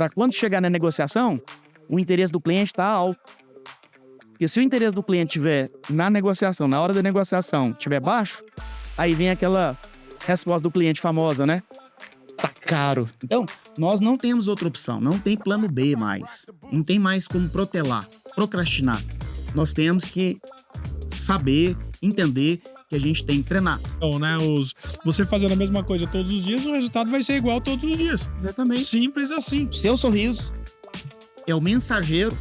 Para quando chegar na negociação, o interesse do cliente está alto. Porque se o interesse do cliente estiver na negociação, na hora da negociação, estiver baixo, aí vem aquela resposta do cliente famosa, né? Tá caro. Então, nós não temos outra opção, não tem plano B mais. Não tem mais como protelar, procrastinar. Nós temos que saber, entender que a gente tem que treinar. Então, né, você fazendo a mesma coisa todos os dias, o resultado vai ser igual todos os dias. Exatamente. Simples assim. O seu sorriso é o mensageiro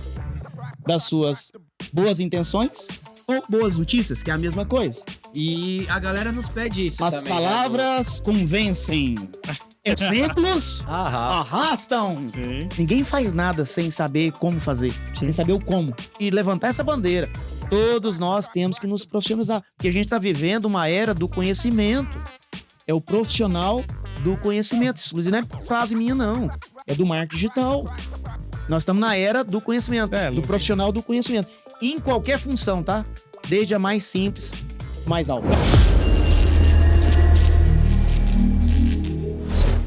das suas boas intenções ou boas notícias, que é a mesma coisa. E a galera nos pede isso As também. palavras convencem. Exemplos arrastam. Sim. Ninguém faz nada sem saber como fazer, sem saber o como. E levantar essa bandeira. Todos nós temos que nos profissionalizar, porque a gente está vivendo uma era do conhecimento. É o profissional do conhecimento. Isso, inclusive, não é frase minha, não. É do marketing digital. Nós estamos na era do conhecimento, do profissional do conhecimento. E em qualquer função, tá? Desde a mais simples, mais alta.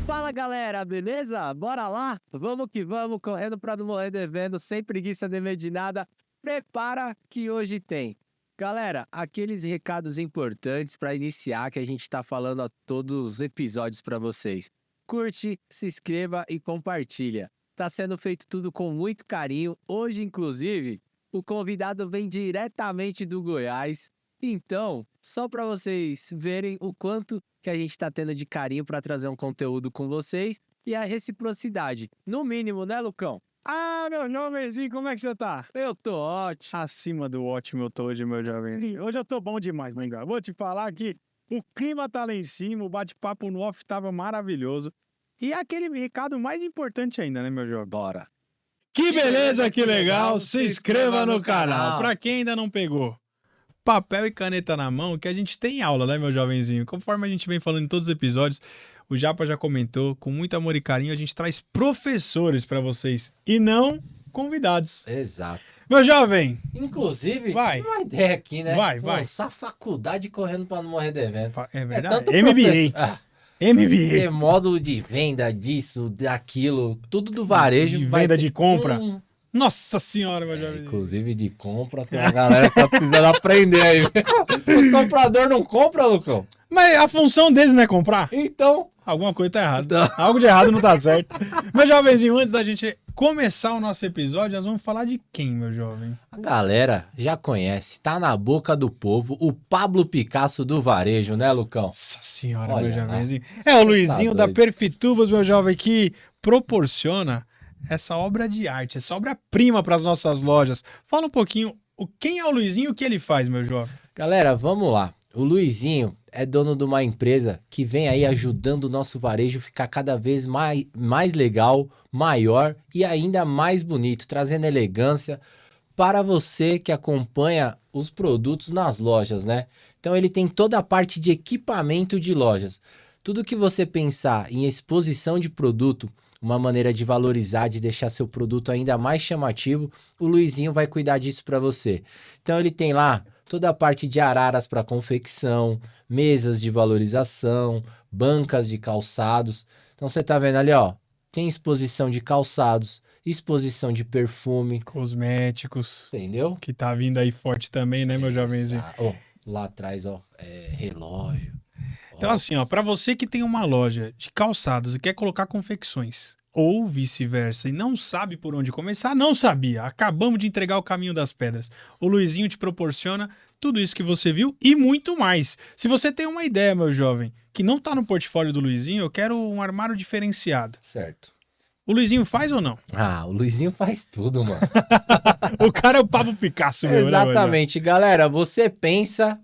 Fala galera, beleza? Bora lá? Vamos que vamos, correndo pra não morrer devendo, sem preguiça de medo de nada. Prepara que hoje tem. Galera, aqueles recados importantes para iniciar que a gente tá falando a todos os episódios para vocês. Curte, se inscreva e compartilha. Tá sendo feito tudo com muito carinho. Hoje, inclusive, o convidado vem diretamente do Goiás. Então, só para vocês verem o quanto que a gente está tendo de carinho para trazer um conteúdo com vocês e a reciprocidade. No mínimo, né, Lucão? Ah, meu jovenzinho, como é que você tá? Eu tô ótimo. Acima do ótimo eu tô hoje, meu jovem. Hoje eu tô bom demais, Mengão. Vou te falar que o clima tá lá em cima, o bate-papo no off tava maravilhoso. E aquele recado mais importante ainda, né, meu jovem? Bora. Que beleza, que legal! Se inscreva no canal. Pra quem ainda não pegou papel e caneta na mão, que a gente tem aula, né, meu jovenzinho? Conforme a gente vem falando em todos os episódios, o Japa já comentou, com muito amor e carinho, a gente traz professores pra vocês e não convidados. Exato. Meu jovem! Inclusive, Vai. uma ideia aqui, né? Vai. Lançar faculdade correndo pra não morrer devendo. É verdade? tanto MBA. MBA. Ter módulo de venda disso, daquilo, tudo do varejo. De vai venda ter- de compra. Nossa senhora, meu jovem. Inclusive de compra, tem uma galera que tá precisando aprender aí. Os compradores não compram, Lucão? Mas a função deles não é comprar? Então... Alguma coisa tá errada. Não. Algo de errado não tá certo. Meu jovenzinho, antes da gente começar o nosso episódio, nós vamos falar de quem, meu jovem? A galera já conhece, tá na boca do povo, o Pablo Picasso do varejo, né, Lucão? Nossa senhora, Olha meu lá. jovenzinho. É o Luizinho Tá da doido. Perfitubas, meu jovem, que proporciona essa obra de arte, essa obra-prima para as nossas lojas. Fala um pouquinho, quem é o Luizinho e o que ele faz, meu jovem? Galera, vamos lá. O Luizinho é dono de uma empresa que vem aí ajudando o nosso varejo a ficar cada vez mais legal, maior e ainda mais bonito, trazendo elegância para você que acompanha os produtos nas lojas, né? Então ele tem toda a parte de equipamento de lojas. Tudo que você pensar em exposição de produto, uma maneira de valorizar, de deixar seu produto ainda mais chamativo, o Luizinho vai cuidar disso para você. Então ele tem lá toda a parte de araras para confecção, mesas de valorização, bancas de calçados. Então você tá vendo ali, ó, tem exposição de calçados, exposição de perfume, Cosméticos, entendeu? que tá vindo aí forte também, né, meu jovenzinho? Ó, lá atrás, ó, relógio. Então, assim, ó, para você que tem uma loja de calçados e quer colocar confecções, ou vice-versa, e não sabe por onde começar, não sabia. Acabamos de entregar o caminho das pedras. O Luizinho te proporciona tudo isso que você viu e muito mais. Se você tem uma ideia, meu jovem, que não tá no portfólio do Luizinho, eu quero um armário diferenciado. Certo. O Luizinho faz ou não? Ah, o Luizinho faz tudo, mano. O cara é o Pablo Picasso, meu, né, Exatamente. Galera, você pensa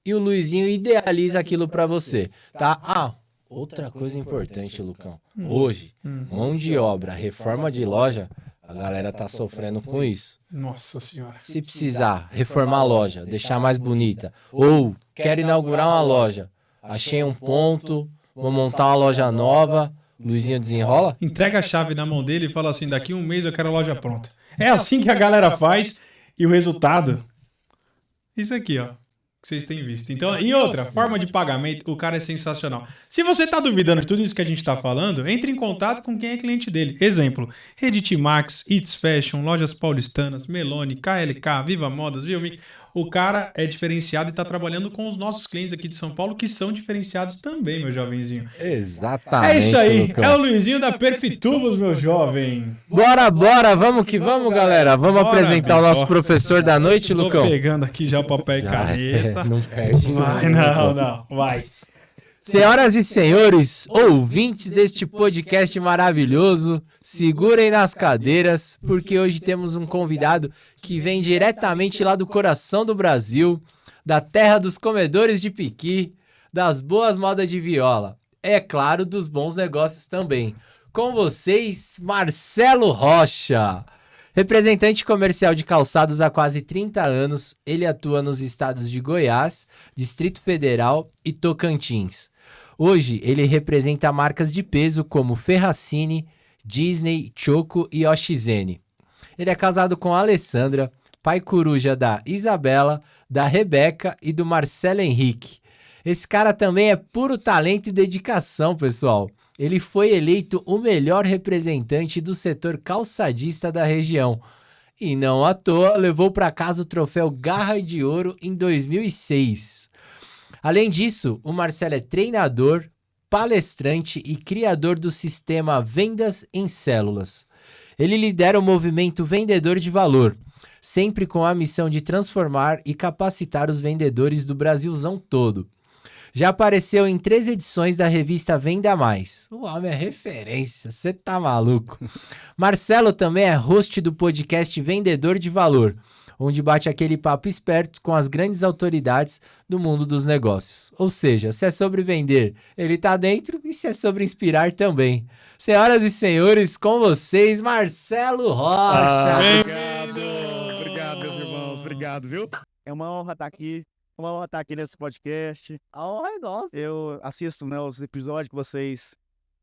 e o Luizinho idealiza aquilo pra você, tá? Ah, outra coisa importante, Lucão. Hoje, mão de obra, reforma de loja, a galera tá sofrendo com isso. Nossa senhora. Se precisar reformar a loja, deixar mais bonita, ou quer inaugurar uma loja, achei um ponto, vou montar uma loja nova, Luizinho desenrola? Entrega a chave na mão dele e fala assim, daqui um mês eu quero a loja pronta. É assim que a galera faz e o resultado... Isso aqui, ó. que vocês têm visto. Então, e outra, forma de pagamento, o cara é sensacional. Se você tá duvidando de tudo isso que a gente tá falando, entre em contato com quem é cliente dele. Exemplo, Reddit Max, It's Fashion, Lojas Paulistanas, Melone, KLK, Viva Modas, Viva Mix. O cara é diferenciado e tá trabalhando com os nossos clientes aqui de São Paulo, que são diferenciados também, meu jovenzinho. Exatamente. É isso aí, Lucão. é o Luizinho da Perfitubos, meu jovem. Bora, vamos que vamos, galera. Vamos Bora, apresentar o nosso Vitor. professor da noite, Tô Lucão. pegando aqui já o papel e Já caneta. não perde Vai, não, vai. Senhoras e senhores, ouvintes deste podcast maravilhoso, segurem nas cadeiras, porque hoje temos um convidado que vem diretamente lá do coração do Brasil, da terra dos comedores de piqui, das boas modas de viola. É claro, dos bons negócios também. Com vocês, Marcelo Rocha. Representante comercial de calçados há quase 30 anos, ele atua nos estados de Goiás, Distrito Federal e Tocantins. Hoje, ele representa marcas de peso como Ferracini, Disney, Choco e Oshizene. Ele é casado com a Alessandra, pai coruja da Isabela, da Rebeca e do Marcelo Henrique. Esse cara também é puro talento e dedicação, pessoal. Ele foi eleito o melhor representante do setor calçadista da região. E não à toa, levou para casa o troféu Garra de Ouro em 2006. Além disso, o Marcelo é treinador, palestrante e criador do sistema Vendas em Células. Ele lidera o movimento Vendedor de Valor, sempre com a missão de transformar e capacitar os vendedores do Brasilzão todo. Já apareceu em 3 edições da revista Venda Mais. O homem é referência, você tá maluco. Marcelo também é host do podcast Vendedor de Valor, onde bate aquele papo esperto com as grandes autoridades do mundo dos negócios. Ou seja, se é sobre vender, ele tá dentro, e se é sobre inspirar também. Senhoras e senhores, com vocês, Marcelo Rocha. Obrigado, meus irmãos. Obrigado, viu? É uma honra estar aqui. Uma honra estar aqui nesse podcast. A honra é nossa. Eu assisto, né, os episódios que vocês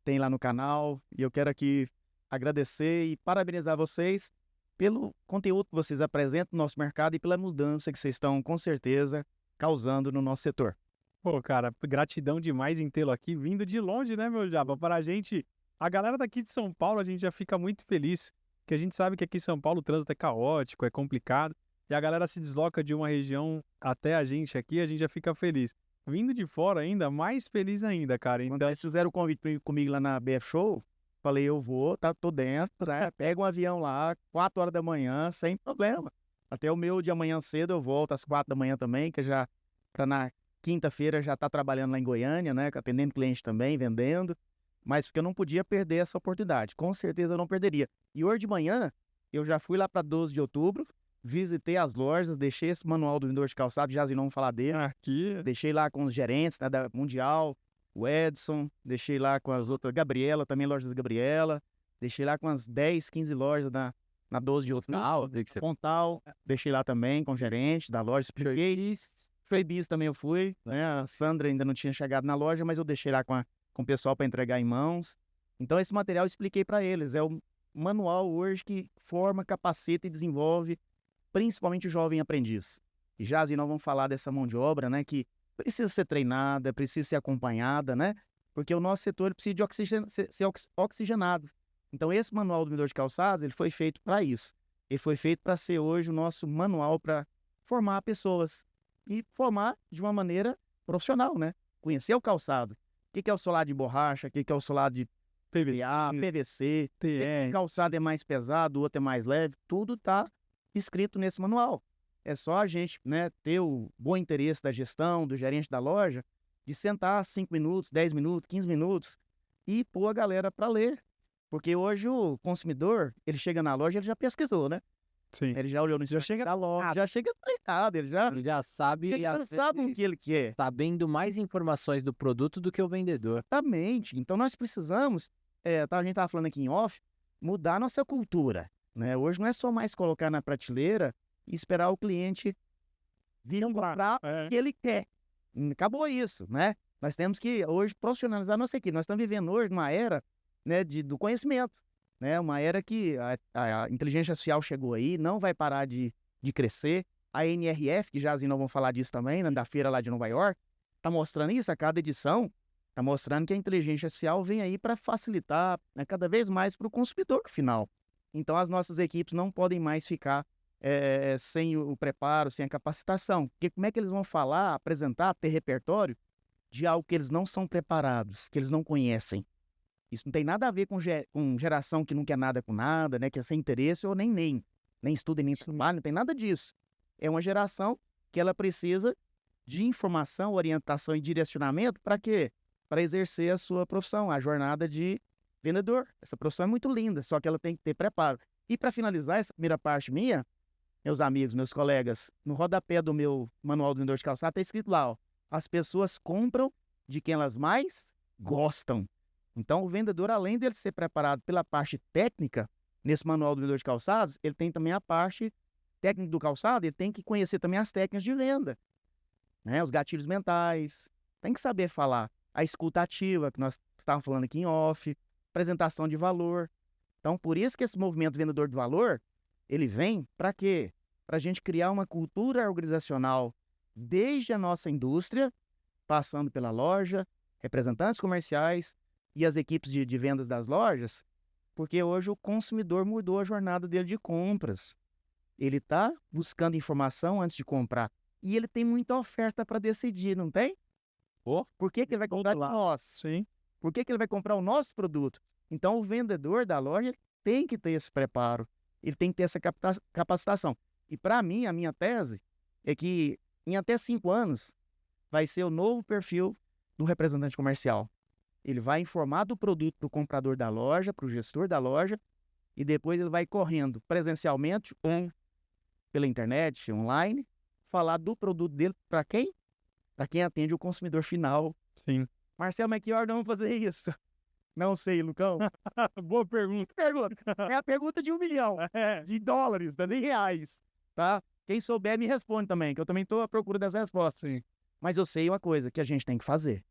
têm lá no canal. E eu quero aqui agradecer e parabenizar vocês pelo conteúdo que vocês apresentam no nosso mercado e pela mudança que vocês estão, com certeza, causando no nosso setor. Pô, cara, gratidão demais em tê-lo aqui, vindo de longe, né, meu Japa? Para a gente, a galera daqui de São Paulo, a gente já fica muito feliz, porque a gente sabe que aqui em São Paulo o trânsito é caótico, é complicado, e a galera se desloca de uma região até a gente aqui, a gente já fica feliz. Vindo de fora ainda, mais feliz ainda, cara. Quando Então, eles fizeram o convite comigo lá na BF Show, falei, eu vou, tô dentro, né? Pega um avião lá, 4 horas da manhã, sem problema. Até o meu de amanhã cedo eu volto às 4 da manhã também, que já, pra na quinta-feira já tá trabalhando lá em Goiânia, né? Atendendo cliente também, vendendo. Mas porque eu não podia perder essa oportunidade. Com certeza eu não perderia. E hoje de manhã, eu já fui lá para 12 de outubro, visitei as lojas, deixei esse manual do vendedor de calçado, já não vamos falar dele. aqui, Deixei lá com os gerentes, né, da Mundial, o Edson, deixei lá com as outras, Gabriela, também lojas da Gabriela, deixei lá com as 10, 15 lojas na 12 de outubro. Pontal, deixei lá também com o gerente da loja, expliquei. Freebis também eu fui, né? A Sandra ainda não tinha chegado na loja, mas eu deixei lá com o pessoal para entregar em mãos. Então esse material eu expliquei para eles, é o manual hoje que forma, capacita e desenvolve principalmente o jovem aprendiz. E já assim nós vamos falar dessa mão de obra, né, que precisa ser treinada, precisa ser acompanhada, né? Porque o nosso setor precisa de ser oxigenado. Então esse manual do vendedor de calçados, ele foi feito para isso. Ele foi feito para ser hoje o nosso manual para formar pessoas e formar de uma maneira profissional, né? Conhecer o calçado. O que é o solado de borracha, o que é o solado de PVA, PVC, TR. o calçado é mais pesado, o outro é mais leve, tudo está escrito nesse manual. É só a gente, né, ter o bom interesse da gestão, do gerente da loja, de sentar 5 minutos, 10 minutos, 15 minutos e pôr a galera para ler. Porque hoje o consumidor, ele chega na loja, ele já pesquisou, né? sim. Ele já olhou no Instagram da loja, já chega treinado, ele já Ele já sabe, e às sabe o vezes que ele quer. sabendo mais informações do produto do que o vendedor. Exatamente. Então nós precisamos, a gente estava falando aqui em off, mudar a nossa cultura, né? Hoje não é só mais colocar na prateleira e esperar o cliente vir comprar o que ele quer. Acabou isso, né? Nós temos que hoje profissionalizar nossa equipe. Nós estamos vivendo hoje numa era, né, do conhecimento, né? Uma era que a inteligência artificial chegou aí, não vai parar de crescer. A NRF, que já assim não vão falar disso também, né, da feira lá de Nova York, está mostrando isso a cada edição, está mostrando que a inteligência artificial vem aí para facilitar, né, cada vez mais para o consumidor final. Então, as nossas equipes não podem mais ficar sem o preparo, sem a capacitação. Porque como é que eles vão falar, apresentar, ter repertório de algo que eles não são preparados, que eles não conhecem? Isso não tem nada a ver com geração que não quer nada com nada, né, que é sem interesse ou nem estuda nem trabalha, não tem nada disso. É uma geração que ela precisa de informação, orientação e direcionamento para quê? Para exercer a sua profissão, a jornada de vendedor. Essa profissão é muito linda, só que ela tem que ter preparo. E para finalizar essa primeira parte minha, meus amigos, meus colegas, no rodapé do meu manual do vendedor de calçado está escrito lá, ó, as pessoas compram de quem elas mais gostam. Então, o vendedor, além dele ser preparado pela parte técnica, nesse manual do vendedor de calçados, ele tem também a parte técnica do calçado, ele tem que conhecer também as técnicas de venda, né? Os gatilhos mentais, tem que saber falar. A escuta ativa, que nós estávamos falando aqui em off, apresentação de valor. Então, por isso que esse movimento vendedor de valor, ele vem para quê? Para a gente criar uma cultura organizacional desde a nossa indústria, passando pela loja, representantes comerciais e as equipes de vendas das lojas, porque hoje o consumidor mudou a jornada dele de compras. Ele está buscando informação antes de comprar. E ele tem muita oferta para decidir, não tem? Por que ele vai comprar de nós? Sim. Por que ele vai comprar o nosso produto? Então, o vendedor da loja tem que ter esse preparo. Ele tem que ter essa capacitação. E, para mim, a minha tese é que, em até 5 anos, vai ser o novo perfil do representante comercial. Ele vai informar do produto para o comprador da loja, para o gestor da loja, e depois ele vai correndo presencialmente ou pela internet, online, falar do produto dele para quem? Para quem atende o consumidor final. Sim. Marcelo, mas que hora nós vamos fazer isso? Não sei, Lucão. Boa pergunta. É a pergunta de $1 milhão de dólares, não é nem reais, tá? Quem souber me responde também, que eu também estou à procura das respostas. Sim. Mas eu sei uma coisa que a gente tem que fazer.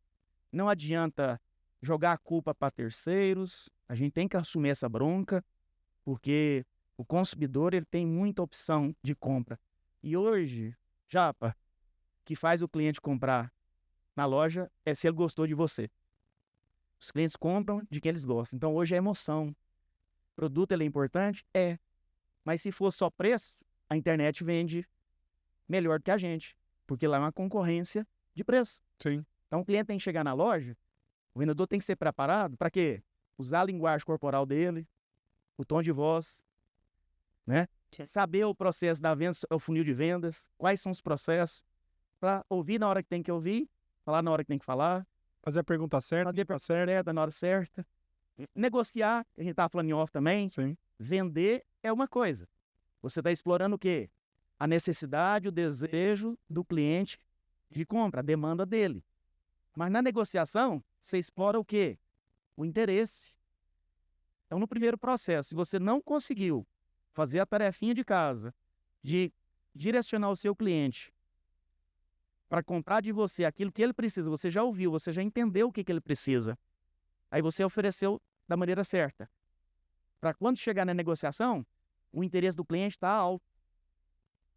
Não adianta jogar a culpa para terceiros, a gente tem que assumir essa bronca, porque o consumidor ele tem muita opção de compra. E hoje, Japa, que faz o cliente comprar na loja é se ele gostou de você. Os clientes compram de quem eles gostam. Então hoje é emoção. O produto ele é importante? É. Mas se for só preço, a internet vende melhor do que a gente, porque lá é uma concorrência de preço. Sim. Então o cliente tem que chegar na loja, o vendedor tem que ser preparado para quê? Usar a linguagem corporal dele, o tom de voz, né? Saber o processo da venda, o funil de vendas, quais são os processos, para ouvir na hora que tem que ouvir, falar na hora que tem que falar, Fazer a pergunta certa. fazer a pergunta certa na hora certa, negociar, a gente estava falando em off também, Sim. vender é uma coisa. Você está explorando o quê? A necessidade, o desejo do cliente de compra, a demanda dele. Mas na negociação, você explora o quê? O interesse. Então, no primeiro processo, se você não conseguiu fazer a tarefinha de casa, de direcionar o seu cliente para comprar de você aquilo que ele precisa, você já ouviu, você já entendeu o que ele precisa, aí você ofereceu da maneira certa. Para quando chegar na negociação, o interesse do cliente está alto.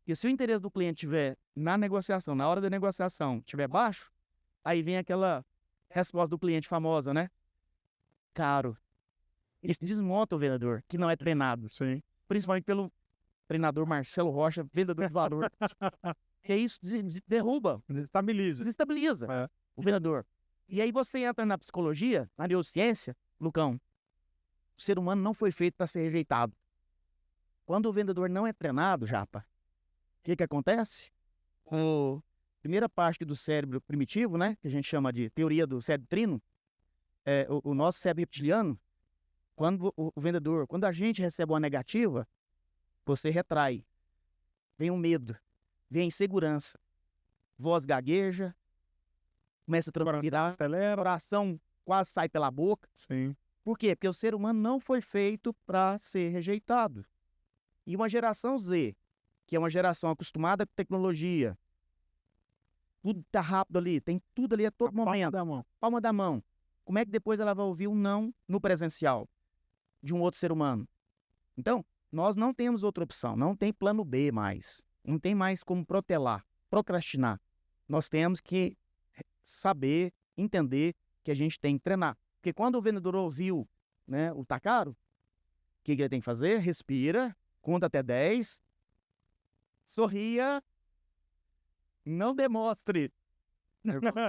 E se o interesse do cliente estiver na negociação, na hora da negociação, estiver baixo, aí vem aquela resposta do cliente famosa, né? Caro. Isso desmonta o vendedor, que não é treinado. Sim. Principalmente pelo treinador Marcelo Rocha, vendedor de valor. Que é isso, derruba, Estabiliza. desestabiliza É. o vendedor. E aí você entra na psicologia, na neurociência, Lucão, o ser humano não foi feito para ser rejeitado. Quando o vendedor não é treinado, Japa, o que acontece? A primeira parte do cérebro primitivo, né, que a gente chama de teoria do cérebro trino, o nosso cérebro reptiliano, quando o vendedor, quando a gente recebe uma negativa, você retrai. Vem o medo, vem a insegurança, voz gagueja, começa a transpirar, Acelera. coração quase sai pela boca. Sim. Por quê? Porque o ser humano não foi feito para ser rejeitado. E uma geração Z, que é uma geração acostumada com tecnologia, tudo tá rápido ali, tem tudo ali a todo momento, palma da mão. Como é que depois ela vai ouvir um não no presencial de um outro ser humano? Então, nós não temos outra opção, não tem plano B mais. Não tem mais como protelar, procrastinar. Nós temos que saber, entender que a gente tem que treinar. Porque quando o vendedor ouviu, né, o tá caro, o que ele tem que fazer? Respira, conta até 10, sorria, não demonstre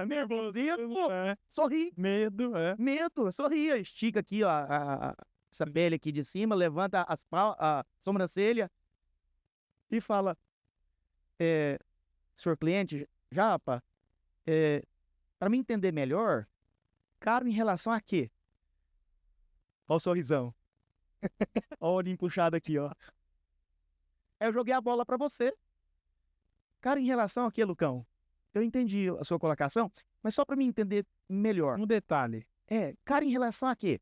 nervosismo, sorri. Medo, Medo, sorria, estica aqui ó, essa pele aqui de cima, levanta a sobrancelha e fala, senhor cliente, Japa, para mim entender melhor, caro em relação a quê? Olha o sorrisão. Olha o olhinho puxado aqui, ó. Aí eu joguei a bola para você. Caro em relação a quê, Lucão? Eu entendi a sua colocação, mas só para mim entender melhor. Um detalhe. Caro em relação a quê?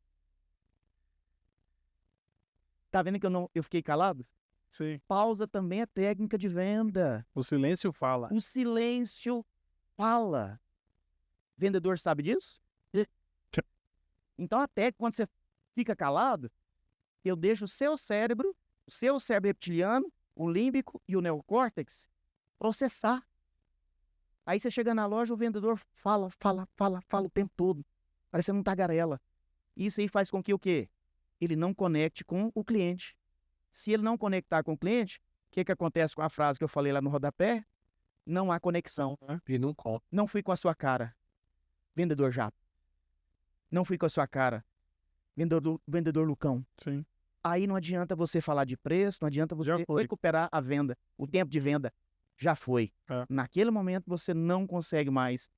Tá vendo que eu fiquei calado? Sim. Pausa também é técnica de venda. O silêncio fala. O silêncio fala. Vendedor sabe disso? Então, até quando você fica calado, eu deixo o seu cérebro reptiliano, o límbico e o neocórtex processar. Aí você chega na loja, o vendedor fala o tempo todo, parecendo um tagarela. Isso aí faz com que o quê? Ele não conecte com o cliente. Se ele não conectar com o cliente, o que acontece com a frase que eu falei lá no rodapé? Não há conexão. E não conta. Não fui com a sua cara, vendedor Japa. Não fui com a sua cara, vendedor Lucão. Sim. Aí não adianta você falar de preço, não adianta você recuperar a venda. O tempo de venda já foi. Naquele momento você não consegue mais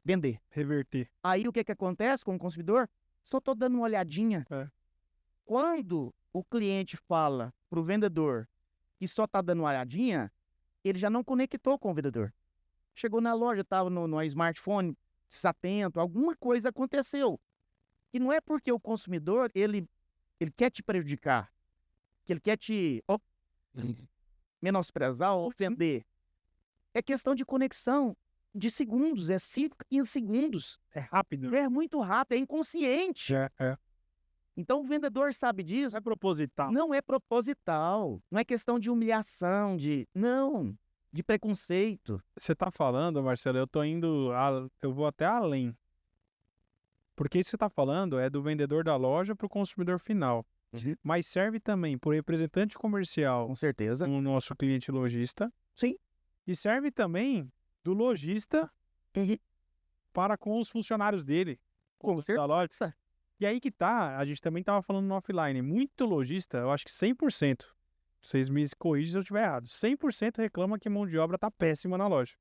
vender. Reverter. Aí o que acontece com o consumidor? Só estou dando uma olhadinha. Quando o cliente fala para o vendedor que só está dando uma olhadinha, ele já não conectou com o vendedor. Chegou na loja, estava no smartphone, desatento, alguma coisa aconteceu. E não é porque o consumidor, ele quer te prejudicar, que ele quer te menosprezar ou ofender. É questão de conexão de segundos, 5, 15 segundos. É rápido. É muito rápido, é inconsciente. É. Então o vendedor sabe disso. Não é proposital. Não é proposital. Não é questão de humilhação, de preconceito. Você tá falando, Marcelo, eu vou até além. Porque isso que você tá falando é do vendedor da loja para o consumidor final. Mas serve também para o representante comercial, Com certeza. o nosso cliente lojista. Sim. E serve também do lojista para com os funcionários dele. Com Da loja. certeza. E aí que tá, a gente também tava falando no offline, muito lojista, eu acho que 100%, vocês me corrigem se eu estiver errado, 100% reclama que a mão de obra tá péssima na loja.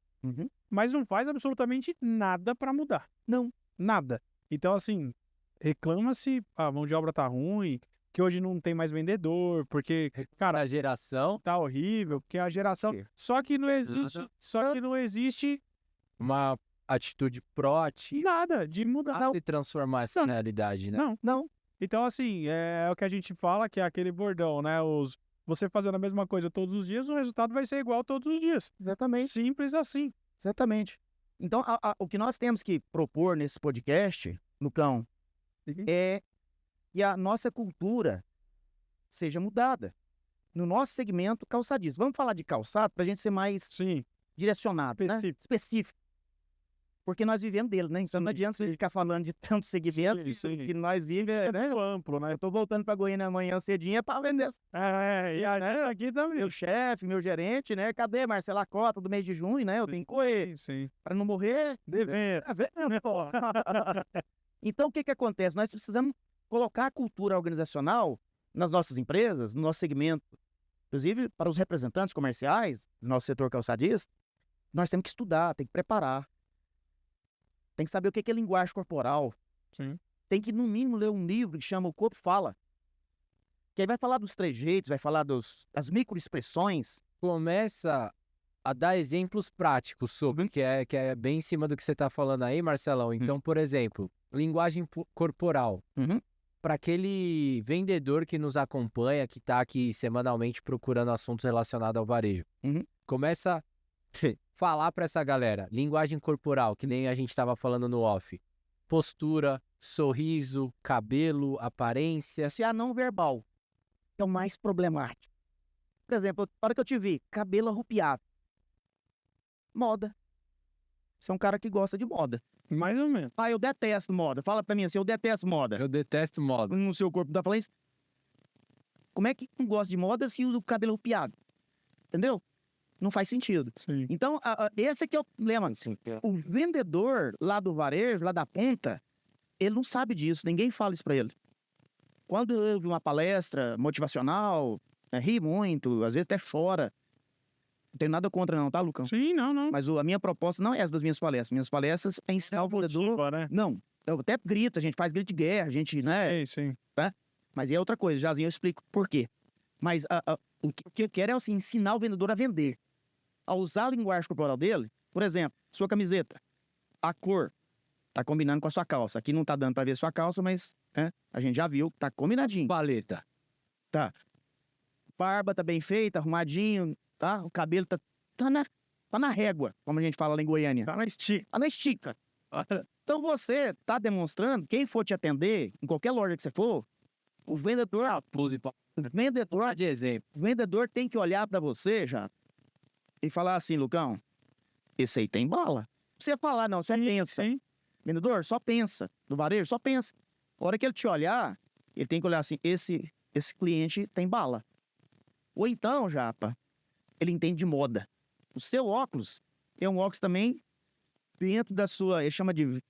Mas não faz absolutamente nada para mudar. Não. Nada. Então, assim, reclama-se, a mão de obra tá ruim, que hoje não tem mais vendedor, porque, cara, A geração, tá horrível, porque a geração... Só que não existe uma atitude proativa nada de mudar. de transformar essa realidade, né? Não. Então, assim, é o que a gente fala, que é aquele bordão, né? Você fazendo a mesma coisa todos os dias, o resultado vai ser igual todos os dias. Exatamente. Simples assim. Exatamente. Então, o que nós temos que propor nesse podcast, Lucão, é que a nossa cultura seja mudada. No nosso segmento calçadismo. Vamos falar de calçado para a gente ser mais direcionado, específico. Porque nós vivemos dele, né? Então não adianta você ficar falando de tanto segmento que nós vivemos, né? Amplo, né? Eu tô voltando para Goiânia amanhã cedinho para vender. E aqui também. Meu chefe, meu gerente, né? Cadê Marcela Cota do mês de junho, né? Eu tenho que correr para não morrer devendo. Então o que acontece? Nós precisamos colocar a cultura organizacional nas nossas empresas, no nosso segmento, inclusive para os representantes comerciais do nosso setor calçadista. Nós temos que estudar, tem que preparar. Tem que saber o que é linguagem corporal. Sim. Tem que, no mínimo, ler um livro que chama O Corpo Fala. Que aí vai falar dos trejeitos, vai falar das microexpressões. Começa a dar exemplos práticos sobre, que é bem em cima do que você está falando aí, Marcelão. Então, por exemplo, linguagem corporal. Para aquele vendedor que nos acompanha, que está aqui semanalmente procurando assuntos relacionados ao varejo. Começa a falar para essa galera, linguagem corporal, que nem a gente estava falando no off. Postura, sorriso, cabelo, aparência. Se a não verbal é o mais problemático. Por exemplo, na hora que eu te vi, cabelo arrupiado. Moda. Você é um cara que gosta de moda. Mais ou menos. Ah, eu detesto moda. Fala pra mim assim, eu detesto moda. Eu detesto moda. No seu corpo tá falando isso? Como é que não gosta de moda se usa o cabelo arrupiado? Entendeu? Não faz sentido. Sim. Então, esse aqui é o problema. O vendedor lá do varejo, lá da ponta, ele não sabe disso. Ninguém fala isso pra ele. Quando eu vi uma palestra motivacional, ri muito, às vezes até chora. Não tenho nada contra não, tá, Lucão? Sim, não. Mas a minha proposta não é essa das minhas palestras. Minhas palestras é ensinar o vendedor... Né? Não, eu até grito, a gente faz grito de guerra, a gente, né? Sim. Mas é outra coisa, Jazinho, eu explico por quê. Mas o que eu quero é assim, ensinar o vendedor a vender. A usar a linguagem corporal dele. Por exemplo, sua camiseta, a cor, tá combinando com a sua calça. Aqui não tá dando pra ver a sua calça, mas a gente já viu, tá combinadinho. Paleta. Tá. Barba tá bem feita, arrumadinho, tá? O cabelo tá na régua, como a gente fala lá em Goiânia. Tá na estica. Tá na estica. Então você tá demonstrando, quem for te atender, em qualquer loja que você for, o vendedor, De exemplo. o vendedor tem que olhar pra você já e falar assim, Lucão, esse aí tem bala. Não precisa falar, não, você pensa. Sim. Vendedor, só pensa. Do varejo, só pensa. A hora que ele te olhar, ele tem que olhar assim, esse cliente tem bala. Ou então, Japa, ele entende de moda. O seu óculos é um óculos também dentro da sua, ele chama de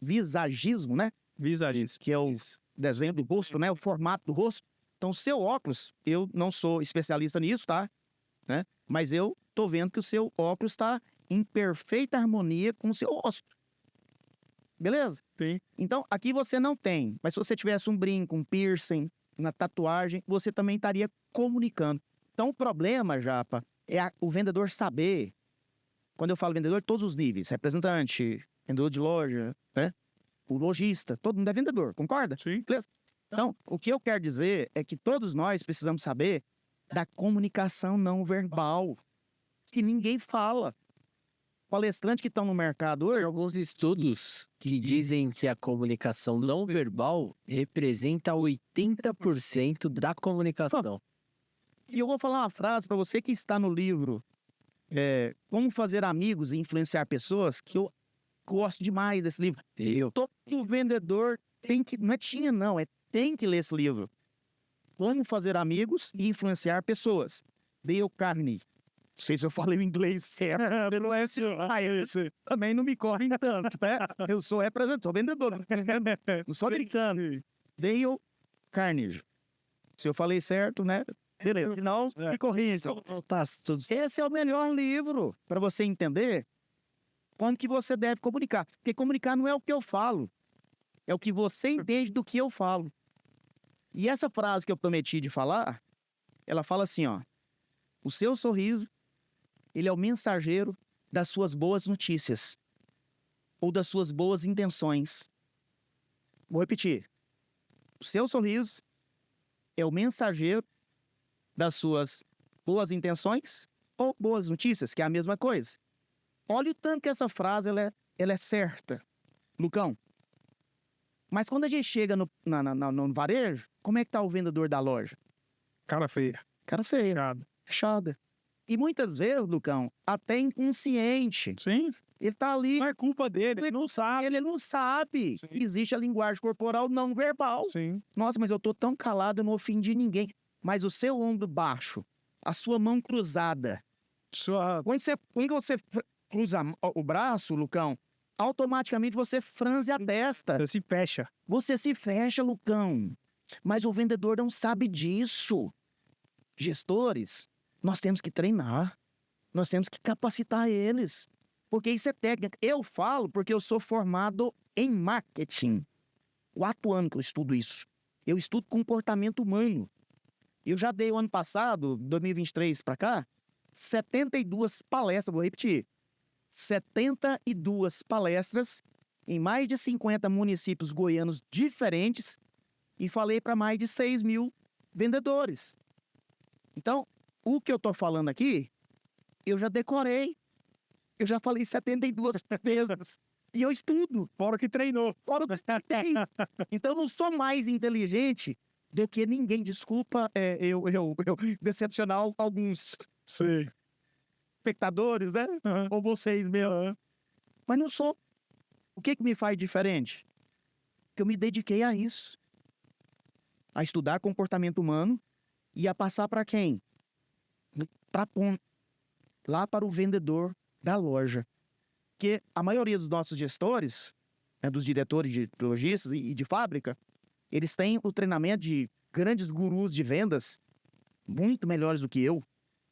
visagismo, né? Visagismo. Que é o desenho do rosto, né? O formato do rosto. Então, o seu óculos, eu não sou especialista nisso, tá? Né? Mas eu tô vendo que o seu óculos está em perfeita harmonia com o seu rosto. Beleza? Sim. Então, aqui você não tem. Mas se você tivesse um brinco, um piercing, uma tatuagem, você também estaria comunicando. Então, o problema, Japa, é o vendedor saber. Quando eu falo vendedor, todos os níveis. Representante, vendedor de loja, né? O lojista, todo mundo é vendedor, concorda? Sim. Beleza? Então, o que eu quero dizer é que todos nós precisamos saber da comunicação não verbal, que ninguém fala. Palestrantes que estão no mercado hoje, Tem alguns estudos que dizem que a comunicação não verbal representa 80% da comunicação. e eu vou falar uma frase para você que está no livro Como Fazer Amigos e Influenciar Pessoas, que eu gosto demais desse livro. Todo vendedor tem que, não é tinha não, tem que ler esse livro. Como Fazer Amigos e Influenciar Pessoas. Dale Carnegie. Não sei se eu falei o inglês certo. Não é eu também não me correm tanto, né? Eu sou representante, sou vendedor. Não sou brincando. Dale Carnegie. Se eu falei certo, né? Beleza. Senão, me corrijam. Tá, tudo Esse é o melhor livro para você entender quando que você deve comunicar. Porque comunicar não é o que eu falo. É o que você entende do que eu falo. E essa frase que eu prometi de falar, ela fala assim, ó. O seu sorriso, ele é o mensageiro das suas boas notícias. Ou das suas boas intenções. Vou repetir. O seu sorriso é o mensageiro das suas boas intenções ou boas notícias, que é a mesma coisa. Olha o tanto que essa frase ela é certa. Lucão. Mas quando a gente chega no varejo, como é que tá o vendedor da loja? Cara feia. Cara feio. Irado. Fechada. E muitas vezes, Lucão, até inconsciente. Sim. Ele tá ali. Não é culpa dele. Ele não sabe. Ele não sabe. Sim. Existe a linguagem corporal não verbal. Sim. Nossa, mas eu tô tão calado, eu não ofendi ninguém. Mas o seu ombro baixo, a sua mão cruzada. Quando você cruza o braço, Lucão, automaticamente você franze a testa. Você se fecha. Você se fecha, Lucão. Mas o vendedor não sabe disso. Gestores, nós temos que treinar. Nós temos que capacitar eles. Porque isso é técnica. Eu falo porque eu sou formado em marketing. 4 anos que eu estudo isso. Eu estudo comportamento humano. Eu já dei o ano passado, 2023 para cá, 72 palestras, vou repetir. 72 palestras em mais de 50 municípios goianos diferentes e falei para mais de 6 mil vendedores. Então, o que eu tô falando aqui, eu já decorei. Eu já falei 72 vezes. E eu estudo. Fora que treinou. Fora que tem. Então, eu não sou mais inteligente do que ninguém. Desculpa eu decepcionar alguns espectadores, né? Ou vocês mesmo. Mas não sou. O que me faz diferente? Que eu me dediquei a isso. A estudar comportamento humano e a passar para quem? Para ponta. Lá para o vendedor da loja. Porque a maioria dos nossos gestores, né, dos diretores de lojistas e de fábrica, eles têm o treinamento de grandes gurus de vendas muito melhores do que eu.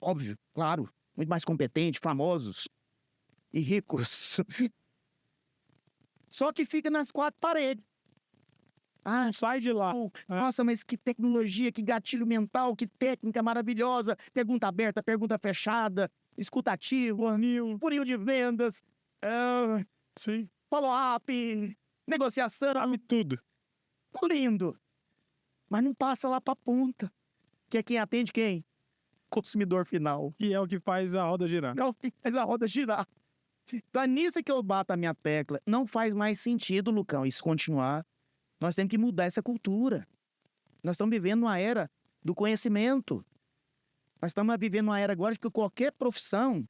Óbvio, claro. Muito mais competentes, famosos e ricos. Só que fica nas quatro paredes. Ah, sai de lá. Nossa, mas que tecnologia, que gatilho mental, que técnica maravilhosa. Pergunta aberta, pergunta fechada, escutativo, funil de vendas, follow-up, negociação. Sabe tudo. Lindo. Mas não passa lá pra ponta. Que é quem atende quem? Consumidor final. Que é o que faz a roda girar. Não faz a roda girar. Então é nisso que eu bato a minha tecla. Não faz mais sentido, Lucão, isso continuar. Nós temos que mudar essa cultura. Nós estamos vivendo uma era do conhecimento. Nós estamos vivendo uma era agora que qualquer profissão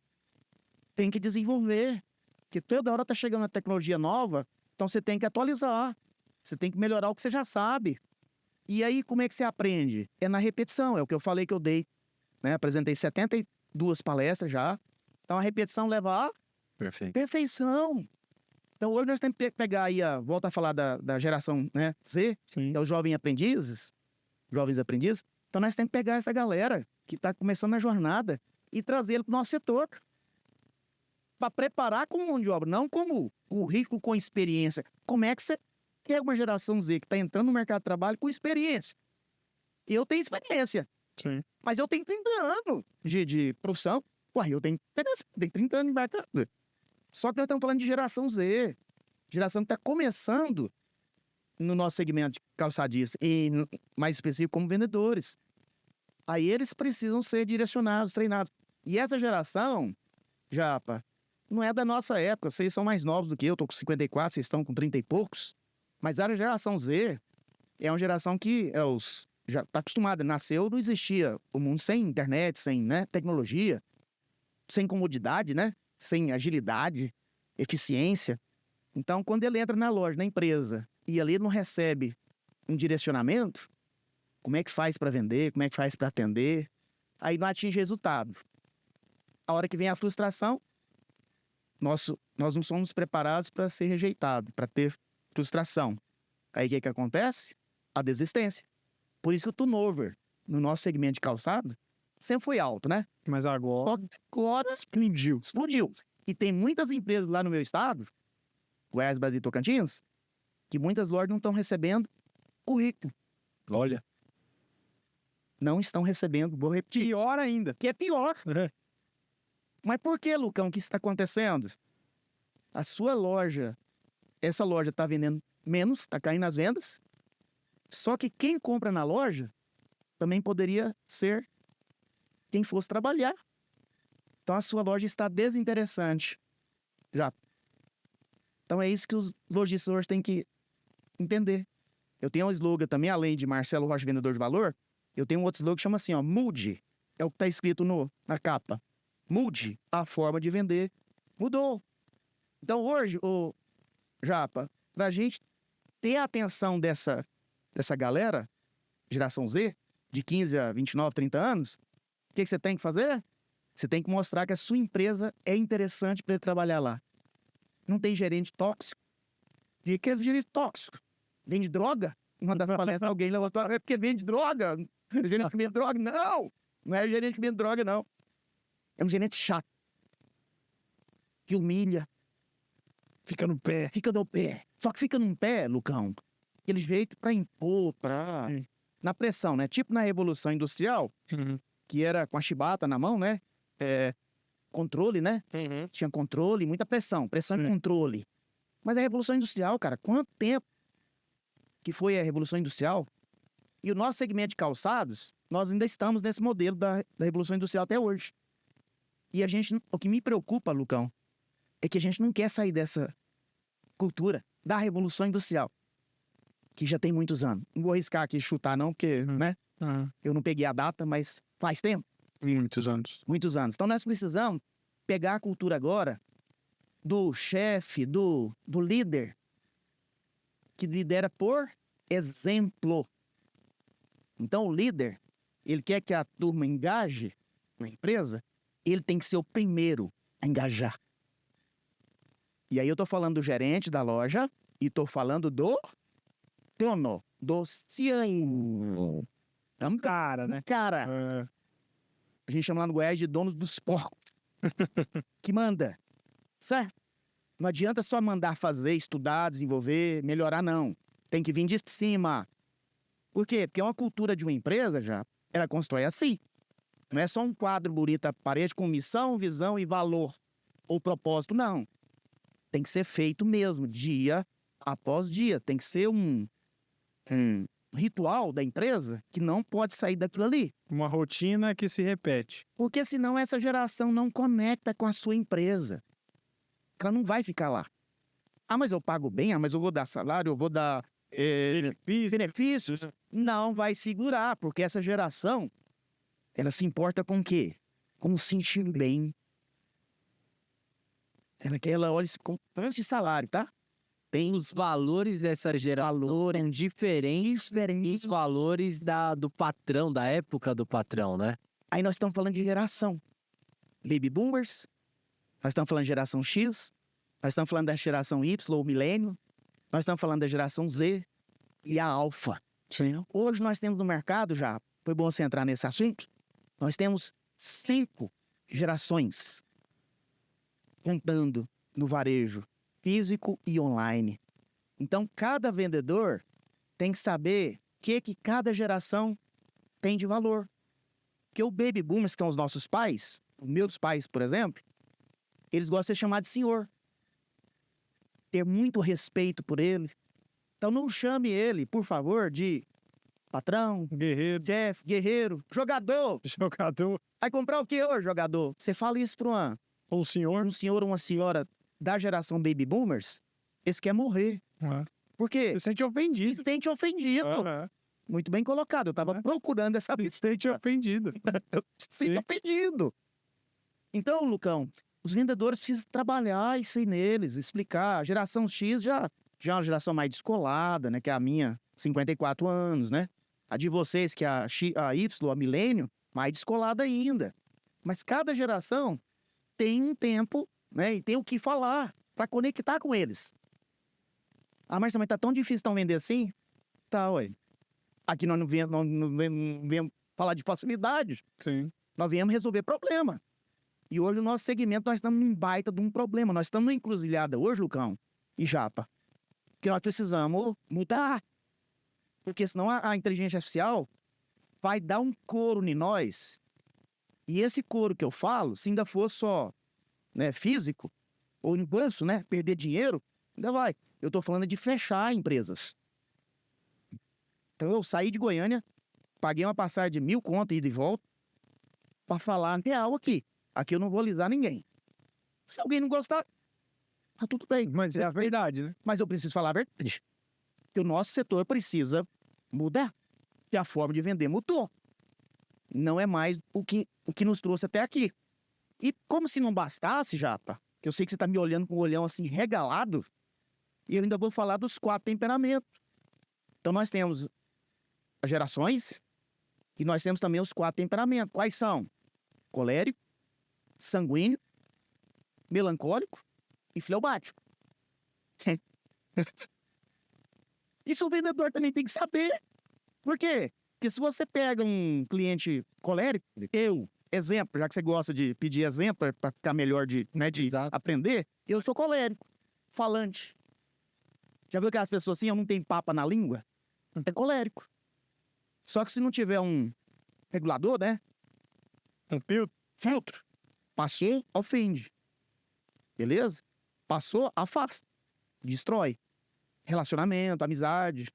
tem que desenvolver. Porque toda hora está chegando uma tecnologia nova, então você tem que atualizar. Você tem que melhorar o que você já sabe. E aí, como é que você aprende? É na repetição, é o que eu falei que eu dei. Né? Apresentei 72 palestras já. Então a repetição leva a perfeição. Então hoje nós temos que pegar aí, volta a falar da geração, né, Z, Sim. que é os jovens aprendizes. Então nós temos que pegar essa galera que está começando a jornada e trazê-lo para o nosso setor. Para preparar como mão de obra, não como currículo com experiência. Como é que você quer uma geração Z que está entrando no mercado de trabalho com experiência? Eu tenho experiência. Sim. Mas eu tenho 30 anos de profissão. Ué, eu tenho 30 anos de mercado. Só que nós estamos falando de geração Z. Geração que está começando no nosso segmento de calçadista. E mais específico como vendedores. Aí eles precisam ser direcionados, treinados. E essa geração, Japa, não é da nossa época. Vocês são mais novos do que eu. Estou com 54, vocês estão com 30 e poucos. Mas a geração Z é uma geração que já está acostumada. Nasceu, não existia o mundo sem internet, sem, né, tecnologia, sem comodidade, né? Sem agilidade, eficiência. Então, quando ele entra na loja, na empresa, e ali não recebe um direcionamento, como é que faz para vender, como é que faz para atender, aí não atinge resultado. A hora que vem a frustração, nós não somos preparados para ser rejeitado, para ter frustração. Aí o que acontece? A desistência. Por isso que o turnover no nosso segmento de calçado sempre foi alto, né? Mas agora... Agora explodiu. E tem muitas empresas lá no meu estado, Goiás, Brasil e Tocantins, que muitas lojas não estão recebendo currículo. Olha. Não estão recebendo, vou repetir. Pior ainda. Que é pior. Mas por que, Lucão, que isso está acontecendo? A sua loja, essa loja está vendendo menos, está caindo as vendas, só que quem compra na loja também poderia ser quem fosse trabalhar. Então a sua loja está desinteressante. Já. Então é isso que os lojistas hoje têm que entender. Eu tenho um slogan também, além de Marcelo Rocha, vendedor de valor, eu tenho um outro slogan que chama assim, mude. É o que está escrito na capa. Mude a forma de vender. Mudou. Então hoje, Japa, para a gente ter a atenção dessa galera, geração Z, de 15 a 29, 30 anos, o que você tem que fazer? Você tem que mostrar que a sua empresa é interessante para ele trabalhar lá. Não tem gerente tóxico. E que é gerente tóxico? Vende droga? Uma das palestras alguém levantou, é porque vende droga. Gerente que vende droga? Não! Não é gerente que vende droga, não. É um gerente chato. Que humilha. Fica no pé. Fica no pé. Só que fica num pé, Lucão, aquele jeito para impor, na pressão, né? Tipo na Revolução Industrial, que era com a chibata na mão, né? Controle, né? Tinha controle, muita pressão. Pressão e controle. Mas a Revolução Industrial, cara, quanto tempo que foi a Revolução Industrial? E o nosso segmento de calçados, nós ainda estamos nesse modelo da Revolução Industrial até hoje. E o que me preocupa, Lucão, é que a gente não quer sair dessa cultura da Revolução Industrial. que já tem muitos anos. Não vou arriscar aqui chutar não, porque, né? Eu não peguei a data, mas faz tempo. Muitos anos. Muitos anos. Então nós precisamos pegar a cultura agora do chefe, do líder, que lidera por exemplo. Então o líder, ele quer que a turma engaje na empresa, ele tem que ser o primeiro a engajar. E aí eu tô falando do gerente da loja e tô falando do dono, do CEO. É um cara, né? Cara. A gente chama lá no Goiás de donos dos porcos. Que manda. Certo? Não adianta só mandar fazer, estudar, desenvolver, melhorar, não. Tem que vir de cima. Por quê? Porque uma cultura de uma empresa já, ela constrói assim. Não é só um quadro bonito à parede com missão, visão e valor. Ou propósito, não. Tem que ser feito mesmo, dia após dia. Tem que ser um ritual da empresa que não pode sair daquilo ali. Uma rotina que se repete. Porque senão essa geração não conecta com a sua empresa. Ela não vai ficar lá. Ah, mas eu pago bem? Ah, mas eu vou dar salário, eu vou dar benefícios? Não vai segurar, porque essa geração, ela se importa com o quê? Com sentir bem. Ela olha com antes de salário, tá? Tem Os valores dessa geração são diferentes dos valores do patrão, da época do patrão, né? Aí nós estamos falando de geração. Baby Boomers, nós estamos falando de geração X, nós estamos falando da geração Y, ou milênio, nós estamos falando da geração Z e a Alfa. Sim. Hoje nós temos no mercado já, foi bom você entrar nesse assunto, nós temos 5 gerações comprando no varejo físico e online. Então, cada vendedor tem que saber o que cada geração tem de valor. Porque o Baby Boomers, que são os nossos pais, os meus pais, por exemplo, eles gostam de ser chamados de senhor. Ter muito respeito por ele. Então, não chame ele, por favor, de patrão, Guerreiro. chefe, guerreiro, jogador. Jogador. Vai comprar o que hoje, jogador? Você fala isso para Ou senhor. um senhor ou uma senhora da geração Baby Boomers, eles querem morrer. Por quê? Se sente ofendido. Se sente ofendido. Muito bem colocado. Eu tava procurando essa Se sente ofendido. Se sente ofendido. Então, Lucão, os vendedores precisam trabalhar isso aí neles, explicar. A geração X já é uma geração mais descolada, né? Que é a minha, 54 anos, né? A de vocês, que é a Y, a milênio, mais descolada ainda. Mas cada geração tem um tempo, né? E tem o que falar para conectar com eles. Ah, mas tá tão difícil tão vender assim? Tá, ué. Aqui nós não viemos falar de facilidade. Sim. Nós viemos resolver problema. E hoje o nosso segmento, nós estamos num baita de um problema. Nós estamos numa encruzilhada hoje, Lucão e Japa, que nós precisamos mudar. Porque senão a inteligência artificial vai dar um couro em nós. E esse couro que eu falo, se ainda for só, né, físico, ou no bolso, né, perder dinheiro, ainda vai. Eu tô falando de fechar empresas. Então eu saí de Goiânia, paguei uma passagem de 1.000 conto ida e volta, para falar real aqui. Aqui eu não vou alisar ninguém. Se alguém não gostar, tá tudo bem. Mas é a verdade, né? Mas eu preciso falar a verdade. Que o nosso setor precisa mudar. Que a forma de vender mudou. Não é mais o que nos trouxe até aqui. E como se não bastasse, Japa, que eu sei que você tá me olhando com um olhão assim regalado, e eu ainda vou falar dos 4 temperamentos. Então nós temos as gerações e nós temos também os 4 temperamentos. Quais são? Colérico, sanguíneo, melancólico e fleumático. Isso o vendedor também tem que saber. Por quê? Porque se você pega um cliente colérico, exemplo, já que você gosta de pedir exemplo para ficar melhor de aprender, eu sou colérico, falante. Já viu aquelas pessoas assim, eu não tenho papa na língua? É colérico. Só que se não tiver um regulador, né? Um Filtro. Passou, ofende. Beleza? Passou, afasta. Destrói. Relacionamento, amizade,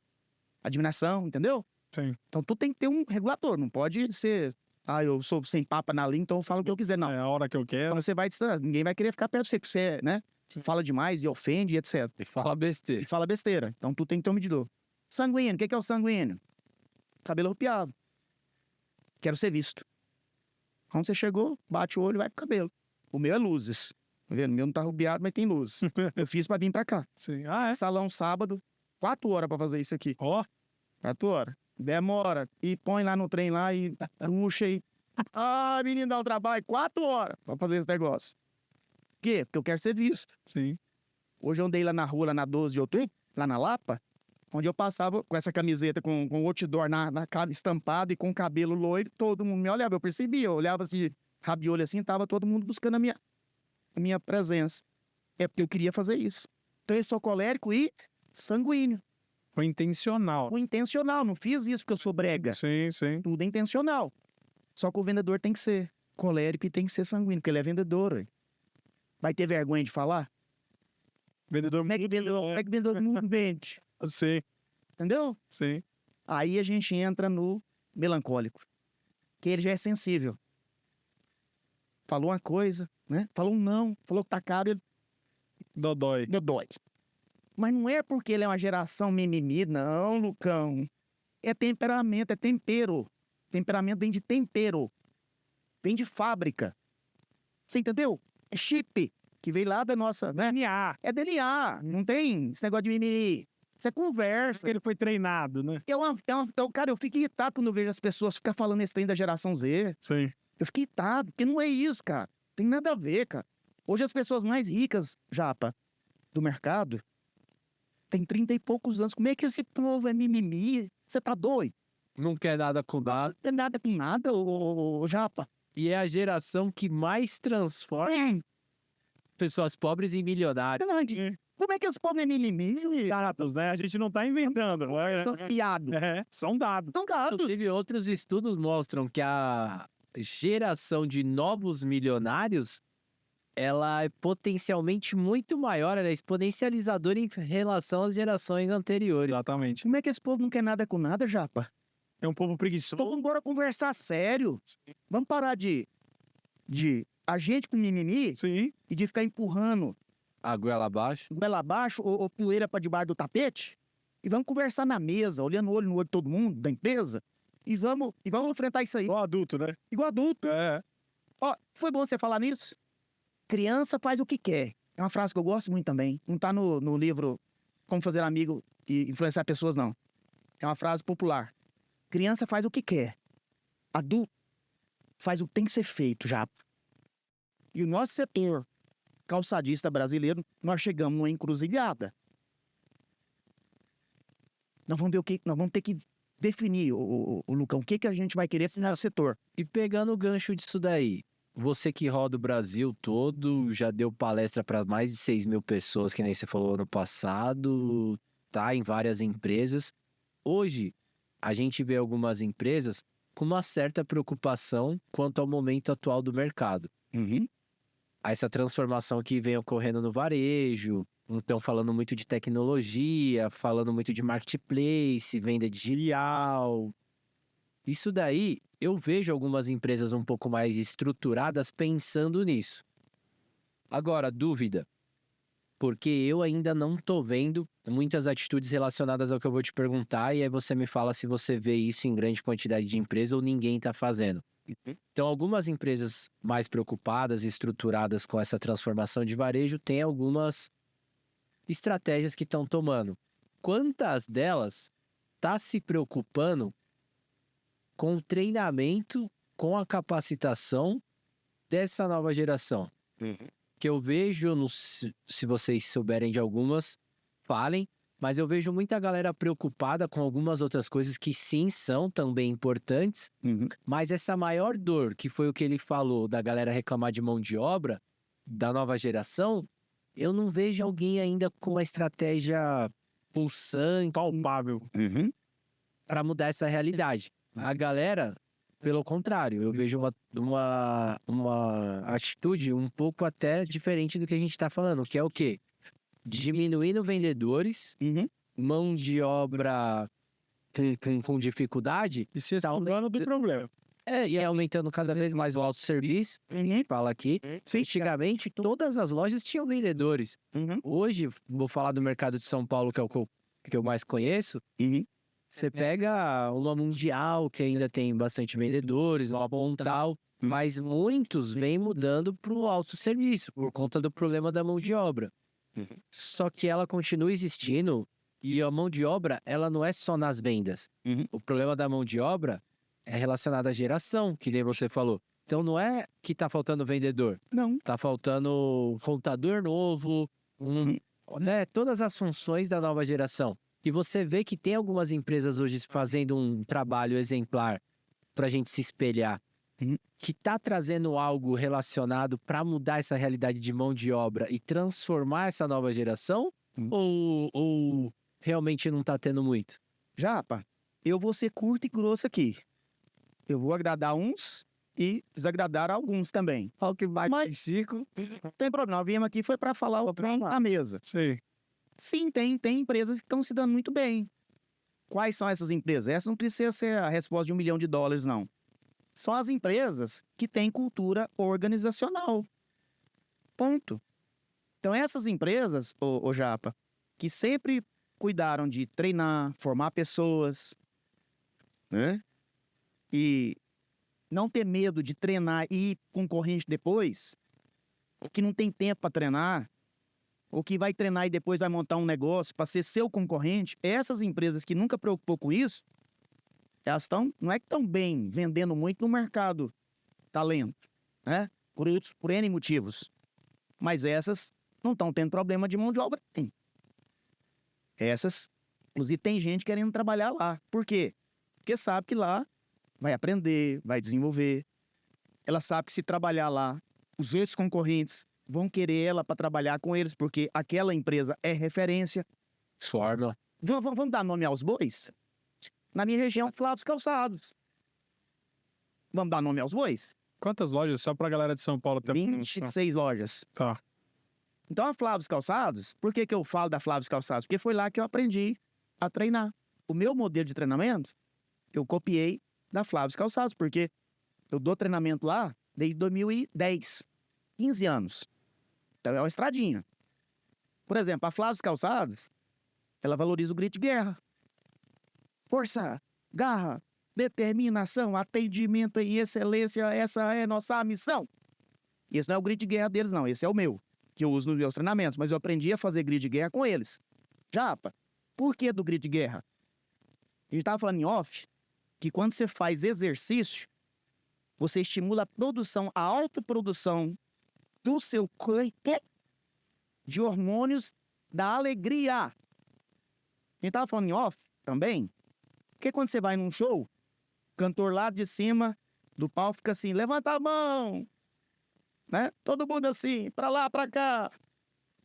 admiração, entendeu? Sim. Então tu tem que ter um regulador. Não pode ser, eu sou sem papa na língua, então eu falo o que eu quiser. Não. É a hora que eu quero. Quando você vai distrair, ninguém vai querer ficar perto de você, porque você, né? Fala demais e ofende, etc. E fala besteira. E fala besteira. Então tu tem que ter um medidor. Sanguíneo, o que é o sanguíneo? Cabelo arrupiado. Quero ser visto. Quando você chegou, bate o olho e vai pro cabelo. O meu é luzes. Tá vendo? O meu não tá arrupiado, mas tem luzes. Eu fiz pra vir pra cá. Sim. Ah, é? Salão sábado, 4 horas pra fazer isso aqui. Ó, 4 horas. Demora. E põe lá no trem lá e puxa e... Ah, menino, dá um trabalho. 4 horas pra fazer esse negócio. Por quê? Porque eu quero ser visto. sim. Hoje eu andei lá na rua, lá na 12 de outubro, lá na Lapa, onde eu passava com essa camiseta com outdoor na cara estampado e com o cabelo loiro, todo mundo me olhava, eu percebia, eu olhava assim, rabo de olho assim, tava todo mundo buscando a minha presença. É porque eu queria fazer isso. Então eu sou colérico e sanguíneo. Foi intencional. O intencional, não fiz isso porque eu sou brega. Sim, sim. Tudo é intencional. Só que o vendedor tem que ser colérico e tem que ser sanguíneo, porque ele é vendedor. Ué. Vai ter vergonha de falar? Vendedor Como é que vendedor não vende? Sim, Entendeu? sim. Aí a gente entra no melancólico, que ele já é sensível. Falou uma coisa, né? Falou um não, falou que tá caro, ele Dodói. dói. Mas não é porque ele é uma geração mimimi, não, Lucão. É temperamento, é tempero. Temperamento vem de tempero. Vem de fábrica. Você entendeu? É chip, que veio lá da nossa, né? DNA. É DNA, não tem esse negócio de mimimi. Isso é conversa. Ele foi treinado, né? Então, cara, eu fico irritado quando eu vejo as pessoas ficar falando esse trem da geração Z. Sim. Eu fico irritado, porque não é isso, cara. Tem nada a ver, cara. Hoje as pessoas mais ricas, Japa, do mercado, tem 30 e poucos anos. Como é que esse povo é mimimi? Você tá doido? Não quer nada com nada. Não tem nada com nada, ô Japa. E é a geração que mais transforma pessoas pobres em milionários. Verdade. Como é que esse povo é mimimi? Dados, né? A gente não tá inventando. São fiados. São dados. São dados. Inclusive, outros estudos mostram que a geração de novos milionários ela é potencialmente muito maior, ela é exponencializadora em relação às gerações anteriores. Exatamente. Como é que esse povo não quer nada com nada, Japa? É um povo preguiçoso. Então vamos embora conversar sério. Vamos parar de a gente com mimimi Sim. e de ficar empurrando A goela abaixo. goela abaixo ou poeira para debaixo do tapete. E vamos conversar na mesa, olhando olho no olho de todo mundo, da empresa. E vamos enfrentar isso aí. Igual adulto, né? Igual adulto. É. Ó, foi bom você falar nisso. Criança faz o que quer. É uma frase que eu gosto muito também. Não tá no livro Como Fazer Amigo e Influenciar Pessoas, não. É uma frase popular. Criança faz o que quer. Adulto faz o que tem que ser feito já. E o nosso setor calçadista brasileiro, nós chegamos numa encruzilhada. Nós vamos ver nós vamos ter que definir, o Lucão, o que a gente vai querer nesse setor. E pegando o gancho disso daí, você que roda o Brasil todo, já deu palestra para mais de 6 mil pessoas, que nem você falou ano passado, tá em várias empresas. Hoje, a gente vê algumas empresas com uma certa preocupação quanto ao momento atual do mercado. A essa transformação que vem ocorrendo no varejo, então falando muito de tecnologia, falando muito de marketplace, venda digital. Isso daí, eu vejo algumas empresas um pouco mais estruturadas pensando nisso. Agora, dúvida, porque eu ainda não tô vendo muitas atitudes relacionadas ao que eu vou te perguntar, e aí você me fala se você vê isso em grande quantidade de empresas ou ninguém tá fazendo. Então, algumas empresas mais preocupadas e estruturadas com essa transformação de varejo têm algumas estratégias que estão tomando. Quantas delas tá se preocupando com o treinamento, com a capacitação dessa nova geração? Que eu vejo, se vocês souberem de algumas, falem, mas eu vejo muita galera preocupada com algumas outras coisas que sim são também importantes, mas essa maior dor, que foi o que ele falou, da galera reclamar de mão de obra, da nova geração, eu não vejo alguém ainda com uma estratégia pulsante, Palpável. para mudar essa realidade. A galera, pelo contrário, eu vejo uma atitude um pouco até diferente do que a gente está falando, que é o quê? Diminuindo vendedores, mão de obra com dificuldade, E se explorando do problema. e aumentando cada vez mais o autosserviço. Fala aqui. Antigamente, todas as lojas tinham vendedores. Hoje, vou falar do mercado de São Paulo, que é o que eu que eu mais conheço, você pega uma mundial que ainda tem bastante vendedores, uma Pontal, mas muitos vêm mudando para o autosserviço por conta do problema da mão de obra. Só que ela continua existindo e a mão de obra, ela não é só nas vendas. O problema da mão de obra é relacionado à geração, que nem você falou. Então não é que tá faltando vendedor. Não. Tá faltando um contador novo, né? Todas as funções da nova geração. E você vê que tem algumas empresas hoje fazendo um trabalho exemplar pra gente se espelhar. Que tá trazendo algo relacionado para mudar essa realidade de mão de obra e transformar essa nova geração? Ou realmente não tá tendo muito? Japa, eu vou ser curto e grosso aqui. Eu vou agradar uns e desagradar alguns também. Olha o que bate Mas- Chico. Não tem problema, nós viemos aqui foi para falar na mesa. Sei. Sim, tem empresas que estão se dando muito bem. Quais são essas empresas? Essa não precisa ser a resposta de $1 milhão, não. São as empresas que têm cultura organizacional. Ponto. Então, essas empresas, ô Japa, que sempre cuidaram de treinar, formar pessoas, né? E não ter medo de treinar e ir concorrente depois, ou que não tem tempo para treinar, ou que vai treinar e depois vai montar um negócio para ser seu concorrente, essas empresas que nunca preocupou com isso, elas estão, não é que estão bem, vendendo muito no mercado talento, né? Por N motivos. Mas essas não estão tendo problema de mão de obra. Tem. Essas, inclusive, tem gente querendo trabalhar lá. Por quê? Porque sabe que lá vai aprender, vai desenvolver. Ela sabe que se trabalhar lá, os outros concorrentes vão querer ela para trabalhar com eles, porque aquela empresa é referência. Fórmula. Vamos dar nome aos bois? Na minha região, Flávio Calçados. Vamos dar nome aos bois? Quantas lojas? Só pra galera de São Paulo ter 26 lojas. Tá. Então, a Flávio Calçados, por que eu falo da Flávio Calçados? Porque foi lá que eu aprendi a treinar. O meu modelo de treinamento, eu copiei da Flávio Calçados, porque eu dou treinamento lá desde 2010. 15 anos. Então, é uma estradinha. Por exemplo, a Flávio Calçados, ela valoriza o grito de guerra. Força, garra, determinação, atendimento em excelência, essa é nossa missão. Esse não é o grito de guerra deles, não. Esse é o meu, que eu uso nos meus treinamentos. Mas eu aprendi a fazer grito de guerra com eles. Japa, por que do grito de guerra? A gente estava falando em off que quando você faz exercício, você estimula a produção, a autoprodução do seu corpo de hormônios da alegria. A gente estava falando em off também, porque quando você vai num show, o cantor lá de cima do palco fica assim, levanta a mão, né? Todo mundo assim, pra lá, pra cá.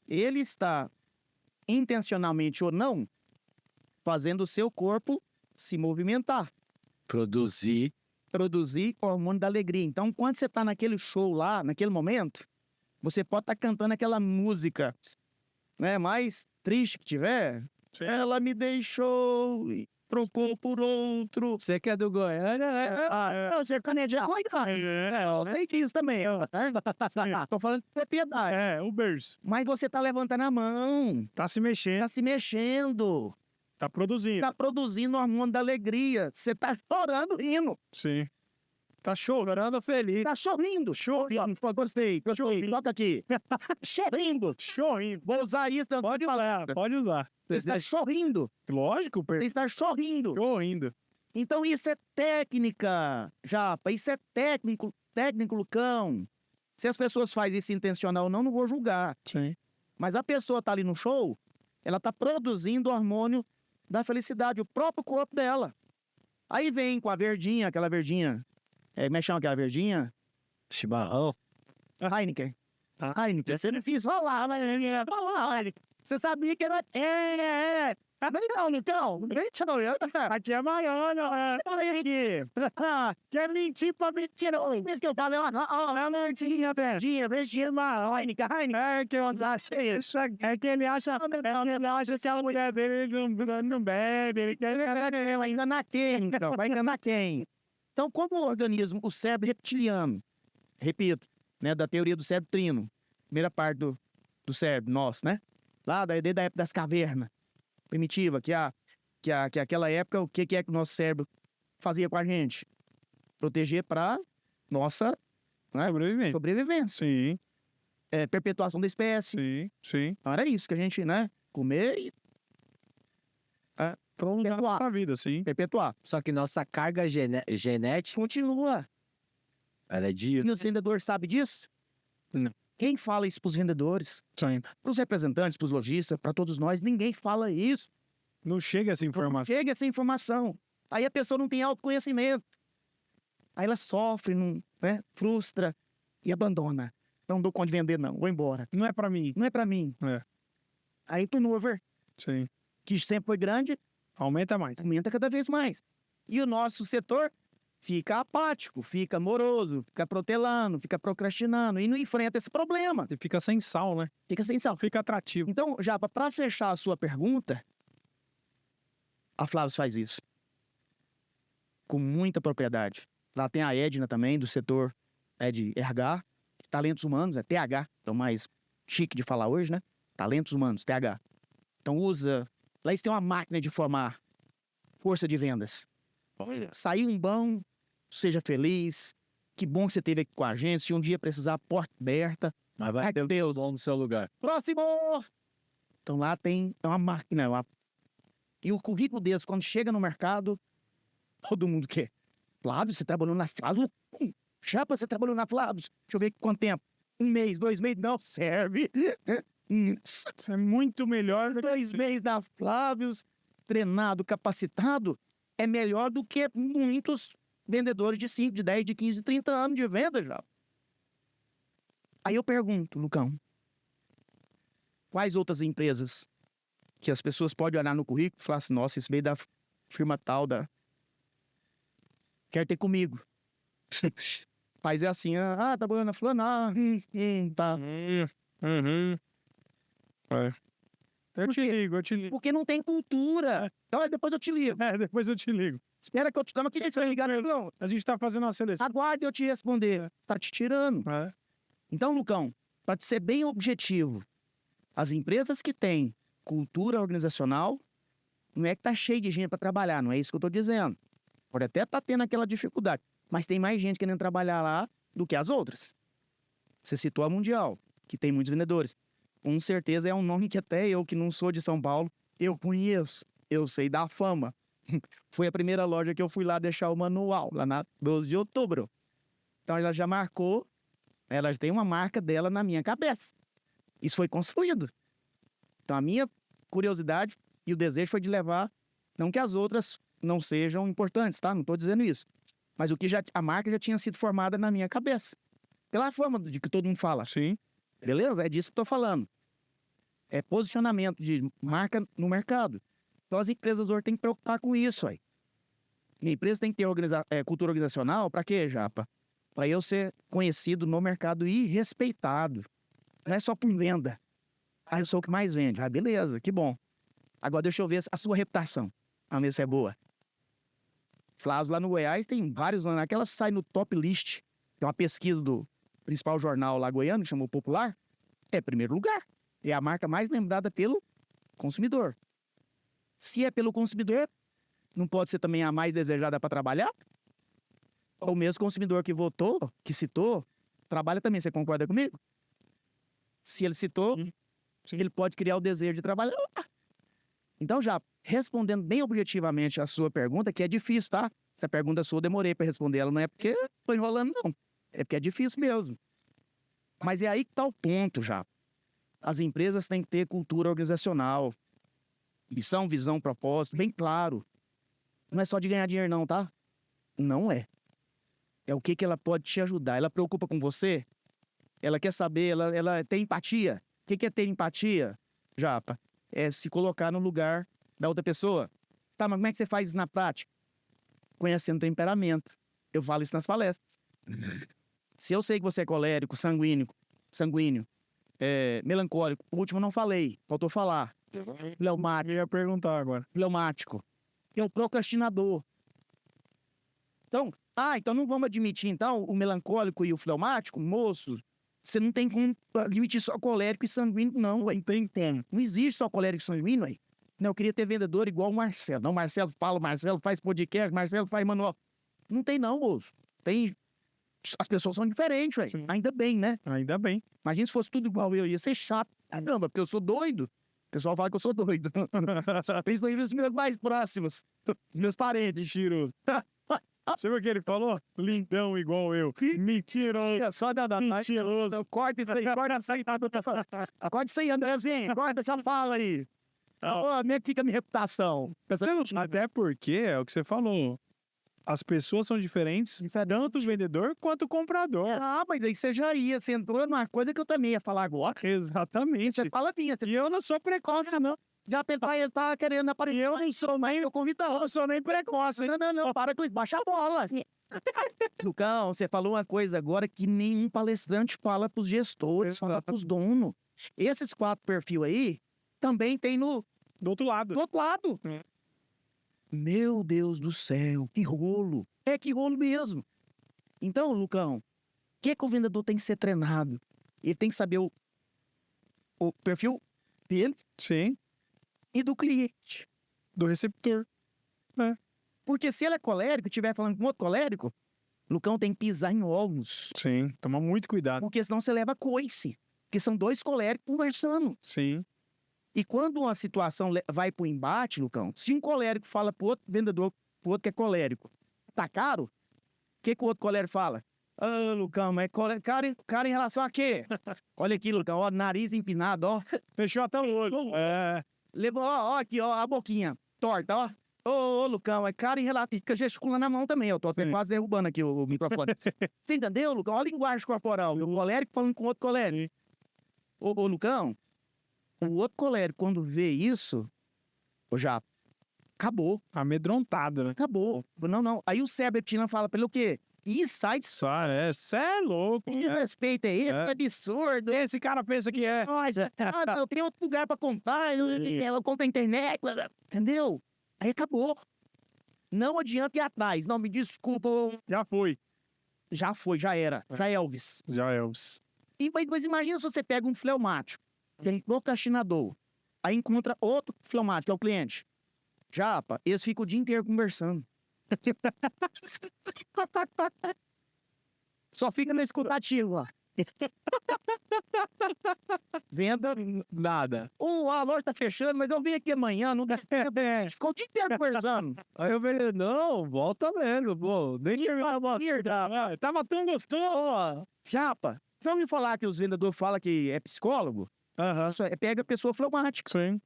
Ele está, intencionalmente ou não, fazendo o seu corpo se movimentar. Produzir. Produzir hormônio da alegria. Então, quando você está naquele show lá, naquele momento, você pode estar cantando aquela música, né, mais triste que tiver. Sim. Ela me deixou e trocou por outro. Você que é do Goiânia, né? Você é canediano, cara. Eu sei disso também. Tô falando de propriedade. o berço. Mas você tá levantando a mão, Tá se mexendo, tá se mexendo, tá produzindo. tá produzindo hormônio da alegria. Você tá chorando, rindo. Sim. Tá chorando feliz. Tá sorrindo. Chorrindo. Gostei. Toca aqui. Chorrindo. Chorrindo. Vou usar isso também. Pode usar, pode usar. Você está chorrindo. Lógico, Você está chorrindo. chorrindo. Então isso é técnica, Japa. Isso é técnico, Lucão. Se as pessoas fazem isso intencional ou não, não vou julgar. Sim. Mas a pessoa tá ali no show, ela tá produzindo o hormônio da felicidade, o próprio corpo dela. Aí vem com a verdinha, aquela verdinha. Como é que chama aquela verdinha? Chimarrão. Heineken. Ah. Heineken. Você não fiz falar, né? Heineken. Você sabia que era... Não, então. Aqui é maior, não é? Quer mentir pra mentira? Por isso que eu tava... Verdinha, Heineken. É que eu achei isso. É que ele acha... Ele acha que a mulher dele não bebe. Ele vai enganar quem? Então, vai enganar quem? Então, como o organismo, o cérebro reptiliano, repito, né, da teoria do cérebro trino, primeira parte do cérebro nosso, né? Lá desde a época das cavernas. primitiva, que aquela época, o que é que o nosso cérebro fazia com a gente? Proteger para nossa, né, Sobrevivente. sobrevivência, Sim, perpetuação da espécie. sim, sim. Então era isso que a gente, né, comer e perpetuar. Pra vida, sim. Perpetuar. Só que nossa carga genética, Continua. ela é de... E os vendedores sabem disso? Não. Quem fala isso pros vendedores? Sim. Pros representantes, pros lojistas, para todos nós, ninguém fala isso. Não chega essa informação. Chega essa informação. Aí a pessoa não tem autoconhecimento. Aí ela sofre, não, né, frustra e abandona. Não dou conta de vender, não. Vou embora. Não é pra mim. Não é para mim. É. Aí turnover, Sim. que sempre foi grande, Aumenta mais. aumenta cada vez mais. E o nosso setor fica apático, fica moroso, fica protelando, fica procrastinando e não enfrenta esse problema. E fica sem sal, né? Fica sem sal. Fica atrativo. Então, Japa, para fechar a sua pergunta, a Flávia faz isso. Com muita propriedade. Lá tem a Edna também, do setor de RH, talentos humanos, é TH, então mais chique de falar hoje, né? Talentos humanos, TH. Então usa... Lá eles têm uma máquina de formar força de vendas. Saiu um bom, seja feliz, que bom que você esteve aqui com a gente, se um dia precisar, porta aberta. Mas vai ter Deus no seu lugar. Próximo! Então lá tem uma máquina. E o currículo deles, quando chega no mercado, todo mundo quer. Flávio, você trabalhou na Flávio? Chapa, você trabalhou na Flávio? Deixa eu ver quanto tempo. 1 mês, 2 meses, não serve. Isso é muito melhor. 2 meses da Flávio, treinado, capacitado, é melhor do que muitos vendedores de 5, de 10, de 15, 30 anos de venda já. Aí eu pergunto, Lucão, quais outras empresas que as pessoas podem olhar no currículo e falar assim, nossa, esse veio da firma tal, quer ter comigo. Mas é assim, trabalhando na fulana, tá. Uhum. É. Eu te ligo. Porque não tem cultura. Então, depois eu te ligo. Depois eu te ligo. Espera que eu te dou uma queria te ligar, não. A gente tá fazendo uma seleção. Aguarde eu te responder. Tá te tirando. É. Então, Lucão, para ser bem objetivo, as empresas que têm cultura organizacional, não é que tá cheio de gente para trabalhar, não é isso que eu tô dizendo. Pode até estar tendo aquela dificuldade, mas tem mais gente querendo trabalhar lá do que as outras. Você citou a Mundial, que tem muitos vendedores. Com certeza é um nome que até eu, que não sou de São Paulo, eu conheço. Eu sei da fama. Foi a primeira loja que eu fui lá deixar o manual, lá na 12 de outubro. Então ela já marcou, ela tem uma marca dela na minha cabeça. Isso foi construído. Então a minha curiosidade e o desejo foi de levar, não que as outras não sejam importantes, tá? Não estou dizendo isso. Mas a marca já tinha sido formada na minha cabeça. Pela fama de que todo mundo fala. Sim. Beleza? É disso que eu tô falando. É posicionamento de marca no mercado. Então as empresas hoje têm que preocupar com isso aí. Minha empresa tem que ter cultura organizacional para quê, Japa? Para eu ser conhecido no mercado e respeitado. Não é só por venda. Eu sou o que mais vende. Beleza, que bom. Agora deixa eu ver a sua reputação. Vamos ver se é boa. Flávio lá no Goiás tem vários anos. Aquela sai no top list. Tem uma pesquisa do principal jornal lá goiano, que chamou Popular, é primeiro lugar. É a marca mais lembrada pelo consumidor. Se é pelo consumidor, não pode ser também a mais desejada para trabalhar? O mesmo consumidor que votou, que citou, trabalha também. Você concorda comigo? Se ele citou, ele pode criar o desejo de trabalhar lá. Então, já respondendo bem objetivamente a sua pergunta, que é difícil, tá? Essa pergunta sua eu demorei para responder ela, não é porque estou enrolando, não. É porque é difícil mesmo. Mas é aí que está o ponto já. As empresas têm que ter cultura organizacional. Missão, visão, propósito, bem claro. Não é só de ganhar dinheiro não, tá? Não é. É o que ela pode te ajudar. Ela preocupa com você? Ela quer saber, ela tem empatia? O que é ter empatia, Japa? É se colocar no lugar da outra pessoa. Tá, mas como é que você faz isso na prática? Conhecendo o temperamento. Eu falo isso nas palestras. Se eu sei que você é colérico, sanguíneo, melancólico, o último eu não falei, faltou falar. Fleumático. Eu ia perguntar agora. Fleumático. É o procrastinador. Então, então não vamos admitir, então, o melancólico e o fleumático, moço, você não tem como admitir só colérico e sanguíneo, não, ué. Não tem como. Não existe só colérico e sanguíneo, ué. Não, eu queria ter vendedor igual o Marcelo. Não, o Marcelo fala, o Marcelo faz podcast, o Marcelo faz manual. Não tem não, moço. Tem... As pessoas são diferentes, velho. Sim. Ainda bem, né? Ainda bem. Imagina se fosse tudo igual eu. Ia ser chato. Caramba, porque eu sou doido. O pessoal fala que eu sou doido. Principalmente os meus mais próximos. Os meus parentes. Mentiroso. Você viu o que ele falou? Lindão igual eu. Mentiroso. Só da Mentiroso. Corta isso aí, corta isso aí. Corta isso aí, Andrezinho. Corta essa fala aí. Ô, como é que fica a minha reputação? Até porque é o que você falou. As pessoas são diferentes, tanto o vendedor quanto o comprador. Ah, mas aí você já ia. Você entrou numa coisa que eu também ia falar agora. Exatamente. Você fala minha. E eu não sou precoce, não. Já ele tá querendo aparecer. Eu não sou nem eu convidado. Eu sou nem precoce. Não. Para com isso. Baixa a bola. Lucão, você falou uma coisa agora que nenhum palestrante fala pros gestores, fala pros donos. Esses 4 perfis aí também tem no... Do outro lado. Do outro lado. Meu Deus do céu, que rolo. É que rolo mesmo. Então, Lucão, o que o vendedor tem que ser treinado? Ele tem que saber o perfil dele Sim. e do cliente. Do receptor. Porque se ele é colérico e estiver falando com outro colérico, Lucão tem que pisar em ovos. Sim. Toma muito cuidado. Porque senão você leva coice. Porque são 2 coléricos conversando. Sim. E quando uma situação vai pro embate, Lucão, se um colérico fala pro outro vendedor, pro outro que é colérico, tá caro, o que o outro colérico fala? Ah, Lucão, mas caro em relação a quê? Olha aqui, Lucão, ó, nariz empinado, ó. Fechou até o olho. Levou, ó, aqui, ó, a boquinha torta, ó. Ô, Lucão, é caro em relação... Fica gesticulando a mão também, eu tô até quase derrubando aqui o microfone. Você entendeu, Lucão? Olha a linguagem corporal, o colérico falando com outro colérico. Ô, Lucão, o outro colérico, quando vê isso, já acabou. Amedrontado, né? Acabou. Não. Aí o Sebertina fala pra ele o quê? Ih, sai disso. Cê é louco. Que respeito é esse? É absurdo. Esse cara pensa que é. Nossa, eu tenho outro lugar pra comprar. Eu compro na internet. Entendeu? Aí acabou. Não adianta ir atrás. Não, me desculpa. Já foi. Já foi, já era. Já é Elvis. Já é os. Mas imagina se você pega um fleumático, tem procrastinador, aí encontra outro fleumático, que é o cliente. Japa, eles ficam o dia inteiro conversando. Só fica na escutativa. Venda, Nada. a loja tá fechando, mas eu vim aqui amanhã, não dá tempo. Ficou o dia inteiro conversando. Aí eu falei, não, volta mesmo, pô. Nem Tava tão gostoso. Japa, já ouviu falar que os vendedores falam que é psicólogo? Isso pega a pessoa fleumática, Sim.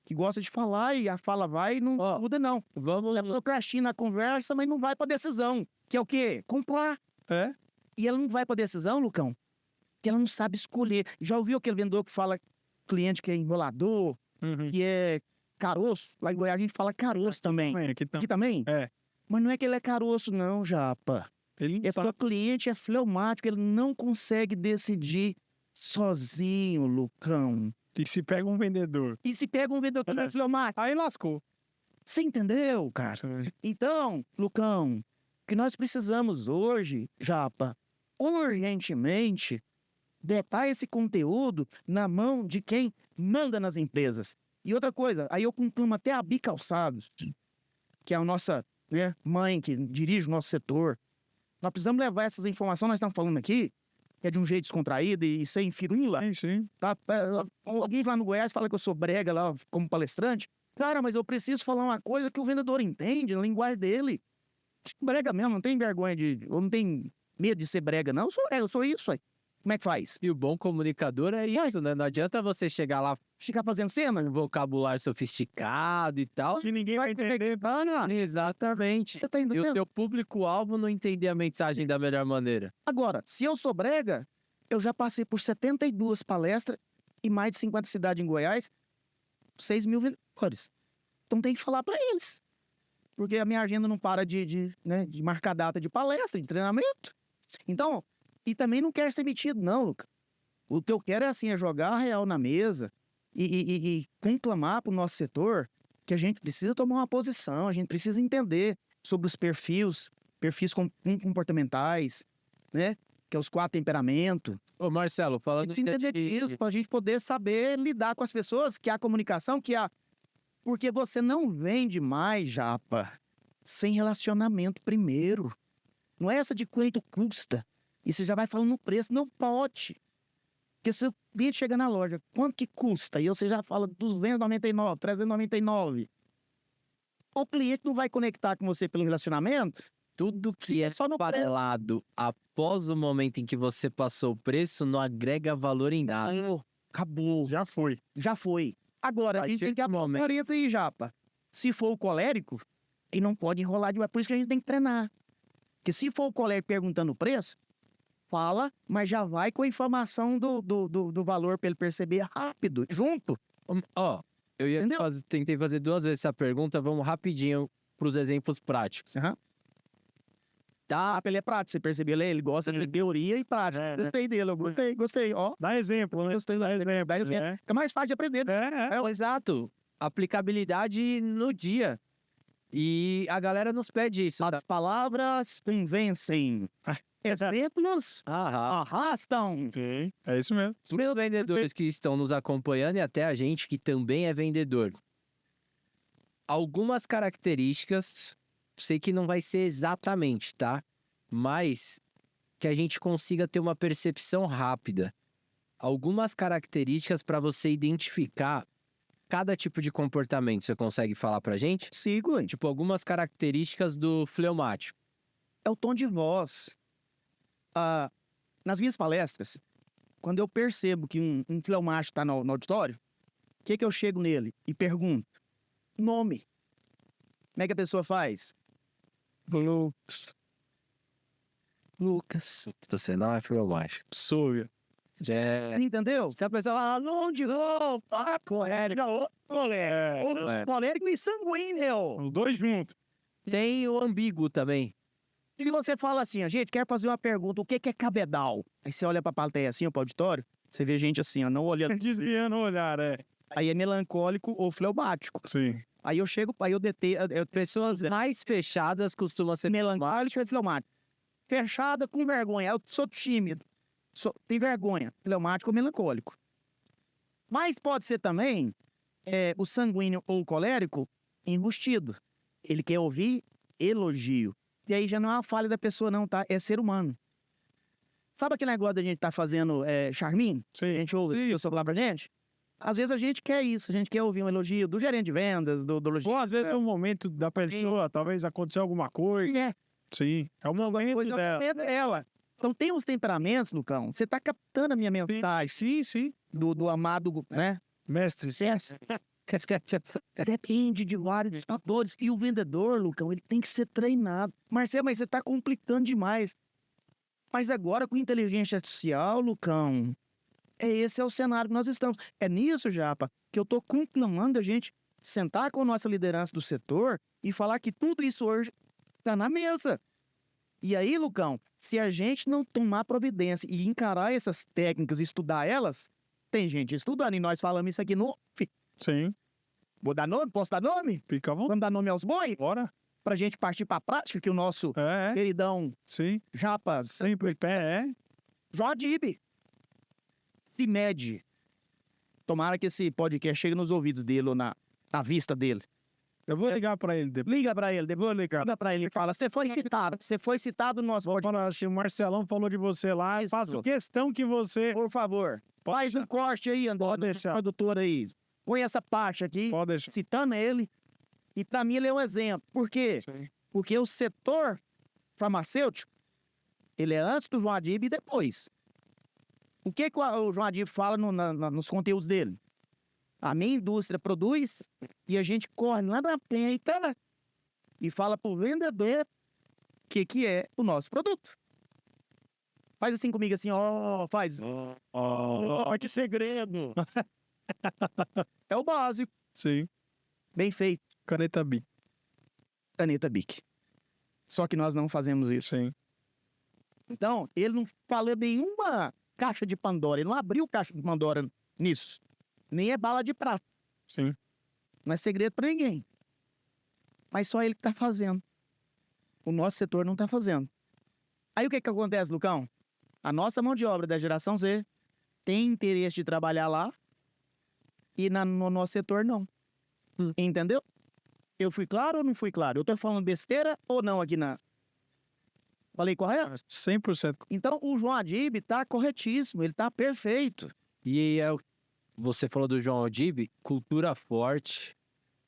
que gosta de falar e a fala vai e não muda, não. Vamos... Ela procrastina a conversa, mas não vai pra decisão. Que é o quê? Comprar. É? E ela não vai pra decisão, Lucão, que ela não sabe escolher. Já ouviu aquele vendedor que fala cliente que é enrolador, que é caroço? Lá em Goiás a gente fala caroço também. Aqui Aqui também? É. Mas não é que ele é caroço, não, Japa. Ele É porque o cliente é fleumático, ele não consegue decidir sozinho, Lucão. E se pega um vendedor. E se pega um vendedor que não é fleumático? Aí lascou. Você entendeu, cara? Então, Lucão, o que nós precisamos hoje, Japa, urgentemente, botar esse conteúdo na mão de quem manda nas empresas. E outra coisa, aí eu concluo até a Bicalçados, que é a nossa mãe que dirige o nosso setor. Nós precisamos levar essas informações, nós estamos falando aqui, que é de um jeito descontraído e sem firula. Sim. Tá? Alguém lá no Goiás fala que eu sou brega lá como palestrante. Cara, mas eu preciso falar uma coisa que o vendedor entende, na linguagem dele. Brega mesmo, não tem vergonha eu não tenho medo de ser brega, não. Eu sou isso aí. Como é que faz? E o bom comunicador é isso, né? Não adianta você chegar lá, Ficar fazendo cena? um vocabulário sofisticado e tal. Que ninguém vai entender. Exatamente. Você tá E o entendendo? teu público-alvo não entender a mensagem da melhor maneira. Agora, se eu sou brega, eu já passei por 72 palestras e mais de 50 cidades em Goiás, 6 mil vendedores. Então tem que falar pra eles. Porque a minha agenda não para de marcar data de palestra, de treinamento. Então, e também não quero ser metido, não, Luca. O que eu quero é assim, é jogar a real na mesa e conclamar pro nosso setor que a gente precisa tomar uma posição, a gente precisa entender sobre os perfis comportamentais, né? Que é os 4 temperamentos. Ô, Marcelo, A falando gente precisa entender disso pra gente poder saber lidar com as pessoas, que é a comunicação, que é Porque você não vende mais, Japa, sem relacionamento primeiro. Não é essa de quanto custa. E você já vai falando no preço. Não pode. Porque se o cliente chega na loja, quanto que custa? E você já fala 299, 399. O cliente não vai conectar com você pelo relacionamento? Tudo que é Só no parcelado após o momento em que você passou o preço não agrega valor em nada. Acabou. Já foi. Já foi. Agora, a gente tem que aprender isso aí, Japa. Se for o colérico, ele não pode enrolar demais. Por isso que a gente tem que treinar. Porque se for o colérico perguntando o preço, fala, mas já vai com a informação do valor para ele perceber rápido, junto. Ó, eu ia Entendeu? tentei fazer 2 vezes essa pergunta, vamos rapidinho pros exemplos práticos. Uhum. Tá, ele é prático, você percebeu? Ele gosta de teoria e prática. Gostei dele, eu gostei. Ó, Dá exemplo, né? gostei da exemplo. Fica mais fácil de aprender. Exato. Aplicabilidade no dia. E a galera nos pede isso. As palavras convencem. Exemplos arrastam. Sim, é isso mesmo. Os meus vendedores que estão nos acompanhando e até a gente que também é vendedor. Algumas características, sei que não vai ser exatamente, tá? Mas que a gente consiga ter uma percepção rápida. Algumas características para você identificar cada tipo de comportamento. Você consegue falar pra gente? Sigo. Tipo, algumas características do fleumático. É o tom de voz. Nas minhas palestras, quando eu percebo que um fleumático está no auditório, o que eu chego nele e pergunto? Nome. Como é que a pessoa faz? Lucas. Você não é fleumático. Sou. Entendeu? Se a pessoa fala, onde? Colérico e sanguíneo. Os dois juntos. Tem o ambíguo também. Se você fala assim, a gente quer fazer uma pergunta, o que é cabedal? Aí você olha pra plateia assim, pro auditório, você vê gente assim, ó, não olhando. Desviando o olhar, Aí é melancólico ou fleumático. Sim. Aí eu chego, aí eu deteio. Pessoas mais fechadas costumam ser Melancólico e fleumático. Fechada com vergonha. Eu sou tímido. Tem vergonha. Fleumático ou melancólico. Mas pode ser também o sanguíneo ou o colérico embustido. Ele quer ouvir elogio. E aí já não é uma falha da pessoa, não, tá? É ser humano. Sabe aquele negócio da gente tá fazendo charminho? Sim. A gente ouve isso falar pra gente? Às vezes a gente quer isso, a gente quer ouvir um elogio do gerente de vendas, do lojista. Ou às vezes é um momento da pessoa, talvez aconteceu alguma coisa. É, Sim. É o momento coisa dela. dela. Então tem uns temperamentos, Lucão. Você tá captando a minha mensagem Sim. do amado, né? Mestre, Depende de vários fatores. E o vendedor, Lucão, ele tem que ser treinado. Marcelo, mas você tá complicando demais. Mas agora com inteligência artificial, Lucão, esse é o cenário que nós estamos. É nisso, Japa, que eu tô conclamando a gente sentar com a nossa liderança do setor e falar que tudo isso hoje tá na mesa. E aí, Lucão, se a gente não tomar providência e encarar essas técnicas, estudar elas, tem gente estudando e nós falamos isso aqui no... sim. Vou dar nome? Posso dar nome? Fica à vontade. Vamos dar nome aos bois? Bora. Pra gente partir pra prática, que o nosso queridão Sim. Japa, Sempre pé, Jodib, se mede. Tomara que esse podcast chegue nos ouvidos dele ou na vista dele. Eu vou ligar pra ele depois. Liga pra ele, depois liga pra ele e fala, você foi citado no nosso Vou podcast. falar assim, o Marcelão falou de você lá. Faço questão que você... Por favor, faz um corte aí, André, Pode deixar. produtor aí. Põe essa parte aqui, Pode deixar. citando ele. E pra mim ele é um exemplo. Por quê? Sim. Porque o setor farmacêutico, ele é antes do João Adib e depois. O que o João Adib fala nos conteúdos dele? A minha indústria produz e a gente corre lá na frente e fala pro vendedor o que é o nosso produto. Faz assim comigo, assim, faz. Que segredo. É o básico. Sim. Bem feito. Caneta Bic. Caneta Bic. Só que nós não fazemos isso. Sim. Então, ele não falou nenhuma caixa de Pandora. Ele não abriu caixa de Pandora nisso. Nem é bala de prata. Sim. Não é segredo pra ninguém. Mas só ele que tá fazendo. O nosso setor não tá fazendo. Aí o que acontece, Lucão? A nossa mão de obra da geração Z tem interesse de trabalhar lá e no nosso setor não. Entendeu? Eu fui claro ou não fui claro? Eu tô falando besteira ou não aqui na... Falei correto? 100%. Então, o João Adib tá corretíssimo, ele tá perfeito. E você falou do João Adib, cultura forte.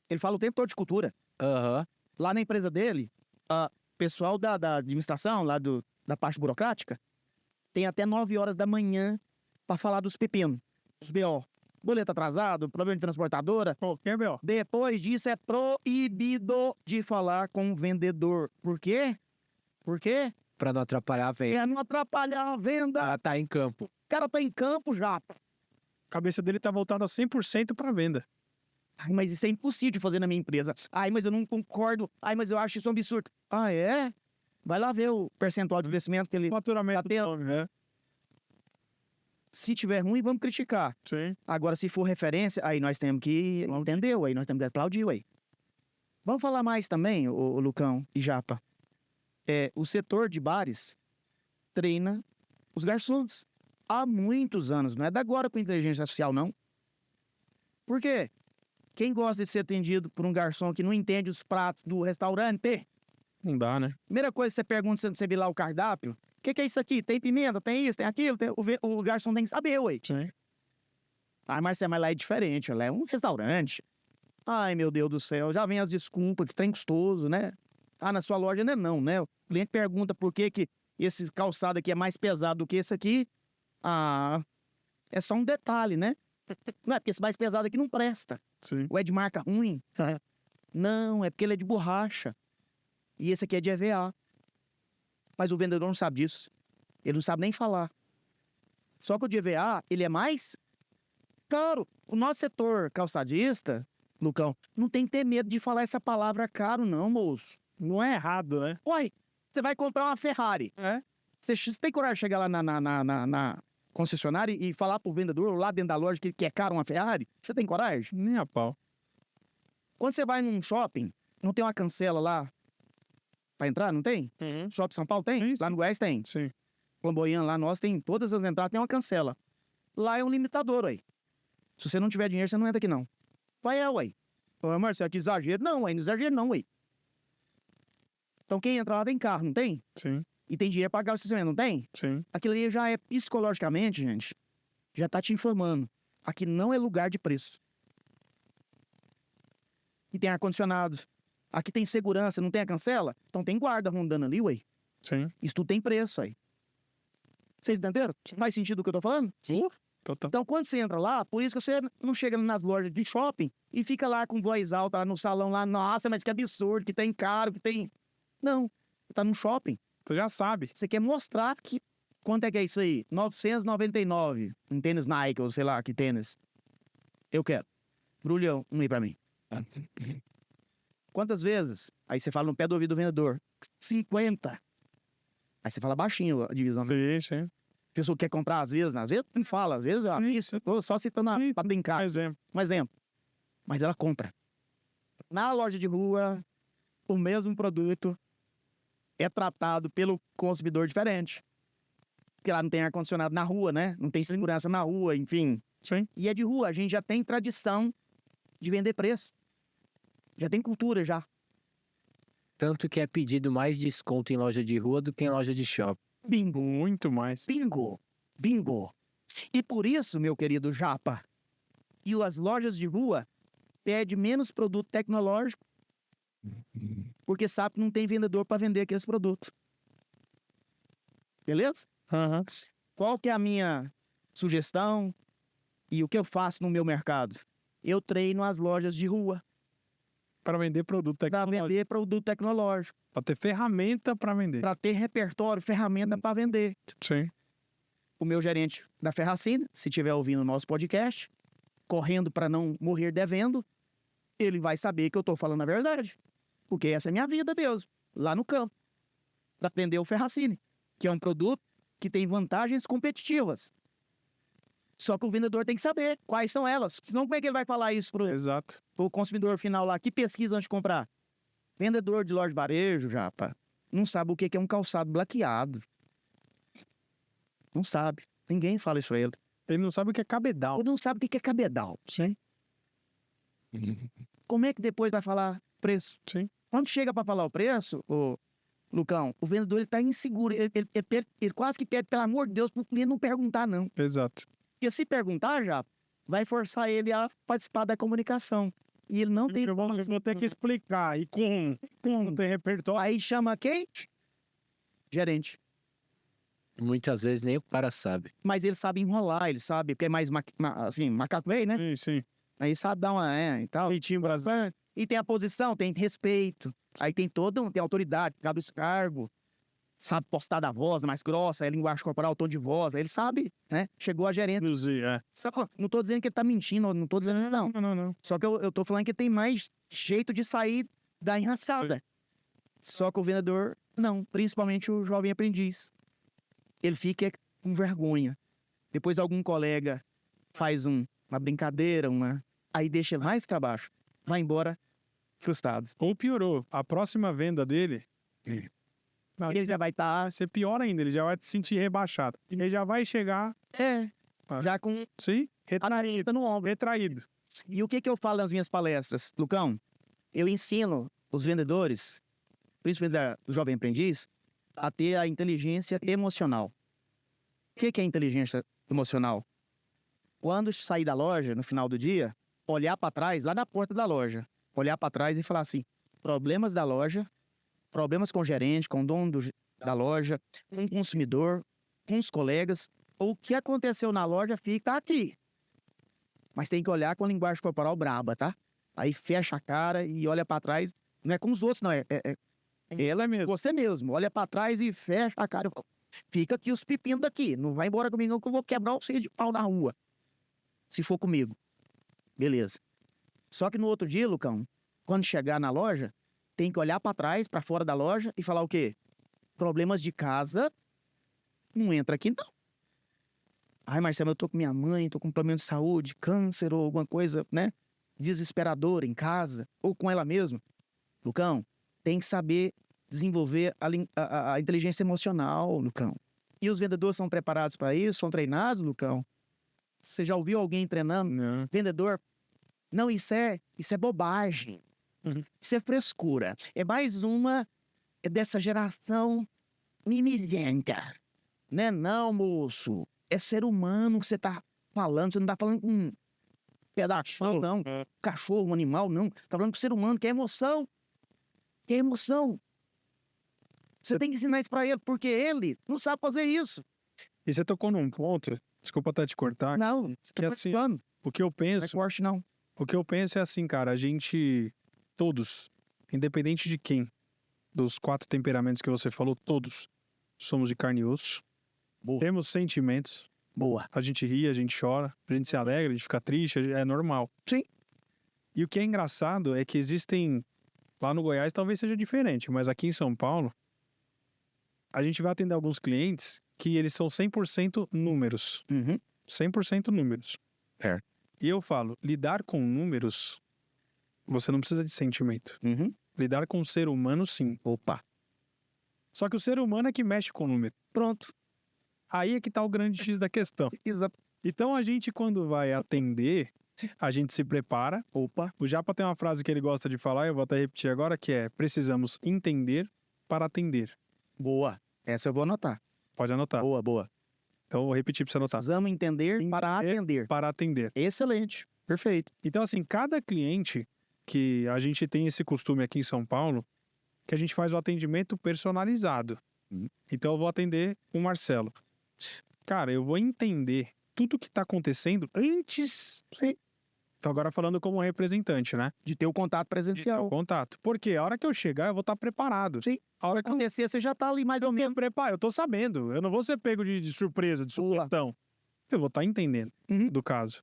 Ele fala o tempo todo de cultura. Aham. Lá na empresa dele, o pessoal da administração, lá da parte burocrática, tem até 9 horas da manhã para falar dos pepinos, dos BO. Boleto atrasado, problema de transportadora. Qualquer B.O. Depois disso, é proibido de falar com o vendedor. Por quê? Por quê? Pra não atrapalhar a venda. É não atrapalhar a venda. Ela tá em campo. O cara tá em campo já. A cabeça dele tá voltada 100% pra venda. Ai, mas isso é impossível de fazer na minha empresa. Ai, mas eu não concordo. Ai, mas eu acho isso um absurdo. Ah, é? Vai lá ver o percentual de crescimento que ele... Faturamento Tá tendo. do nome, né? Se tiver ruim, vamos criticar. Sim. Agora, se for referência, aí nós temos que... Entendeu? Aí nós temos que aplaudir, aí. Vamos falar mais também, o Lucão e Japa. O setor de bares treina os garçons. Há muitos anos. Não é da agora com inteligência artificial, não. Por quê? Quem gosta de ser atendido por um garçom que não entende os pratos do restaurante? Não dá, né? Primeira coisa que você pergunta se você vir lá o cardápio. O que é isso aqui? Tem pimenta? Tem isso? Tem aquilo? O garçom tem que saber, ué. Sim. Ah, mas lá é diferente. Lá é um restaurante. Ai, meu Deus do céu. Já vem as desculpas, que trem custoso, né? Ah, na sua loja não, né? O cliente pergunta por que esse calçado aqui é mais pesado do que esse aqui. Ah, é só um detalhe, né? Não é porque esse mais pesado aqui não presta. Sim. Ou é de marca ruim. Não, é porque ele é de borracha. E esse aqui é de EVA. Mas o vendedor não sabe disso. Ele não sabe nem falar. Só que o de EVA, ele é mais caro. O nosso setor calçadista, Lucão, não tem que ter medo de falar essa palavra caro, não, moço. Não é errado, né? Uai, você vai comprar uma Ferrari. É. Você tem coragem de chegar lá na concessionária e falar pro vendedor lá dentro da loja que é caro uma Ferrari? Você tem coragem? Nem a pau. Quando você vai num shopping, não tem uma cancela lá pra entrar, não tem? Uhum. Shopping São Paulo tem? Sim. Lá no Goiás tem. Sim. Flamboyant lá, nós tem todas as entradas, tem uma cancela. Lá é um limitador, aí. Se você não tiver dinheiro, você não entra aqui, não. Vai, ué. Ô, Marcelo, é que exagero. Não, ué, não exagero não, ué. Então quem entra lá tem carro, não tem? Sim. E tem dinheiro pra pagar o estacionamento, não tem? Sim. Aquilo ali já é psicologicamente, gente, já tá te informando. Aqui não é lugar de preço. E tem ar-condicionado. Aqui tem segurança, não tem a cancela? Então tem guarda rondando ali, ué. Sim. Isso tudo tem preço aí. Vocês entenderam? Faz sentido o que eu tô falando? Sim. Total. Então, quando você entra lá, por isso que você não chega nas lojas de shopping e fica lá com voz alta lá no salão lá, nossa, mas que absurdo, que tem caro, que tem... Não, você tá num shopping. Tu já sabe. Você quer mostrar que... Quanto é que é isso aí? 999. Um tênis Nike, ou sei lá, que tênis. Eu quero. Brulhão, um aí pra mim. Quantas vezes? Aí você fala no pé do ouvido do vendedor. 50. Aí você fala baixinho a divisão. Sim, sim. A pessoa quer comprar às vezes não fala. Às vezes, isso, eu tô só citando pra brincar. Exemplo. Um exemplo. Mas ela compra. Na loja de rua, o mesmo produto é tratado pelo consumidor diferente. Porque lá não tem ar-condicionado na rua, né? Não tem segurança na rua, enfim. Sim. E é de rua, a gente já tem tradição de vender preço. Já tem cultura, já. Tanto que é pedido mais desconto em loja de rua do que em loja de shopping. Bingo, Muito mais. bingo, bingo. E por isso, meu querido Japa, e as lojas de rua pedem menos produto tecnológico, porque sabe que não tem vendedor para vender aqueles produtos. Beleza? Aham. Qual que é a minha sugestão e o que eu faço no meu mercado? Eu treino as lojas de rua Para vender produto para tecnológico. vender produto tecnológico, Para ter ferramenta para vender. para ter repertório, ferramenta para vender. Sim. O meu gerente da Ferracina, se estiver ouvindo o nosso podcast, correndo para não morrer devendo, ele vai saber que eu estou falando a verdade. Porque essa é a minha vida mesmo, lá no campo, para vender o Ferracine, que é um produto que tem vantagens competitivas. Só que o vendedor tem que saber quais são elas. Senão, como é que ele vai falar isso Exato. pro consumidor final lá? Que pesquisa antes de comprar? Vendedor de loja de varejo, Japa, não sabe o que é um calçado blaqueado. Não sabe. Ninguém fala isso pra ele. Ele não sabe o que é cabedal. Ele não sabe o que é cabedal. Sim. Como é que depois vai falar preço? Sim. Quando chega para falar o preço, ô, Lucão, o vendedor ele tá inseguro. Ele quase que pede, pelo amor de Deus, pro cliente não perguntar, não. Exato. Porque se perguntar, já vai forçar ele a participar da comunicação. E ele não tem... Eu vou ter que explicar. E com não tem repertório. Aí chama quem? Gerente. Muitas vezes nem o cara sabe. Mas ele sabe enrolar, ele sabe, porque é mais assim, macaco velho, né? Sim, sim. Aí sabe dar uma e tal. Jeitinho brasileiro. E tem a posição, tem respeito. Aí tem tem autoridade, cabe esse cargo. Sabe postar da voz mais grossa, é linguagem corporal, tom de voz. Aí ele sabe, né? Chegou a gerente. Induzir, é. Não tô dizendo que ele tá mentindo, não tô dizendo não. Não. Só que eu tô falando que tem mais jeito de sair da enrascada. Só que o vendedor, não. Principalmente o jovem aprendiz. Ele fica com vergonha. Depois algum colega faz uma brincadeira, aí deixa ele mais pra baixo. Vai embora frustrado. Ou piorou. A próxima venda dele... Ele já vai estar... Vai ser pior ainda. Ele já vai se sentir rebaixado. Ele já vai chegar... já com Sim? a narita no ombro. Retraído. E o que eu falo nas minhas palestras, Lucão? Eu ensino os vendedores, principalmente do jovem aprendiz, a ter a inteligência emocional. O que é inteligência emocional? Quando sair da loja, no final do dia, olhar para trás, lá na porta da loja, olhar para trás e falar assim, problemas da loja, problemas com o gerente, com o dono da loja, com o consumidor, com os colegas, o que aconteceu na loja fica aqui. Mas tem que olhar com a linguagem corporal braba, tá? Aí fecha a cara e olha para trás. Não é com os outros, não. Ela é mesmo. Você mesmo. Olha para trás e fecha a cara. Fica aqui os pepinos daqui. Não vai embora comigo não, que eu vou quebrar o ceio de pau na rua. Se for comigo. Beleza. Só que no outro dia, Lucão, quando chegar na loja, tem que olhar para trás, para fora da loja e falar o quê? Problemas de casa, não entra aqui não. Ai, Marcelo, eu tô com minha mãe, tô com problema de saúde, câncer ou alguma coisa, né? Desesperadora em casa, ou com ela mesma. Lucão, tem que saber desenvolver a inteligência emocional, Lucão. E os vendedores são preparados para isso? São treinados, Lucão? Você já ouviu alguém treinando? Não. Vendedor? Não, isso é bobagem. Isso é frescura. É mais uma dessa geração mimizenta. Né não, moço? É ser humano que você tá falando. Você não tá falando com um pedaço, não. Cachorro, um animal, não. Tá falando com ser humano, que é emoção. Que é emoção. Você tem que ensinar isso pra ele, porque ele não sabe fazer isso. E você tocou num ponto, desculpa até te cortar, Não, você que tá assim, participando. o que eu Não é penso, forte, não. o que eu penso é assim, cara, a gente, todos, independente de quem, dos 4 temperamentos que você falou, todos somos de carne e osso. Boa. Temos sentimentos. Boa. A gente ri, a gente chora, a gente se alegra, a gente fica triste, é normal. Sim. E o que é engraçado é que existem, lá no Goiás talvez seja diferente, mas aqui em São Paulo, a gente vai atender alguns clientes que eles são 100% números. Uhum. 100% números. É. E eu falo, lidar com números, você não precisa de sentimento. Uhum. Lidar com o ser humano, sim. Opa. Só que o ser humano é que mexe com o número. Pronto. Aí é que tá o grande X da questão. Exato. Então a gente, quando vai atender, a gente se prepara. Opa. O Japa tem uma frase que ele gosta de falar, eu vou até repetir agora, que é: precisamos entender para atender. Boa. Essa eu vou anotar. Pode anotar. Boa, boa. Então eu vou repetir para você anotar. Precisamos entender para atender. Para atender. Excelente. Perfeito. Então, assim, cada cliente que a gente tem esse costume aqui em São Paulo, que a gente faz o atendimento personalizado. Então eu vou atender o Marcelo. Cara, eu vou entender tudo o que está acontecendo antes. Então agora falando como representante, né? De ter o contato presencial. O contato. Porque a hora que eu chegar, eu vou estar preparado. Sim. A hora que eu Acontecer, você já tá ali mais ou menos. preparo, eu tô sabendo. Eu não vou ser pego de surpresa, de supetão. Eu vou estar entendendo Uhum. do caso.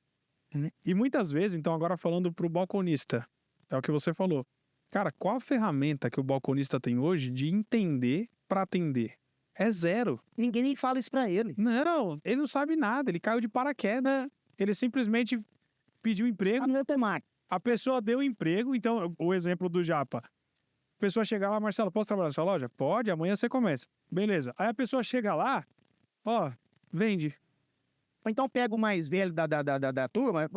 Uhum. E muitas vezes, então agora falando pro balconista, é o que você falou. Cara, qual a ferramenta que o balconista tem hoje de entender para atender? É zero. Ninguém nem fala isso pra ele. Não, ele não sabe nada, ele caiu de paraquedas. Ele simplesmente pediu emprego, Não é temático. a pessoa deu emprego, então o exemplo do Japa. A pessoa chega lá, Marcelo, posso trabalhar na sua loja? Pode, amanhã você começa. Beleza. Aí a pessoa chega lá, ó, vende. Ou então pega o mais velho da turma,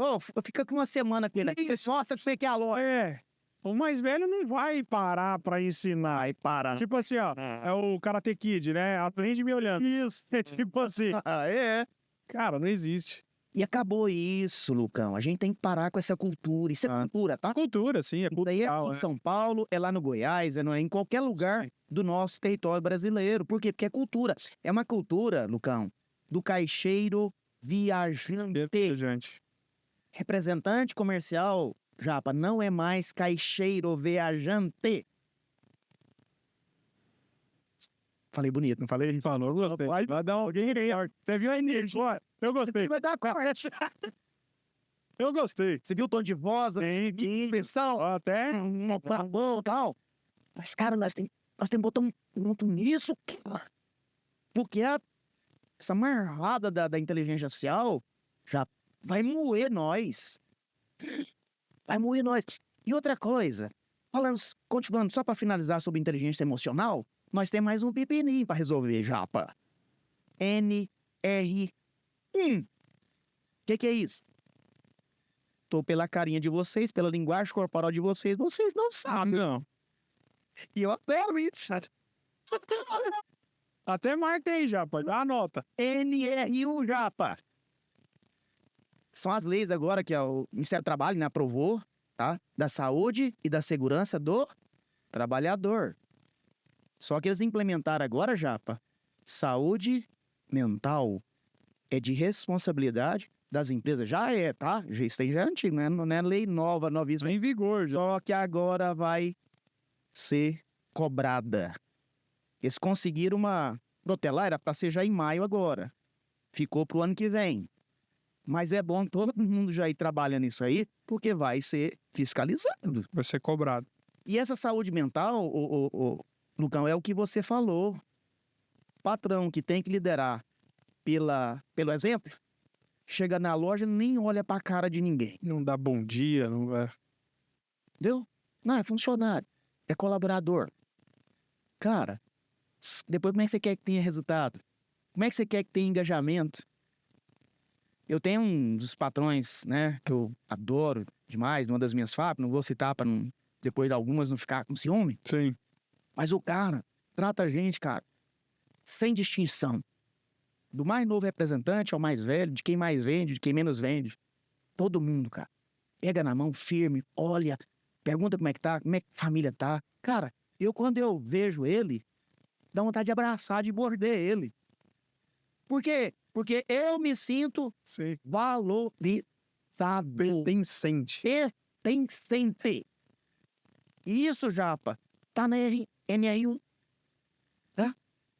fica com uma semana com ele aqui, nossa, você que é a loja. É. O mais velho não vai parar pra ensinar. Aí para. Tipo assim, ó, é o Karate Kid, né? Aprende me olhando. Isso, é tipo assim. É. Cara, não existe. E acabou isso, Lucão. A gente tem que parar com essa cultura. Isso é cultura, tá? Cultura, sim, é Isso daí é cultural, em São Paulo, é lá no Goiás, em qualquer lugar do nosso território brasileiro. Por quê? Porque é cultura. É uma cultura, Lucão, do caixeiro viajante. gente. Representante comercial, Japa, não é mais caixeiro viajante. Falei bonito, não falei? Falou, gostei. Vai dar alguém. Você viu a energia? Eu gostei. Vai dar corte. Eu gostei. Você viu o tom de voz, que expressão? Até. Tá bom, tal. Mas, cara, nós temos que botar um ponto nisso, cara. Porque essa marrada da inteligência artificial já vai moer nós. Vai moer nós. E outra coisa, continuando só para finalizar sobre inteligência emocional, nós temos mais um pepininho para resolver, Japa. NR1. Que é isso? Tô pela carinha de vocês, pela linguagem corporal de vocês não sabem. Não. E eu adoro isso. Até marca aí já, pode dar a nota. NR1, Japa. São as leis agora que o Ministério do Trabalho, né, aprovou, tá? Da saúde e da segurança do trabalhador. Só que eles implementaram agora, Japa, saúde mental é de responsabilidade das empresas. Já é, tá? Isso aí já é antigo, né? Não é lei nova, novíssima. Em vigor já. Só que agora vai ser cobrada. Eles conseguiram uma protelar, era para ser já em maio agora. Ficou pro ano que vem. Mas é bom todo mundo já ir trabalhando isso aí, porque vai ser fiscalizado. Vai ser cobrado. E essa saúde mental, Lucão, é o que você falou. Patrão que tem que liderar pelo exemplo, chega na loja e nem olha pra cara de ninguém. Não dá bom dia, não vai. Entendeu? Não, é funcionário, é colaborador. Cara, depois como é que você quer que tenha resultado? Como é que você quer que tenha engajamento? Eu tenho um dos patrões, né, que eu adoro demais, numa das minhas fábricas, não vou citar para não, depois de algumas não ficar com ciúme, Sim. mas o cara trata a gente, cara, sem distinção. Do mais novo representante ao mais velho, de quem mais vende, de quem menos vende. Todo mundo, cara. Pega na mão, firme, olha, pergunta como é que tá, como é que a família tá. Cara, quando eu vejo ele, dá vontade de abraçar, de morder ele. Por quê? Porque eu me sinto Sim. valorizado. Pertencente. Pertencente. E isso, Japa, tá na NR1. Tá?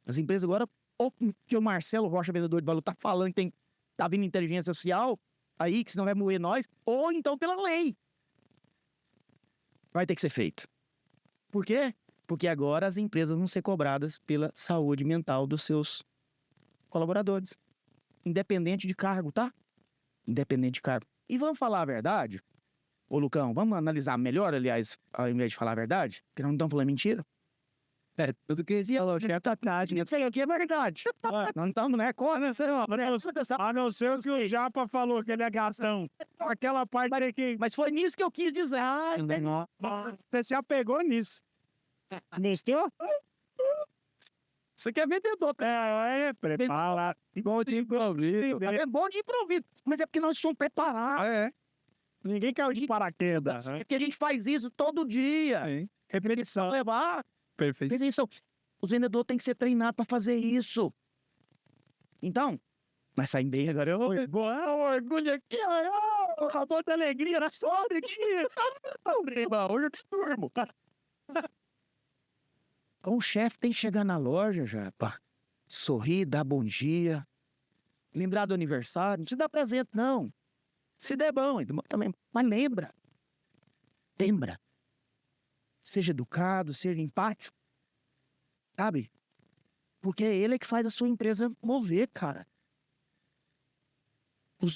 As empresas agora, ou que o Marcelo Rocha, vendedor de valor, tá falando que tá vindo inteligência social aí, que senão vai moer nós, ou então pela lei. Vai ter que ser feito. Por quê? Porque agora as empresas vão ser cobradas pela saúde mental dos seus colaboradores. Independente de cargo, tá? Independente de cargo. E vamos falar a verdade? Ô, Lucão, vamos analisar melhor, aliás, ao invés de falar a verdade? Porque não estamos falando mentira. É, tudo que dizia, é verdade. Isso aí aqui é verdade. Não estamos, né? Como você, A não ser o que o Japa falou, que ele é gastão. Aquela parte aqui. Mas foi nisso que eu quis dizer. Você se apegou nisso. Nisso? Você quer vendedor. Prepara. Bom de improviso. É bom de improviso. Mas é porque nós somos preparados. É. Ninguém caiu de paraquedas. É porque a gente faz isso todo dia. Repetição. Levar. Perfeito. Repetição. Os vendedores têm que ser treinados para fazer isso. Então, nós saímos bem agora. Orgulho aqui. Acabou da alegria na sogra aqui. Hoje eu te turmo. Então o chefe tem que chegar na loja já, pá. Sorrir, dar bom dia. Lembrar do aniversário. Não precisa dar presente, não. Se der bom, também. Mas lembra. Lembra. Seja educado, seja empático. Sabe? Porque é ele que faz a sua empresa mover, cara.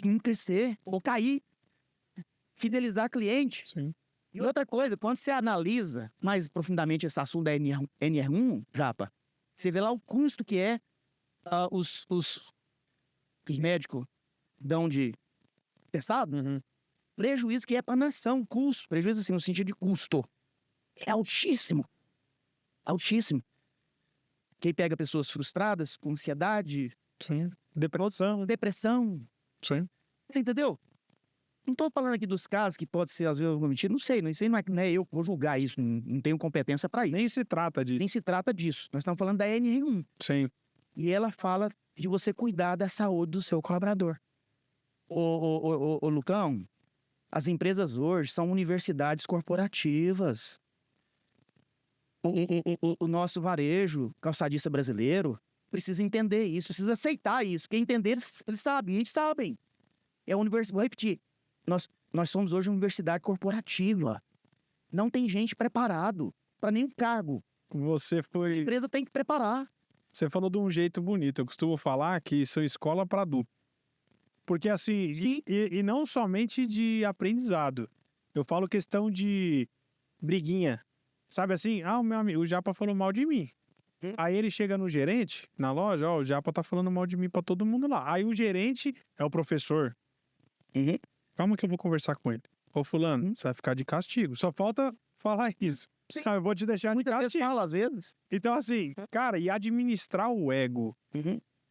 Não crescer ou cair. Fidelizar cliente. Sim. E outra coisa, quando você analisa mais profundamente esse assunto da NR1, Japa, você vê lá o custo que é os médicos dão de testado, prejuízo que é para a nação, custo, prejuízo assim, no sentido de custo, é altíssimo. Altíssimo. Quem pega pessoas frustradas, com ansiedade, Sim. Depressão. Você entendeu? Não tô falando aqui dos casos que pode ser, às vezes, alguma mentira. Não sei, não é eu que vou julgar isso. Não tenho competência para isso. Nem se trata de... Nem se trata disso. Nós estamos falando da NR1. Sim. E ela fala de você cuidar da saúde do seu colaborador. Ô, Lucão, as empresas hoje são universidades corporativas. O nosso varejo calçadista brasileiro precisa entender isso, precisa aceitar isso. Quem entender, eles sabem, eles sabem. Vou repetir. Nós somos hoje uma universidade corporativa. Não tem gente preparado para nenhum cargo. A empresa tem que preparar. Você falou de um jeito bonito. Eu costumo falar que são escola para adulto. Porque assim, e não somente de aprendizado. Eu falo questão de briguinha. Sabe assim? O meu amigo, o Japa falou mal de mim. Aí ele chega no gerente, na loja, o Japa tá falando mal de mim pra todo mundo lá. Aí o gerente é o professor. Calma que eu vou conversar com ele. Ô fulano, você vai ficar de castigo. Só falta falar isso. Sabe, eu vou te deixar de castigo. Fala, às vezes. Então assim, cara, e administrar o ego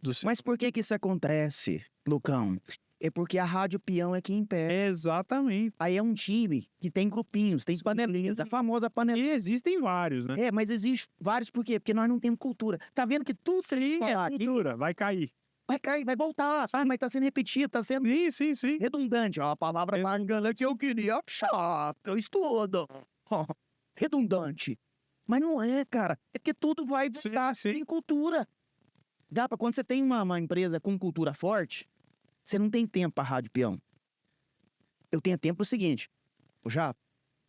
do seu... Mas por que isso acontece, Lucão? É porque a Rádio Peão é quem pega. Exatamente. Aí é um time que tem grupinhos, tem panelinhas, a famosa panelinha. E existem vários, né? Mas existe vários por quê? Porque nós não temos cultura. Tá vendo que tudo Cultura, vai cair. vai cair, vai voltar, sabe? Mas tá sendo repetido, tá sendo Sim. redundante. Ó, a palavra bangana que eu queria achar. Eu estudo. Ó, redundante. Mas não é, cara. É porque tudo vai estar em cultura. Dá pra quando você tem uma empresa com cultura forte, você não tem tempo pra Rádio Peão. Eu tenho tempo pro seguinte. Já,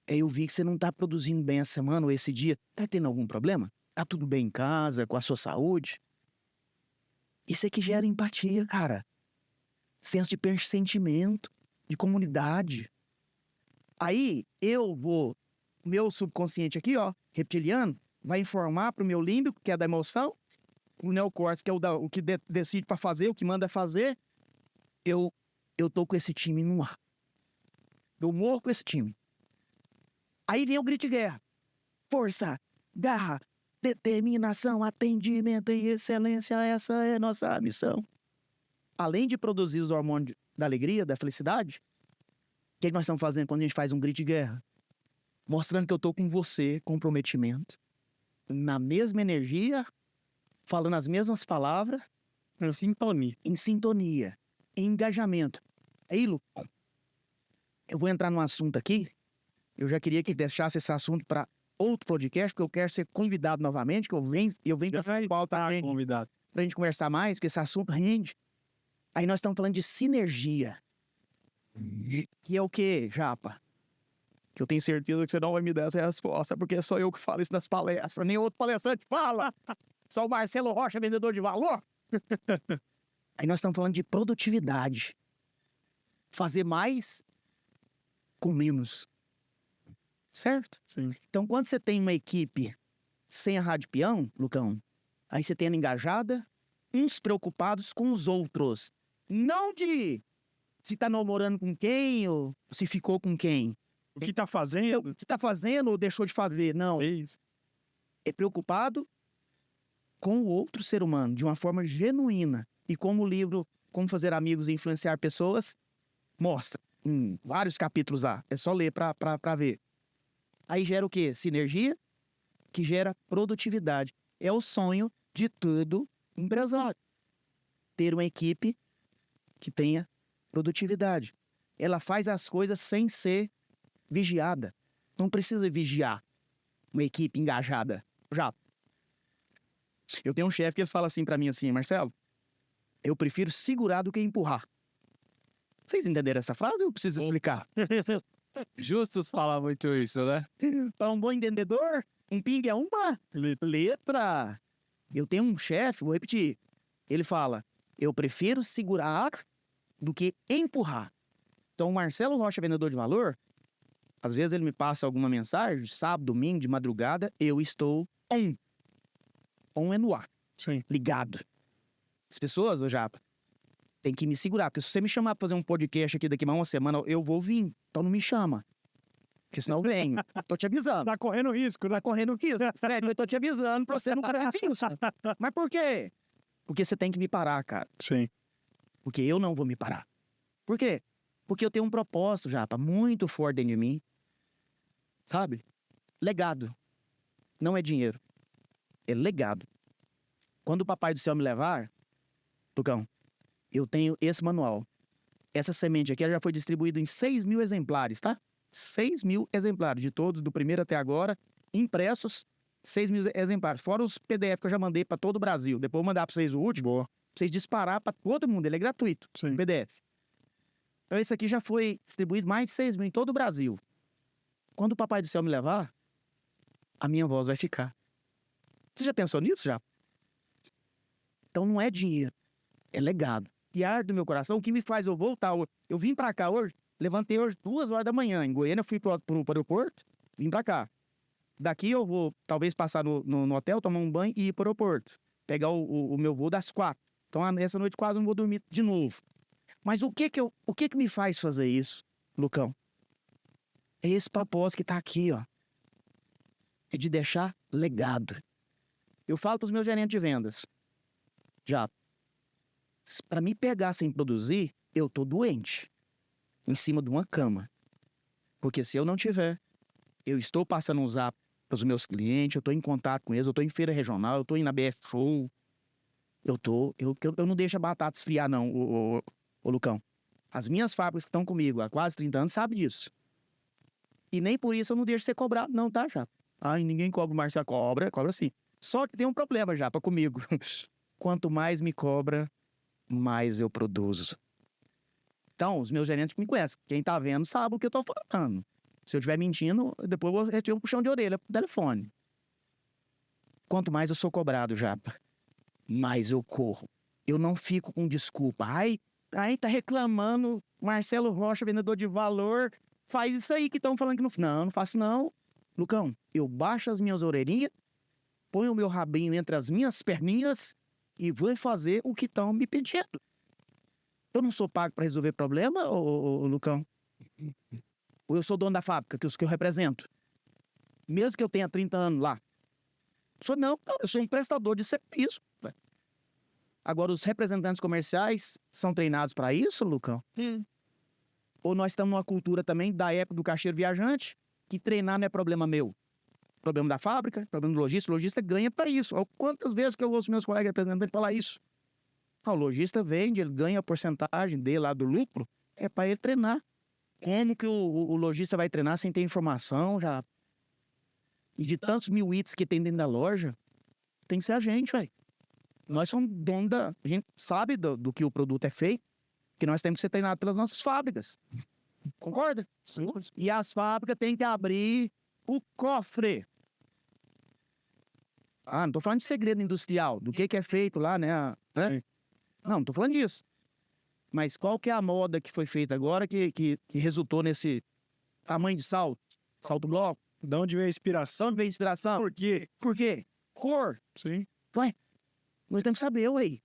eu vi que você não tá produzindo bem essa semana ou esse dia. Tá tendo algum problema? Tá tudo bem em casa, com a sua saúde? Isso é que gera empatia, cara. Senso de persentimento, de comunidade. Aí, meu subconsciente aqui, ó, reptiliano, vai informar pro meu límbico, que é da emoção, o neocórtex, que é o que decide pra fazer, o que manda fazer. Eu tô com esse time no ar. Eu morro com esse time. Aí vem o grito de guerra. Força, garra, determinação, atendimento e excelência, essa é a nossa missão. Além de produzir os hormônios da alegria, da felicidade, o que nós estamos fazendo quando a gente faz um grito de guerra? Mostrando que eu tô com você, comprometimento, na mesma energia, falando as mesmas palavras, em sintonia, em engajamento. Aí, Lucão, eu vou entrar num assunto aqui, eu já queria que deixasse esse assunto para outro podcast, porque eu quero ser convidado novamente, que eu venho para São Paulo convidado. pra gente conversar mais, porque esse assunto rende. Aí nós estamos falando de sinergia. Que é o quê, Japa? Que eu tenho certeza que você não vai me dar essa resposta, porque sou eu que falo isso nas palestras, nem outro palestrante fala. Só o Marcelo Rocha, vendedor de valor. Aí nós estamos falando de produtividade. Fazer mais com menos. Certo? Sim. Então, quando você tem uma equipe sem a Rádio Peão, Lucão, aí você tem ela engajada, uns preocupados com os outros. Não de se tá namorando com quem ou se ficou com quem. O que tá fazendo? Se tá fazendo ou deixou de fazer. Não. É isso. É preocupado com o outro ser humano, de uma forma genuína. E como o livro Como Fazer Amigos e Influenciar Pessoas mostra, em vários capítulos lá. É só ler pra ver. Aí gera o quê? Sinergia, que gera produtividade. É o sonho de todo empresário. Ter uma equipe que tenha produtividade. Ela faz as coisas sem ser vigiada. Não precisa vigiar uma equipe engajada. Já. Eu tenho um chefe que ele fala assim pra mim assim, Marcelo, eu prefiro segurar do que empurrar. Vocês entenderam essa frase ou eu preciso explicar? Justus fala muito isso, né? Para um bom entendedor, um ping é uma letra. Eu tenho um chefe, vou repetir. Ele fala, eu prefiro segurar do que empurrar. Então, o Marcelo Rocha, vendedor de valor, às vezes ele me passa alguma mensagem, sábado, domingo, de madrugada, eu estou on. On é no ar. Sim. Ligado. As pessoas, ô Japa, tem que me segurar. Porque se você me chamar pra fazer um podcast aqui daqui a uma semana, eu vou vir. Então não me chama. Porque senão eu venho. Tô te avisando. Tá correndo risco, Tá correndo risco. Fred, eu tô te avisando pra você não correr risco. Mas por quê? Porque você tem que me parar, cara. Sim. Porque eu não vou me parar. Por quê? Porque eu tenho um propósito, Japa, muito forte dentro de mim. Sabe? Legado. Não é dinheiro. É legado. Quando o Papai do Céu me levar, Tucão, eu tenho esse manual. Essa semente aqui ela já foi distribuída em 6.000 exemplares, tá? 6.000 exemplares, de todos, do primeiro até agora, impressos, 6.000 exemplares. Fora os PDF que eu já mandei para todo o Brasil. Depois eu vou mandar para vocês o último, pra vocês disparar para todo mundo. Ele é gratuito, Sim. o PDF. Então esse aqui já foi distribuído mais de 6.000 em todo o Brasil. Quando o Papai do Céu me levar, a minha voz vai ficar. Você já pensou nisso, já? Então não é dinheiro, é legado. E arde do meu coração, o que me faz eu voltar. Eu vim pra cá hoje, levantei hoje 2 horas da manhã. Em Goiânia, fui pro aeroporto, vim pra cá. Daqui eu vou, talvez, passar no hotel, tomar um banho e ir pro aeroporto. Pegar o meu voo das 4. Então, essa noite quase não vou dormir de novo. Mas o que que me faz fazer isso, Lucão? É esse propósito que tá aqui, ó. É de deixar legado. Eu falo pros meus gerentes de vendas. Já, para me pegar sem produzir, eu tô doente. Em cima de uma cama. Porque se eu não tiver, eu estou passando um zap para os meus clientes, eu tô em contato com eles, eu tô em feira regional, eu tô indo na BF Show. Eu não deixo a batata esfriar, não, ô Lucão. As minhas fábricas que estão comigo há quase 30 anos sabem disso. E nem por isso eu não deixo ser cobrado, não, tá, já? Ai, ninguém cobra, o Marcia cobra sim. Só que tem um problema já, comigo. Quanto mais me cobra, mais eu produzo. Então, os meus gerentes me conhecem. Quem tá vendo sabe o que eu tô falando. Se eu estiver mentindo, depois eu vou receber um puxão de orelha pro telefone. Quanto mais eu sou cobrado, Japa, mais eu corro. Eu não fico com desculpa. Ai, tá reclamando, Marcelo Rocha, vendedor de valor, faz isso aí que estão falando que não... Não faço não. Lucão, eu baixo as minhas orelhinhas, ponho o meu rabinho entre as minhas perninhas e vou fazer o que estão me pedindo. Eu não sou pago para resolver problema, ô Lucão? Ou eu sou dono da fábrica, que eu represento? Mesmo que eu tenha 30 anos lá. Não, eu sou um prestador de serviço. Agora, os representantes comerciais são treinados para isso, Lucão? Ou nós estamos numa cultura também da época do caixeiro viajante, que treinar não é problema meu. Problema da fábrica, problema do lojista. O lojista ganha para isso. Quantas vezes que eu ouço meus colegas representantes falar isso? O lojista vende, ele ganha a porcentagem dele lá do lucro, é para ele treinar. Como que o lojista vai treinar sem ter informação já? E de tantos 1.000 itens que tem dentro da loja, tem que ser a gente, velho. Nós somos donos da... A gente sabe do que o produto é feito, que nós temos que ser treinados pelas nossas fábricas. Concorda? Sim. E as fábricas têm que abrir o cofre. Não tô falando de segredo industrial, do que é feito lá, né? Não tô falando disso. Mas qual que é a moda que foi feita agora que resultou nesse tamanho de salto? Salto bloco? De onde veio a inspiração? De onde veio a inspiração? Por quê? Por quê? Cor. Sim. Ué, nós temos que saber, ué.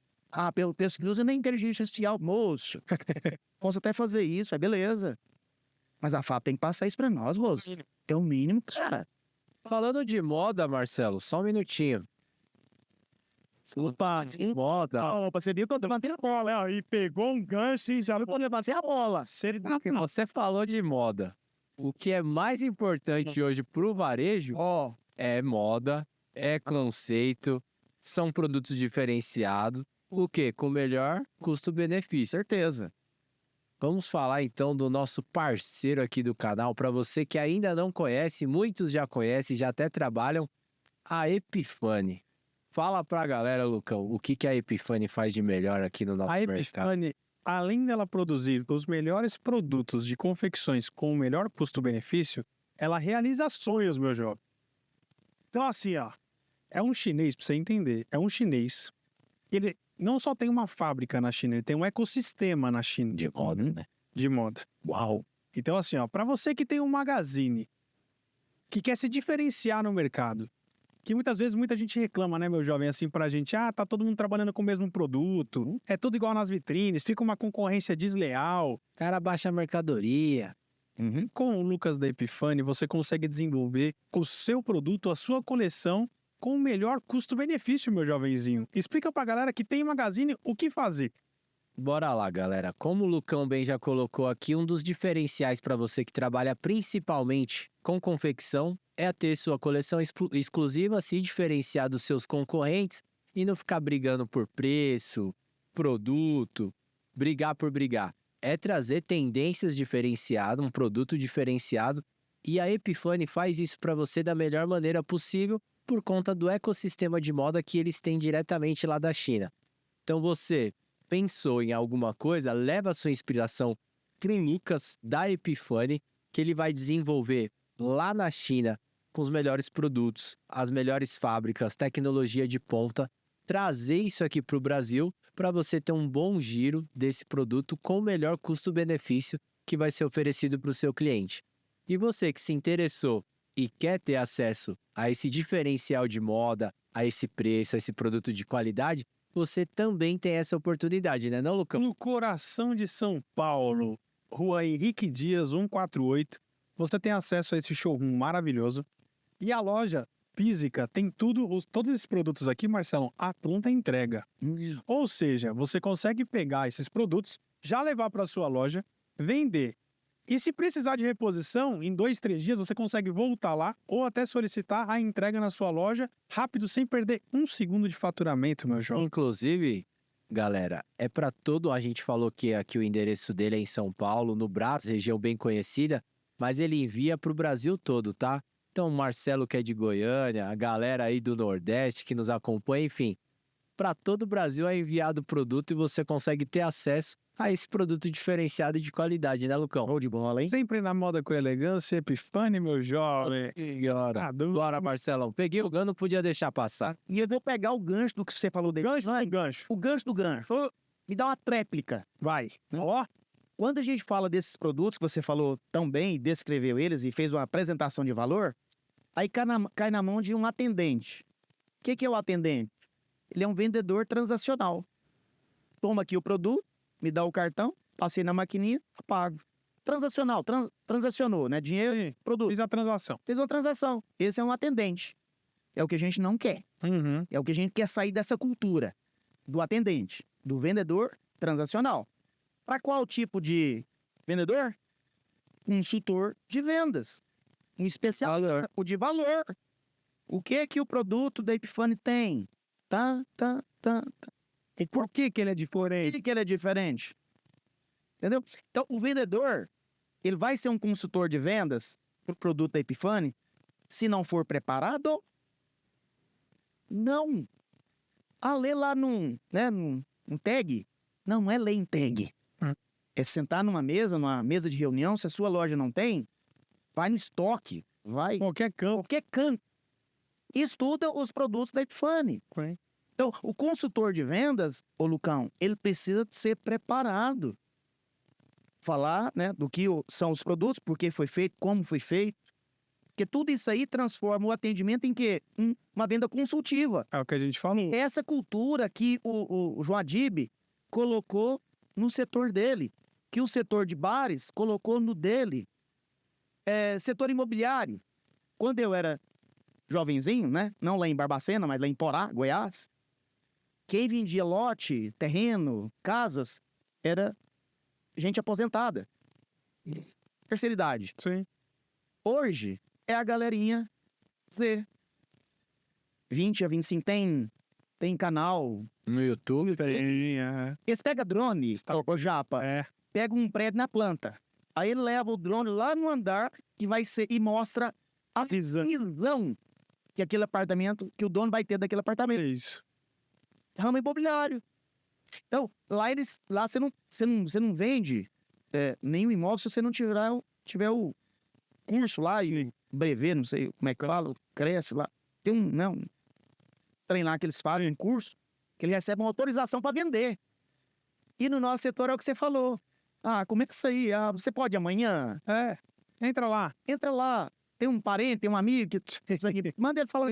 Pelo pesquisa nem inteligência artificial, moço. Posso até fazer isso, beleza. Mas a fábrica tem que passar isso pra nós, moço. É o mínimo, cara. Falando de moda, Marcelo, só um minutinho. Opa, de moda. Opa, você viu que eu levantei a bola, ó, e pegou um gancho e já Eu levantei a bola. Você falou de moda. O que é mais importante hoje pro varejo é moda, é conceito, são produtos diferenciados. O quê? Com melhor custo-benefício. Certeza. Vamos falar então do nosso parceiro aqui do canal. Para você que ainda não conhece, muitos já conhecem, já até trabalham, a Epifani. Fala pra galera, Lucão, o que a Epifani faz de melhor aqui no nosso mercado? A Epifani, além dela produzir os melhores produtos de confecções com o melhor custo-benefício, ela realiza sonhos, meu jovem. Então, assim, ó, é um chinês, pra você entender, é um chinês. Ele não só tem uma fábrica na China, ele tem um ecossistema na China. De moda, né? De moda. Uau! Então, assim, ó, pra você que tem um magazine, que quer se diferenciar no mercado, que muitas vezes muita gente reclama, né, meu jovem, assim pra gente, tá todo mundo trabalhando com o mesmo produto, é tudo igual nas vitrines, fica uma concorrência desleal. O cara baixa a mercadoria. Com o Lucas da Epifani, você consegue desenvolver o seu produto, a sua coleção, com o melhor custo-benefício, meu jovenzinho. Explica pra galera que tem Magazine o que fazer. Bora lá, galera. Como o Lucão bem já colocou aqui, um dos diferenciais para você que trabalha principalmente com confecção é ter sua coleção exclusiva, se diferenciar dos seus concorrentes e não ficar brigando por preço, produto, brigar por brigar. É trazer tendências diferenciadas, um produto diferenciado, e a Epifani faz isso para você da melhor maneira possível por conta do ecossistema de moda que eles têm diretamente lá da China. Então você pensou em alguma coisa, leva a sua inspiração pro Lucas da Epifani, que ele vai desenvolver lá na China com os melhores produtos, as melhores fábricas, tecnologia de ponta, trazer isso aqui para o Brasil para você ter um bom giro desse produto com o melhor custo-benefício que vai ser oferecido para o seu cliente. E você que se interessou e quer ter acesso a esse diferencial de moda, a esse preço, a esse produto de qualidade, você também tem essa oportunidade, né, não, Lucão? No coração de São Paulo, Rua Henrique Dias, 148, você tem acesso a esse showroom maravilhoso. E a loja física tem todos esses produtos aqui, Marcelo, a pronta entrega. Ou seja, você consegue pegar esses produtos, já levar para sua loja, vender. E se precisar de reposição, em 2, 3 dias você consegue voltar lá ou até solicitar a entrega na sua loja rápido, sem perder um segundo de faturamento, meu jovem. Inclusive, galera, é para todo... A gente falou que aqui o endereço dele é em São Paulo, no Brás, região bem conhecida, mas ele envia para o Brasil todo, tá? Então, o Marcelo, que é de Goiânia, a galera aí do Nordeste que nos acompanha, enfim, para todo o Brasil é enviado o produto e você consegue ter acesso a esse produto diferenciado e de qualidade, né, Lucão? Show de bola, hein? Sempre na moda com elegância, Epifani, meu jovem. Bora, Marcelão. Peguei o gancho, não podia deixar passar. E eu vou pegar o gancho do que você falou dele. Gancho, gancho. O gancho do gancho. Me dá uma tréplica. Vai. Ó, quando a gente fala desses produtos que você falou tão bem, descreveu eles e fez uma apresentação de valor, aí cai na mão de um atendente. O que é o atendente? Ele é um vendedor transacional. Toma aqui o produto, me dá o cartão, passei na maquininha, pago. Transacional, transacionou, né? Dinheiro, produto. Fiz a transação. Fez uma transação. Esse é um atendente. É o que a gente não quer. É o que a gente quer sair dessa cultura do atendente, do vendedor transacional. Para qual tipo de consultor de vendas. Um especial, o de valor. O que é que o produto da Epifani tem? E por que ele é diferente? Por que ele é diferente? Entendeu? Então, o vendedor, ele vai ser um consultor de vendas para o produto da Epifani se não for preparado? Não. A ler lá num tag, não é ler em tag. É sentar numa mesa de reunião, se a sua loja não tem, vai no estoque, vai... Qualquer canto. E estuda os produtos da Epifani. Então, o consultor de vendas, ô Lucão, ele precisa ser preparado. Falar, né, do que são os produtos, por que foi feito, como foi feito. Porque tudo isso aí transforma o atendimento em quê? Uma venda consultiva. É o que a gente falou. Essa cultura que o João Adib colocou no setor dele, que o setor de bares colocou no dele. Setor imobiliário. Quando eu era jovenzinho, né? Não lá em Barbacena, mas lá em Porá, Goiás. Quem vendia lote, terreno, casas, era gente aposentada. Terceira idade. Sim. Hoje é a galerinha Z. 20 a 25 tem canal no YouTube. Eles pegam drone, o Japa, pega um prédio na planta. Aí ele leva o drone lá no andar e mostra a visão que aquele apartamento, que o dono vai ter daquele apartamento. Isso. Ramo imobiliário. Então, lá você não vende nenhum imóvel se você não tiver o curso lá e brevet, não sei como é que fala, cresce lá. Tem um trem lá que eles fazem, um curso, que eles recebem uma autorização para vender. E no nosso setor é o que você falou. Como é que isso aí? Você pode amanhã? Entra lá. Entra lá. tem um parente, tem um amigo que... isso aqui, manda ele falar.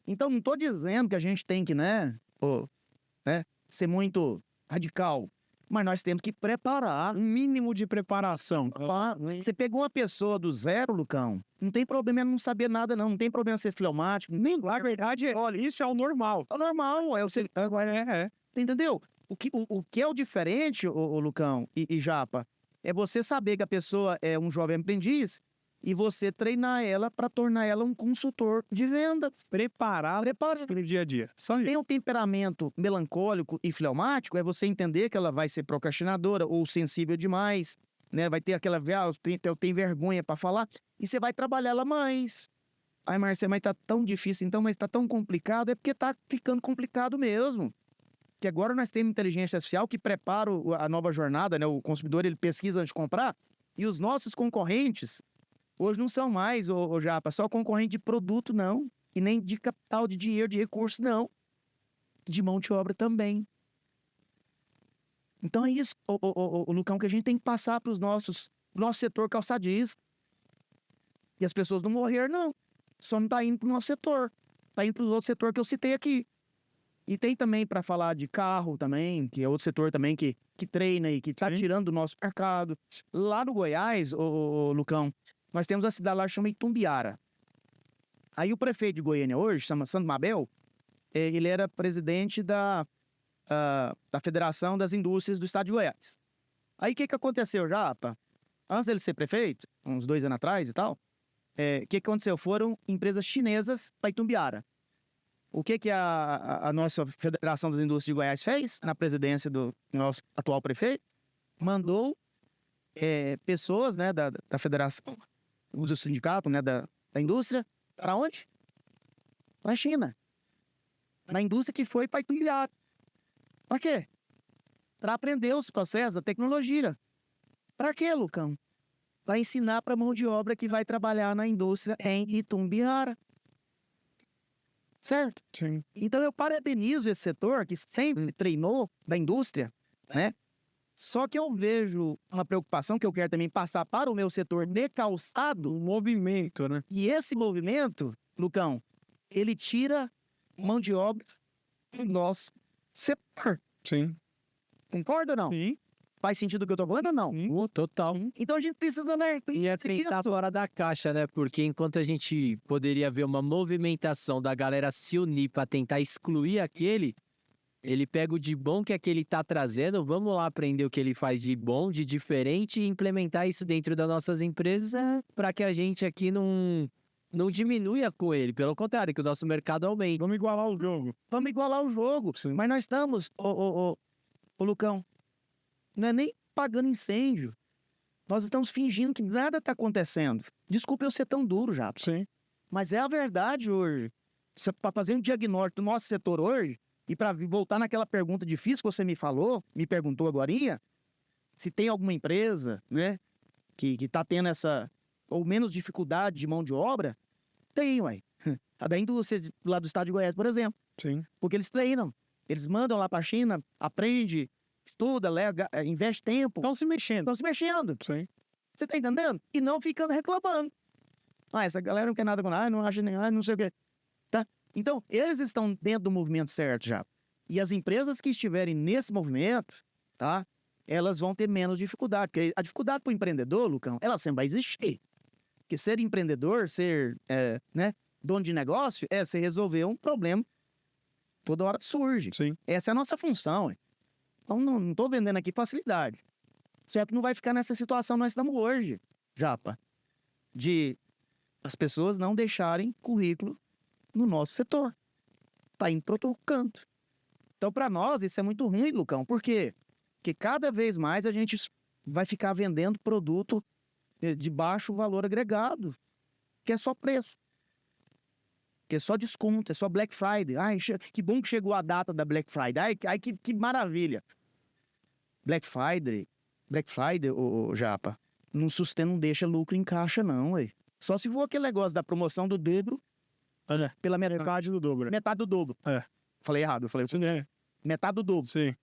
Então, não tô dizendo que a gente tem que, né, ser muito radical. Mas nós temos que preparar. Um mínimo de preparação. Você pegou uma pessoa do zero, Lucão, não tem problema ela não saber nada, não. Não tem problema ser fleumático. Nem Na verdade, olha, isso é o normal. é normal. É o ser... Entendeu? O que é o diferente, ô Lucão e Japa, é você saber que a pessoa é um jovem aprendiz e você treinar ela para tornar ela um consultor de vendas. Preparar para o dia a dia. Só isso. Tem um temperamento melancólico e fleumático, é você entender que ela vai ser procrastinadora ou sensível demais, né? Vai ter aquela, eu tenho vergonha para falar, e você vai trabalhar ela mais. Ai, Marcelo, mas tá tão difícil então, mas tá tão complicado, é porque tá ficando complicado mesmo. Que agora nós temos inteligência artificial que prepara a nova jornada, né? O consumidor, ele pesquisa antes de comprar, e os nossos concorrentes hoje não são mais, ô Japa, só concorrente de produto, não. E nem de capital, de dinheiro, de recurso, não. De mão de obra também. Então é isso, ô Lucão, que a gente tem que passar para o nosso setor calçadista. E as pessoas não morreram, não. Só não tá indo para o nosso setor. Tá indo para o outro setor que eu citei aqui. E tem também para falar de carro também, que é outro setor também que treina e que tá tirando do nosso mercado. Lá no Goiás, ô Lucão, nós temos uma cidade lá que chama Itumbiara. Aí o prefeito de Goiânia hoje, chama Santo Mabel, ele era presidente da Federação das Indústrias do Estado de Goiás. Aí o que aconteceu, Japa? Antes dele ser prefeito, uns 2 anos atrás e tal, o que aconteceu? Foram empresas chinesas para Itumbiara. O que a nossa Federação das Indústrias de Goiás fez na presidência do nosso atual prefeito? Mandou pessoas, né, da federação, do sindicato, né, da indústria, para onde? Para a China. Na indústria que foi para Itumbiara. Para quê? Para aprender os processos, a tecnologia. Para quê, Lucão? Para ensinar para a mão de obra que vai trabalhar na indústria em Itumbiara. Certo? Sim. Então eu parabenizo esse setor que sempre treinou da indústria, né? Só que eu vejo uma preocupação que eu quero também passar para o meu setor de calçado. Um movimento, né? E esse movimento, Lucão, ele tira mão de obra do nosso setor. Sim. Concorda ou não? Sim. Faz sentido o que eu tô falando ou não? Total. Então a gente precisa, né? E é pensar fora da caixa, né? Porque enquanto a gente poderia ver uma movimentação da galera se unir para tentar excluir aquele, ele pega o de bom que aquele tá trazendo, vamos lá aprender o que ele faz de bom, de diferente e implementar isso dentro das nossas empresas para que a gente aqui não diminua com ele. Pelo contrário, que o nosso mercado aumente. Vamos igualar o jogo. Vamos igualar o jogo. Sim. Mas nós estamos, ô Lucão, não é nem pagando incêndio. Nós estamos fingindo que nada está acontecendo. Desculpa eu ser tão duro, já. Sim. Mas é a verdade hoje. Para fazer um diagnóstico do nosso setor hoje, e para voltar naquela pergunta difícil que você me perguntou agorinha, se tem alguma empresa, né, que está tendo essa, ou menos dificuldade de mão de obra, tem, ué. A da indústria lá do estado de Goiás, por exemplo. Sim. Porque eles treinam. Eles mandam lá para a China, aprende, estuda, investe tempo. Estão se mexendo. Estão se mexendo. Sim. Você tá entendendo? E não ficando reclamando. Ah, essa galera não quer nada com nada, não acha nem, não sei o quê. Tá? Então, eles estão dentro do movimento certo já. E as empresas que estiverem nesse movimento, tá? Elas vão ter menos dificuldade. Porque a dificuldade para o empreendedor, Lucão, ela sempre vai existir. Porque ser empreendedor, ser, dono de negócio, é você resolver um problema toda hora surge. Sim. Essa é a nossa função. Hein? Então, não estou vendendo aqui facilidade. Certo? Não vai ficar nessa situação que nós estamos hoje, Japa. De as pessoas não deixarem currículo no nosso setor. Tá indo para outro canto. Então, para nós, isso é muito ruim, Lucão. Por quê? Porque cada vez mais a gente vai ficar vendendo produto de baixo valor agregado, que é só preço. Que é só desconto, é só Black Friday. Ai, que bom que chegou a data da Black Friday. Ai, que maravilha. Black Friday, ô Japa, não deixa lucro em caixa, não, ué. Só se for aquele negócio da promoção do dobro, pela Metade do dobro. metade do dobro. É. Falei errado, eu falei Sim, é. metade do dobro. Sim.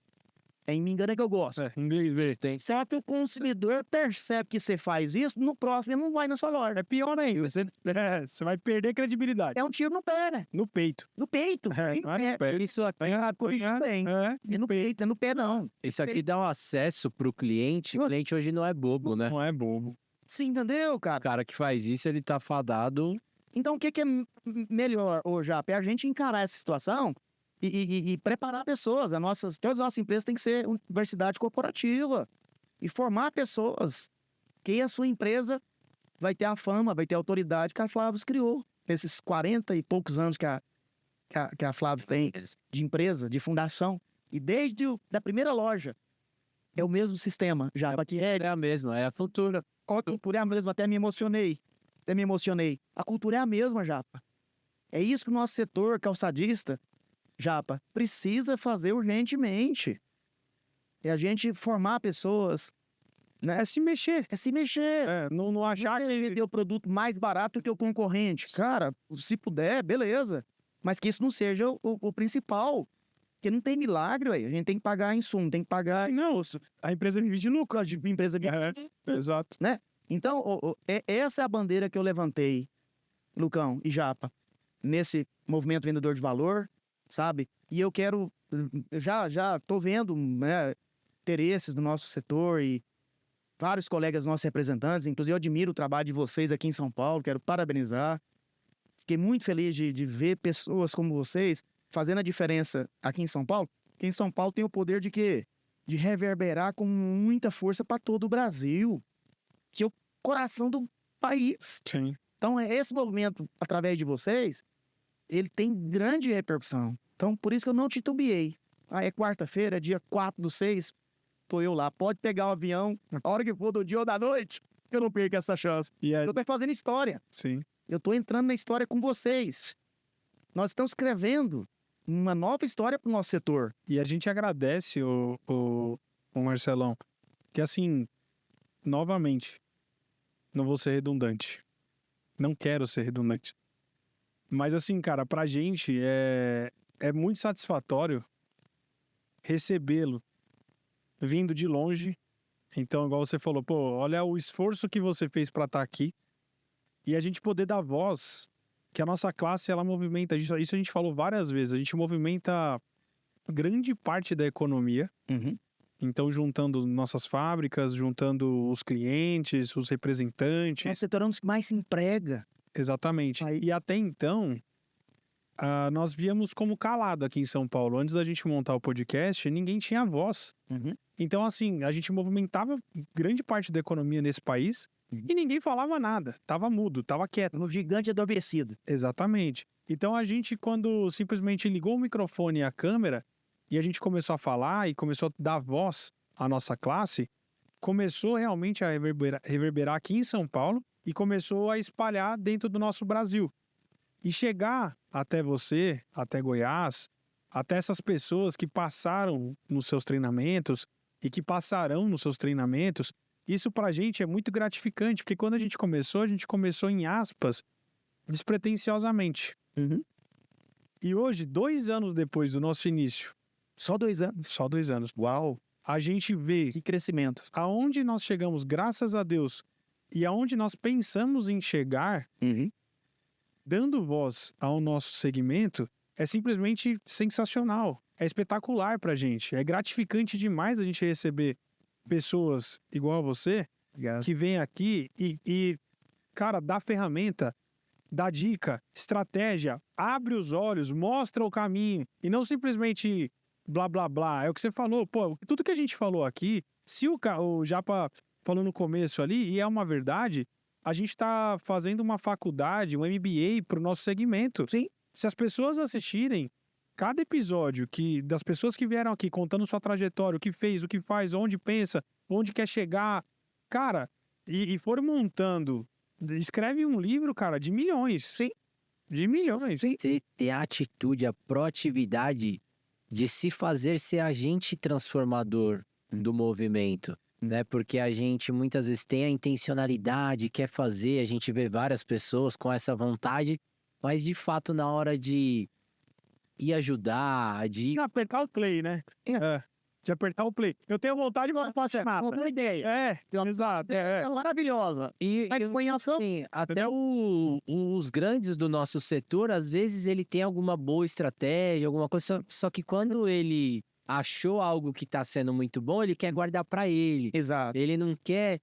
Me engana que eu gosto. Inglês ver, tem. Só que o consumidor percebe que você faz isso, no próximo ele não vai na sua loja. É pior ainda, você vai perder credibilidade. É um tiro no pé, né? No peito. No peito. É, E não é no pé. Isso aqui, bem. É no peito, é no pé não. isso aqui dá um acesso pro cliente. O cliente hoje não é bobo, né? Não é bobo. Sim, entendeu, O cara? cara que faz isso, ele tá fadado. Então o que é melhor, ô Japa? É a gente encarar essa situação e preparar pessoas. Todas as nossas empresas têm que ser universidade corporativa e formar pessoas. Que aí a sua empresa vai ter a fama, vai ter a autoridade que a Flávio criou. Esses 40 e poucos anos que a Flávio tem de empresa, de fundação. E desde da primeira loja, é o mesmo sistema. Japa, que É a mesma, é a cultura. a cultura é a mesma, até me emocionei. A cultura é a mesma, Japa. É isso que o nosso setor calçadista, Japa, precisa fazer urgentemente. É a gente formar pessoas, né? É se mexer. É se mexer. Não achar Já que vender o produto mais barato que o concorrente. Cara, se puder, beleza. Mas que isso não seja o principal. Porque não tem milagre, ué. A gente tem que pagar insumo, tem que pagar imposto. A empresa vive de lucro. A empresa Exato. Então, essa é a bandeira que eu levantei, Lucão e Japa, nesse movimento vendedor de valor, sabe? E eu quero, já tô vendo, né, interesses do nosso setor e vários colegas nossos representantes, inclusive eu admiro o trabalho de vocês aqui em São Paulo, quero parabenizar. Fiquei muito feliz de ver pessoas como vocês fazendo a diferença aqui em São Paulo, porque em São Paulo tem o poder de quê? De reverberar com muita força para todo o Brasil, que é o coração do país. Sim. Então, esse movimento, através de vocês, ele tem grande repercussão. Então, por isso que eu não titubeei. É quarta-feira, dia 4/6, tô eu lá. Pode pegar o avião, a hora que for do dia ou da noite, eu não perco essa chance. E Eu tô fazendo história. Sim. Eu tô entrando na história com vocês. Nós estamos escrevendo uma nova história para o nosso setor. E a gente agradece o Marcelão, que assim, novamente, não vou ser redundante. Não quero ser redundante. Mas assim, cara, pra gente é muito satisfatório recebê-lo vindo de longe. Então, igual você falou, pô, olha o esforço que você fez pra estar aqui. E a gente poder dar voz, que a nossa classe, ela movimenta, isso a gente falou várias vezes, a gente movimenta grande parte da economia. Então, juntando nossas fábricas, juntando os clientes, os representantes. É o setor onde mais se emprega. Exatamente. Aí- E até então, nós víamos como calado aqui em São Paulo. Antes da gente montar o podcast, ninguém tinha voz. Então, assim, a gente movimentava grande parte da economia nesse país e ninguém falava nada. Tava mudo, tava quieto. No gigante adormecido. Exatamente. Então, a gente, quando simplesmente ligou o microfone e a câmera e a gente começou a falar e começou a dar voz à nossa classe, começou realmente a reverberar aqui em São Paulo e começou a espalhar dentro do nosso Brasil. E chegar até você, até Goiás, até essas pessoas que passaram nos seus treinamentos e que passarão nos seus treinamentos, isso pra gente é muito gratificante, porque quando a gente começou em aspas, despretensiosamente. E hoje, 2 anos depois do nosso início, Só 2 anos. só 2 anos, Uau. a gente vê Que crescimento. aonde nós chegamos, graças a Deus, e aonde nós pensamos em chegar, dando voz ao nosso segmento, é simplesmente sensacional. É espetacular pra gente. É gratificante demais a gente receber pessoas igual a você, Obrigado. que vem aqui e, cara, dá ferramenta, dá dica, estratégia, abre os olhos, mostra o caminho, e não simplesmente blá, blá, blá. É o que você falou, pô, tudo que a gente falou aqui, se o Japa falou no começo ali, e é uma verdade, a gente tá fazendo uma faculdade, um MBA pro nosso segmento. Sim. Se as pessoas assistirem cada episódio das pessoas que vieram aqui contando sua trajetória, o que fez, o que faz, onde pensa, onde quer chegar, cara, e for montando, escreve um livro, cara, de milhões. Sim. De milhões. Você ter a atitude, a proatividade de se fazer ser agente transformador do movimento, né? Porque a gente muitas vezes tem a intencionalidade, quer fazer, a gente vê várias pessoas com essa vontade, mas de fato na hora de ir ajudar, de Apertar o play, né? de apertar o play. Eu tenho vontade, mas não faço nada. Uma boa ideia. É, exato. É maravilhosa. E Mas conheço. assim, até os grandes do nosso setor, às vezes ele tem alguma boa estratégia, alguma coisa, só que quando ele achou algo que tá sendo muito bom, ele quer guardar pra ele. Exato. Ele não quer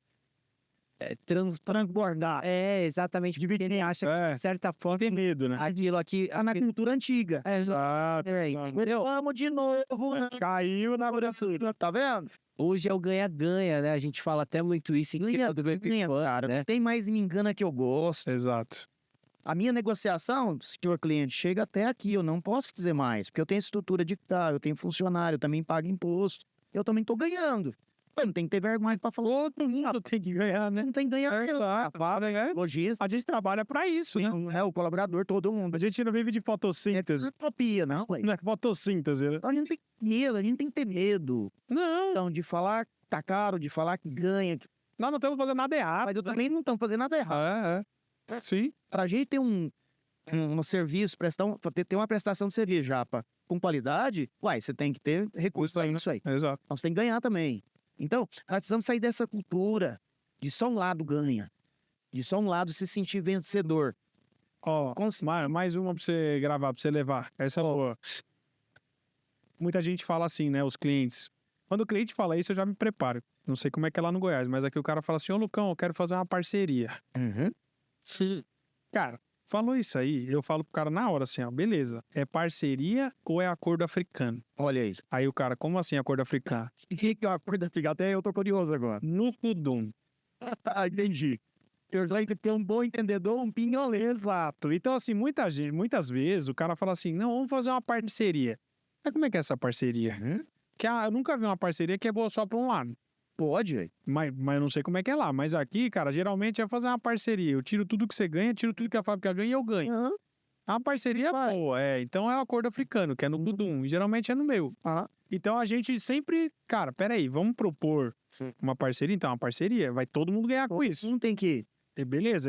Transbordar. exatamente, porque ele acha que, de certa forma, Tem medo, né? aquilo aqui... Na cultura antiga. Exato. Entendeu? Vamos de novo, né? Caiu na braçura. Tá vendo? Hoje é o ganha-ganha, né? A gente fala até muito isso em Cara, né? tem mais me engana que eu gosto. Exato. A minha negociação, se o cliente chega até aqui, eu não posso fazer mais, porque eu tenho estrutura de capital, eu tenho funcionário, eu também pago imposto, eu também tô ganhando. Mas não tem que ter vergonha pra falar, outro mundo Tem que ganhar, né? não tem que ganhar. Logística, A gente trabalha pra isso, né? é o colaborador, todo mundo. A gente não vive de fotossíntese. Utopia, não, ué. Não é fotossíntese, né? Então a gente não tem medo, a gente não tem que ter medo. Não, Então, de falar que tá caro, de falar que ganha, nós não estamos fazendo nada errado. mas eu também não estamos fazendo nada errado. Sim. Pra gente ter um serviço, ter uma prestação de serviço, Japa, com qualidade, você tem que ter recursos Isso aí, para né? isso aí. Exato. Nós tem que ganhar também. Então, nós precisamos sair dessa cultura de só um lado ganha, de só um lado se sentir vencedor. Ó, mais uma pra você gravar, pra você levar. Essa é boa. Muita gente fala assim, né? Os clientes. Quando o cliente fala isso, eu já me preparo. Não sei como é que é lá no Goiás, mas aqui o cara fala assim: ô Lucão, eu quero fazer uma parceria. Cara, falou isso aí, eu falo pro cara na hora assim: ó, beleza, é parceria ou é acordo africano? Olha aí. Aí o cara, como assim acordo africano? O que é uma coisa fica? Até eu tô curioso agora. No Kudum. Entendi. Eu já tenho que ter um bom entendedor, um pinholês lá. Então, assim, muitas vezes o cara fala assim: não, vamos fazer uma parceria. Mas como é que é essa parceria? Que eu nunca vi uma parceria que é boa só pra um lado. Pode, velho. Mas eu não sei como é que é lá. Mas aqui, cara, geralmente é fazer uma parceria. Eu tiro tudo que você ganha, tiro tudo que a fábrica ganha e eu ganho. É uma parceria boa, Então é o acordo africano, que é no Kudum. E geralmente é no meu. Então a gente sempre... Cara, peraí, vamos propor uma parceria? Então, uma parceria. Vai todo mundo ganhar com isso. Não tem que... E beleza,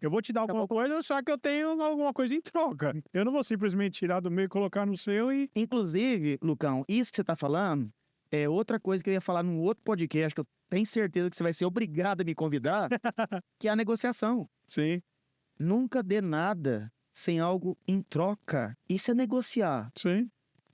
eu vou te dar alguma coisa, só que eu tenho alguma coisa em troca. Eu não vou simplesmente tirar do meu e colocar no seu e... Inclusive, Lucão, isso que você tá falando é outra coisa que eu ia falar num outro podcast, que eu tenho certeza que você vai ser obrigado a me convidar, que é a negociação. Sim, Nunca dê nada sem algo em troca. Isso é negociar. sim.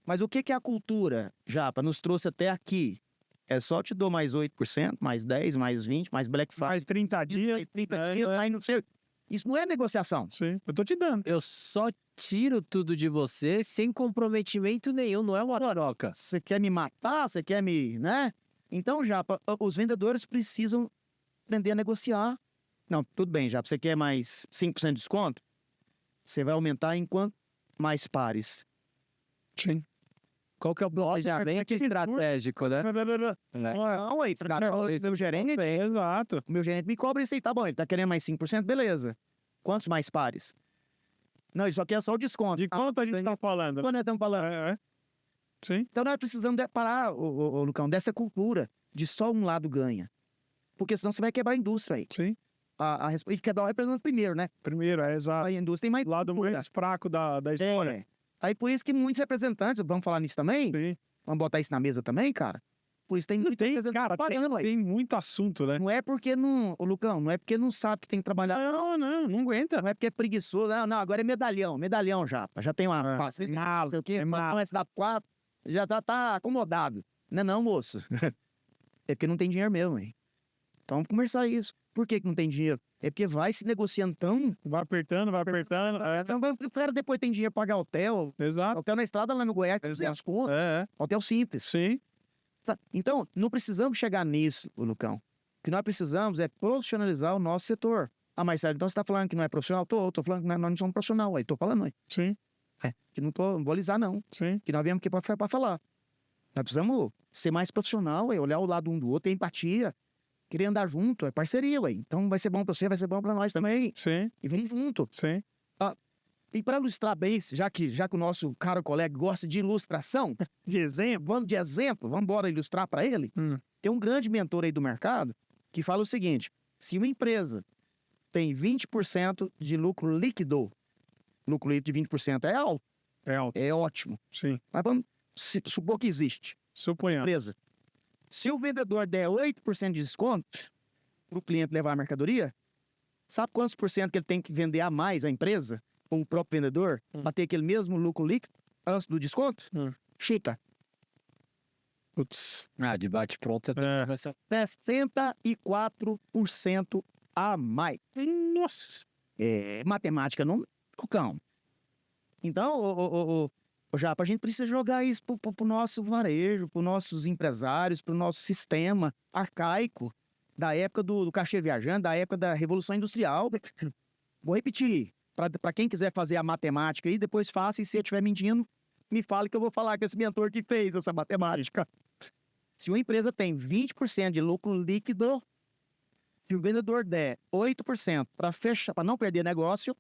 Mas o que que a cultura, Japa, nos trouxe até aqui? É só te dou mais 8%, mais 10%, mais 20%, mais Black Friday. Faz 30 dias. 30 dias, aí não sei. Isso não é negociação. Sim, eu tô te dando. Eu só tiro tudo de você sem comprometimento nenhum, não é uma troca. Você quer me matar? Você quer me, né? Então, Japa, os vendedores precisam aprender a negociar. Não, tudo bem, Japa, você quer mais 5% de desconto? Você vai aumentar em quanto mais pares. Sim. Qual que é o planejamento estratégico, né? Não, aí, meu gerente, Exato. o meu gerente me cobra isso aí, tá bom, ele tá querendo mais 5%, beleza. Quantos mais pares? Não, isso aqui é só o desconto. De quanto a gente tá falando? Quando nós estamos falando? Sim. Então nós precisamos parar, Lucão, dessa cultura de só um lado ganha. Porque senão você vai quebrar a indústria aí. Sim. E quebrar o representante primeiro, né? Primeiro, exato. Aí a indústria tem mais... O lado mais fraco da história. É. Aí por isso que muitos representantes, vamos falar nisso também? Sim. Vamos botar isso na mesa também, cara? Por isso tem muito Cara, tem muito assunto, né? Não é porque não... Ô, Lucão, não é porque não sabe que tem que trabalhar. Não aguenta. Não é porque é preguiçoso. Não, agora é medalhão. Medalhão já. Já tem uma... Não sei o quê. Não, esse da 4 já tá acomodado. Não, moço. É porque não tem dinheiro mesmo, hein? Então vamos conversar isso. Por que não tem dinheiro? É porque vai se negociando tão... Vai apertando. Então, o cara depois tem dinheiro pra pagar hotel. Exato. Hotel na estrada lá no Goiás, 200 conto. Hotel simples. Sim. Então, não precisamos chegar nisso, o que nós precisamos é profissionalizar o nosso setor. Marcelo, então você tá falando que não é profissional? Tô falando que nós não somos profissional. Aí tô falando, aí. Sim. Que não vou alisar, não. Sim. Que nós viemos aqui pra falar. Nós precisamos ser mais profissional, olhar o lado um do outro, ter empatia, querer andar junto, é parceria, ué. Então vai ser bom pra você, vai ser bom pra nós também. Sim. E vamos junto. Sim. E para ilustrar bem, já que o nosso caro colega gosta de ilustração, De exemplo. vamos embora ilustrar para ele. Tem um grande mentor aí do mercado que fala o seguinte: se uma empresa tem 20% de lucro líquido de 20% é alto, É alto. é ótimo. Sim. Mas vamos supor que existe. Suponhamos. Empresa. Se o vendedor der 8% de desconto para o cliente levar a mercadoria, sabe quantos por cento que ele tem que vender a mais à empresa, ou o próprio vendedor, para ter aquele mesmo lucro líquido antes do desconto? Chuta. Putz. Ah, de bate-pronto. É. 64% a mais. Nossa. É matemática não, Lucão. Então, ô Japa, a gente precisa jogar isso pro nosso varejo, pros nossos empresários, pro nosso sistema arcaico da época do caixeiro viajante, da época da Revolução Industrial. Vou repetir, para quem quiser fazer a matemática aí, depois faça, e se eu estiver mentindo, me fale que eu vou falar com esse mentor que fez essa matemática. Se uma empresa tem 20% de lucro líquido, se o vendedor der 8% para fechar, para não perder negócio,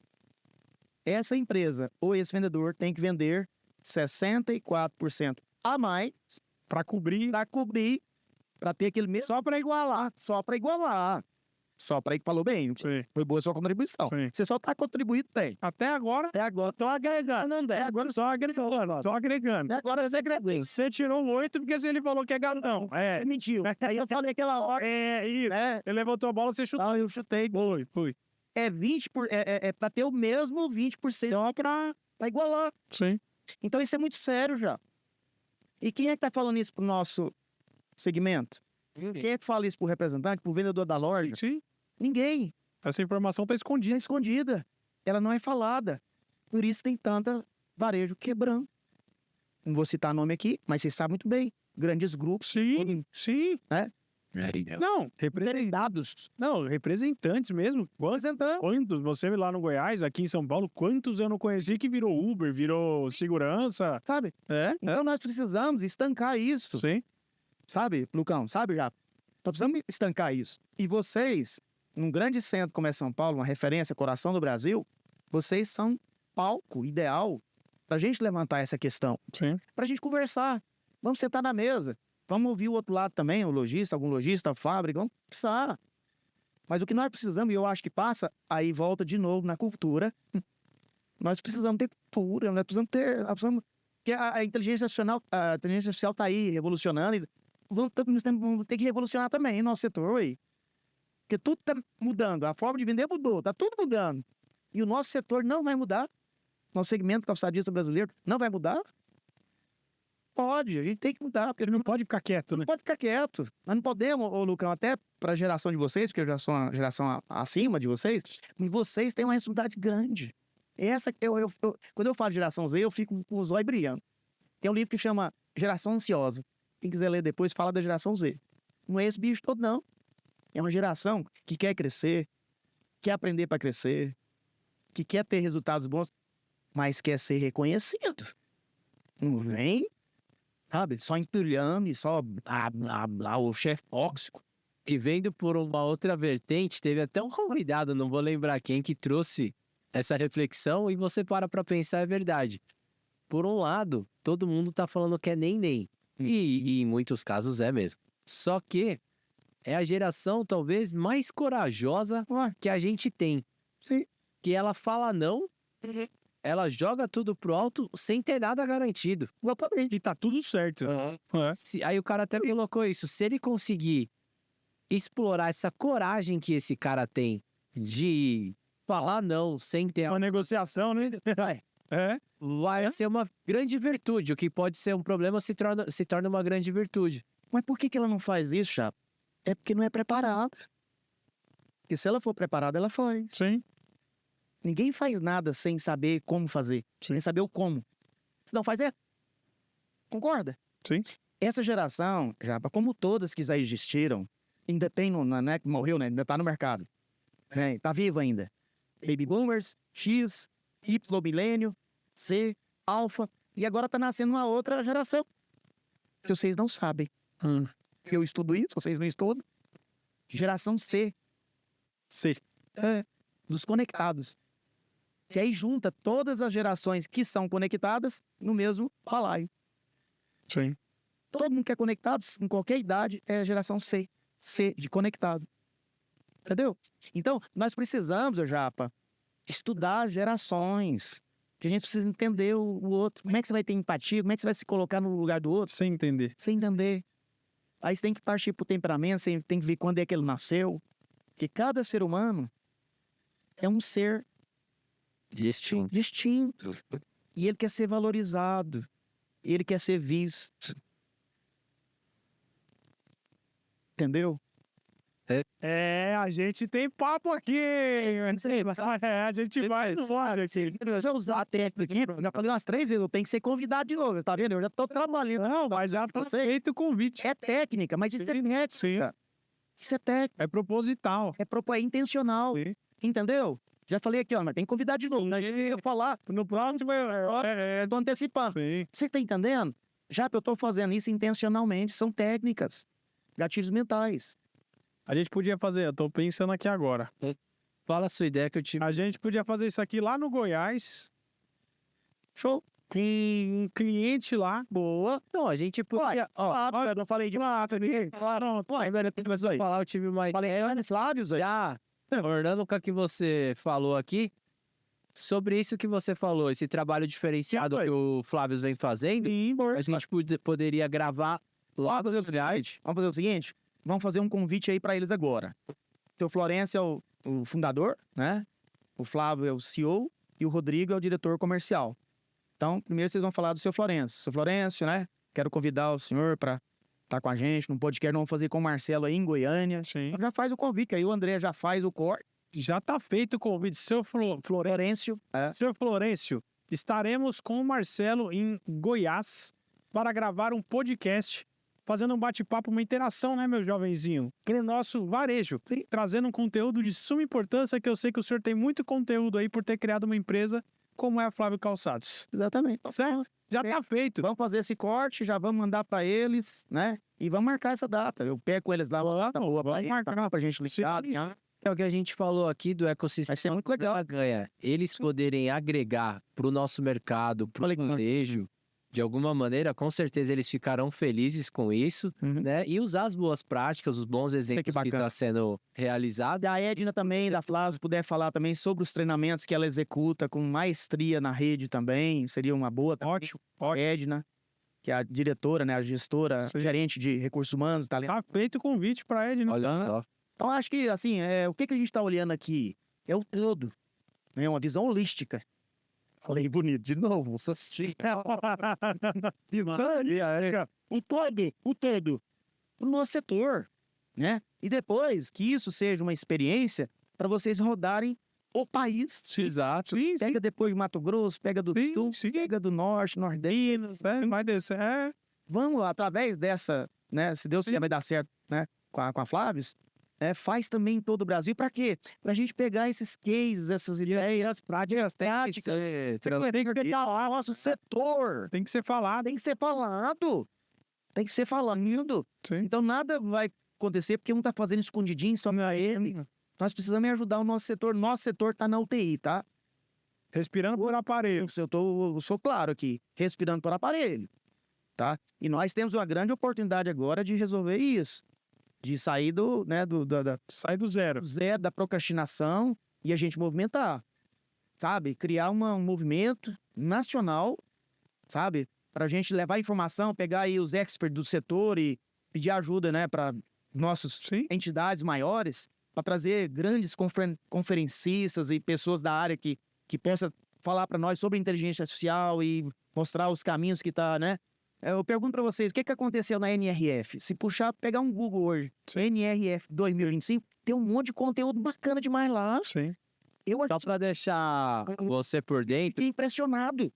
essa empresa ou esse vendedor tem que vender 64% a mais Pra cobrir. para ter aquele mesmo. Só para igualar. Só para falou bem. Sim. Foi boa a sua contribuição. Sim. Você só tá contribuindo bem. Até agora, Tô agregando. Não, até agora só agregando. Só agregando. Até agora você agregou. Você tirou 8 porque ele falou que é garotão. É. Mentiu. Aí eu falei aquela hora. É, isso. Né? Ele levantou a bola, você chutou. Não, eu chutei. Foi. É 20%. É para ter o mesmo 20%. Só para igualar. Sim. Então isso é muito sério já. E quem é que tá falando isso pro nosso segmento? Quem é que fala isso pro representante, pro vendedor da loja? Sim. Ninguém. Essa informação tá escondida. É escondida. Ela não é falada. Por isso tem tanta varejo quebrando. Não vou citar nome aqui, mas vocês sabem muito bem. Grandes grupos. Sim. Sim. Não, Representados. representantes mesmo. Quantos? Você lá no Goiás, aqui em São Paulo, quantos eu não conheci que virou Uber, virou segurança? Sabe? Então nós precisamos estancar isso. Sim. Sabe, Lucão? Sabe, já? Nós precisamos estancar isso. E vocês, num grande centro como é São Paulo, uma referência, coração do Brasil, vocês são palco ideal pra gente levantar essa questão. Sim. Pra gente conversar. Vamos sentar na mesa. Vamos ouvir o outro lado também, o lojista, algum lojista, a fábrica, vamos precisar. Mas o que nós precisamos, e eu acho que passa, aí volta de novo na cultura. Nós precisamos ter cultura, nós precisamos ter... Porque a inteligência artificial está aí revolucionando. E vamos ter que revolucionar também o nosso setor aí. Porque tudo está mudando. A forma de vender mudou, está tudo mudando. E o nosso setor não vai mudar. Nosso segmento calçadista brasileiro não vai mudar. Pode, a gente tem que mudar. Porque Ele não pode ficar quieto, né? não pode ficar quieto. Nós não podemos, ô Lucão, até para a geração de vocês, porque eu já sou uma geração acima de vocês, e vocês têm uma responsabilidade grande. Essa que quando eu falo de geração Z, eu fico com os olhos brilhando. Tem um livro que chama Geração Ansiosa. Quem quiser ler depois, fala da geração Z. Não é esse bicho todo, não. É uma geração que quer crescer, quer aprender para crescer, que quer ter resultados bons, mas quer ser reconhecido. Não vem, sabe, só entulhando e só blá, blá, blá, o chefe tóxico. E vendo por uma outra vertente, teve até um convidado, não vou lembrar quem, que trouxe essa reflexão e você para pensar, é verdade. Por um lado, todo mundo tá falando que é nem. E em muitos casos é mesmo. Só que é a geração talvez mais corajosa que a gente tem. Sim. Que ela fala não, ela joga tudo pro alto sem ter nada garantido. E tá tudo certo. É. Aí o cara até colocou isso. Se ele conseguir explorar essa coragem que esse cara tem de falar não sem ter... Uma negociação, né? É. Vai ser uma grande virtude. O que pode ser um problema se torna uma grande virtude. Mas por que ela não faz isso, Chapa? É porque não é preparada. Porque se ela for preparada, ela faz. Sim. Ninguém faz nada sem saber como fazer, sem saber o como. Se não faz, concorda? Sim. Essa geração, Japa, como todas que já existiram, ainda tem, né, que morreu, né? Ainda tá no mercado. Né? Tá vivo ainda. Baby Boomers, X, Y, Milênio, C, Alpha. E agora tá nascendo uma outra geração. Que vocês não sabem. Eu estudo isso, vocês não estudam. Geração C. C. Dos conectados. Que aí junta todas as gerações que são conectadas no mesmo balaio. Sim. Todo mundo que é conectado, em qualquer idade, é a geração C. C, de conectado. Entendeu? Então, nós precisamos, Japa, estudar as gerações. Que a gente precisa entender o outro. Como é que você vai ter empatia? Como é que você vai se colocar no lugar do outro? Sem entender. Sem entender. Aí você tem que partir pro temperamento, você tem que ver quando é que ele nasceu. Porque cada ser humano é um ser distinto. E ele quer ser valorizado. Ele quer ser visto. Entendeu? É, a gente tem papo aqui. Não sei, mas A gente vai. se eu usar a técnica aqui, eu já falei umas 3 vezes, eu tenho que ser convidado de novo, tá vendo? Eu já tô trabalhando. Não, mas já tá feito o convite. É técnica, mas isso é técnica. Isso é técnica, É proposital. é intencional. Sim. Entendeu? Já falei aqui, ó, mas tem que convidar de novo. Né? Eu falar no próximo, eu tô antecipando. Sim. Você tá entendendo? Já que eu tô fazendo isso intencionalmente, são técnicas, gatilhos mentais. A gente podia fazer, eu tô pensando aqui agora. Fala a sua ideia que eu tive. A gente podia fazer isso aqui lá no Goiás, Show. com um cliente lá. Boa. Não, a gente podia. Ó, Eu não falei de mato, ninguém. falaram. Pô, ainda começou aí. Falar, eu tive uma. Falei, é Flávios aí. Já, tornando com o que você falou aqui, sobre isso que você falou, esse trabalho diferenciado que o Flávio vem fazendo, a gente poderia gravar lá Vamos fazer o seguinte. Vamos fazer o seguinte. Vamos fazer um convite aí pra eles agora. Seu Florencio é o fundador, né? O Flávio é o CEO e o Rodrigo é o diretor comercial. Então, primeiro vocês vão falar do seu Florencio. Seu Florencio, né? Quero convidar o senhor pra estar com a gente num podcast. Vamos fazer com o Marcelo aí em Goiânia. Sim. Então já faz o convite aí. O André já faz o corte. Já tá feito o convite. Seu Florencio. Seu Florencio, estaremos com o Marcelo em Goiás para gravar um podcast, fazendo um bate-papo, uma interação, né, meu jovenzinho? Pro nosso varejo, trazendo um conteúdo de suma importância, que eu sei que o senhor tem muito conteúdo aí por ter criado uma empresa como é a Flávio Calçados. Exatamente. Certo? Já tá feito. Vamos fazer esse corte, já vamos mandar pra eles, né? E vamos marcar essa data. Eu pego eles lá na rua vamos marcar. pra gente ligar. É o que a gente falou aqui do ecossistema. Vai ser muito legal. Ganha. Eles poderem agregar para o nosso mercado, para o varejo, de alguma maneira, com certeza eles ficarão felizes com isso, né? E usar as boas práticas, os bons exemplos que está sendo realizado. E a Edna também, da Flávio, puder falar também sobre os treinamentos que ela executa com maestria na rede também, seria uma boa. Ótimo. Edna, que é a diretora, né? A gestora, gerente de recursos humanos, talento. Tá feito o convite pra ele, né? Olha só. Então, acho que, assim, o que a gente está olhando aqui é o todo, né? Uma visão holística. Falei bonito de novo. O todo. O nosso setor, né? E depois que isso seja uma experiência para vocês rodarem o país. Exato. Sim, Pega depois do Mato Grosso, pega do Sul, pega do Norte, Nordeste. vai descer. Vamos, através dessa, né? Se Deus quiser, vai dar certo, né? Com a Flávios. Faz também em todo o Brasil. Para quê? Para a gente pegar esses cases, essas ideias, práticas, táticas. Tem que pegar lá o nosso setor. Tem que ser falado. Tem que ser falado. Tem que ser falando. Sim. Então nada vai acontecer porque um tá fazendo escondidinho só pra ele. Nós precisamos ajudar o nosso setor. Nosso setor tá na UTI, tá? Respirando por aparelho. Eu sou claro aqui. Respirando por aparelho. Tá? E nós temos uma grande oportunidade agora de resolver isso. De sair Sai do zero. da procrastinação e a gente movimentar, sabe? Criar um movimento nacional, sabe? Pra gente levar informação, pegar aí os experts do setor e pedir ajuda, né? Para nossas entidades maiores, para trazer grandes conferencistas e pessoas da área que possa falar para nós sobre inteligência artificial e mostrar os caminhos que tá, né? Eu pergunto para vocês, o que aconteceu na NRF? Se pegar um Google hoje, NRF 2025, tem um monte de conteúdo bacana demais lá. Sim. Só para deixar você por dentro, Fiquei impressionado.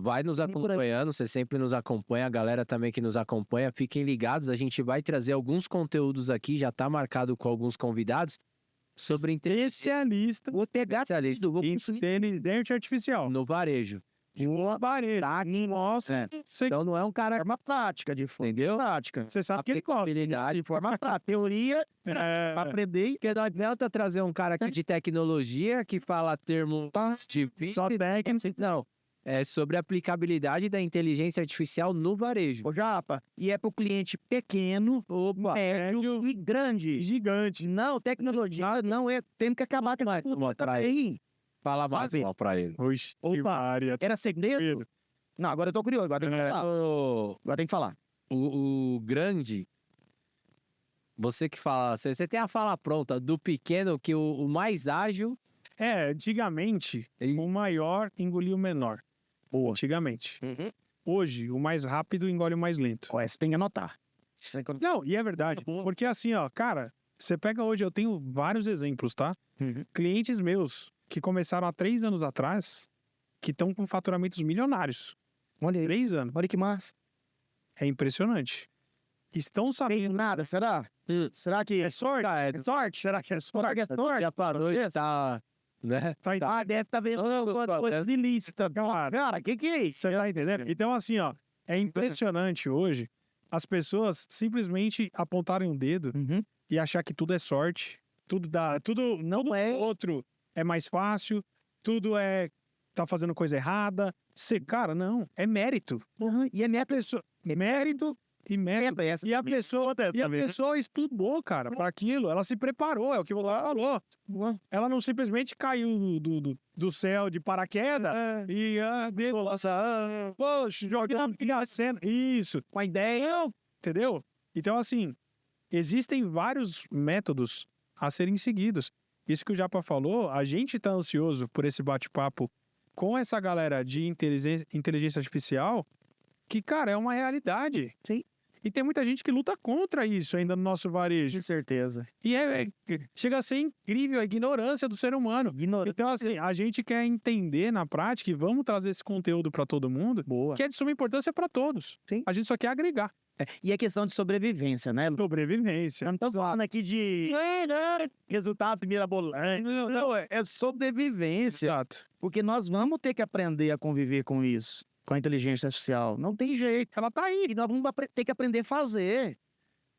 vai nos acompanhando, você sempre nos acompanha, a galera também que nos acompanha, fiquem ligados, a gente vai trazer alguns conteúdos aqui, já tá marcado com alguns convidados, sobre Especialista. Vou pegar especialista Inteligência artificial. no varejo. Nossa. Então não é um cara, Forma prática, entendeu? prática. Você sabe que ele gosta. Habilidade, Forma prática. Teoria, pra aprender. Porque não adianta trazer um cara aqui de tecnologia que fala termo difícil. Só técnico. Não. É sobre a aplicabilidade da inteligência artificial no varejo. Ô, Japa, e é pro cliente pequeno, médio e grande. Gigante. Não, tecnologia não é. Temos que acabar com isso também. Fala mais Sabe? mal pra ele. Oxe, que Opa. área. Era segredo? Não, agora eu tô curioso. Agora tem que falar. Agora tem que falar. O grande, você que fala, você tem a fala pronta do pequeno que o mais ágil. Antigamente, o maior engolia o menor. Boa. Antigamente. Hoje, o mais rápido engole o mais lento. Ó, essa tem que anotar. Isso aí que eu- Não, e é verdade. Porque assim, ó, cara, você pega hoje, eu tenho vários exemplos, tá? Uhum. Clientes meus que começaram há 3 anos atrás, que estão com faturamentos milionários. Olha aí. 3 anos. Olha que massa. É impressionante. Estão Tem sabendo. nada, será? Será que é sorte? É sorte? Será que é sorte? Será que é sorte? Já parou e tá, né? Tá aí. Ah, deve estar vendo coisa ilícita. Cara, que é isso? Você tá entendendo? Então, assim, ó, é impressionante hoje as pessoas simplesmente apontarem um dedo Uhum. e achar que tudo é sorte. Tudo dá. Tudo. Não é. Outro é mais fácil. Tudo é. Tá fazendo coisa errada. Cara, não. É mérito. Uhum. E é minha Pessoa, mérito e mérito. E a pessoa estudou, cara, para aquilo. Ela se preparou, é o que você falou. Ela não simplesmente caiu do céu de paraquedas e poxa, jogando a cena. Isso, com a ideia, entendeu? Então, assim, existem vários métodos a serem seguidos. Isso que o Japa falou, a gente tá ansioso por esse bate-papo com essa galera de inteligência artificial, que, cara, é uma realidade. Sim. E tem muita gente que luta contra isso ainda no nosso varejo. De certeza. E chega a ser incrível a ignorância do ser humano. Então, assim, a gente quer entender na prática e vamos trazer esse conteúdo para todo mundo, Boa. que é de suma importância para todos. Sim. A gente só quer agregar. E é questão de sobrevivência, né? Sobrevivência. Eu não tô falando aqui de resultado mirabolante. Não, é sobrevivência. Exato. Porque nós vamos ter que aprender a conviver com isso, com a inteligência artificial. Não tem jeito. Ela tá aí. E nós vamos ter que aprender a fazer.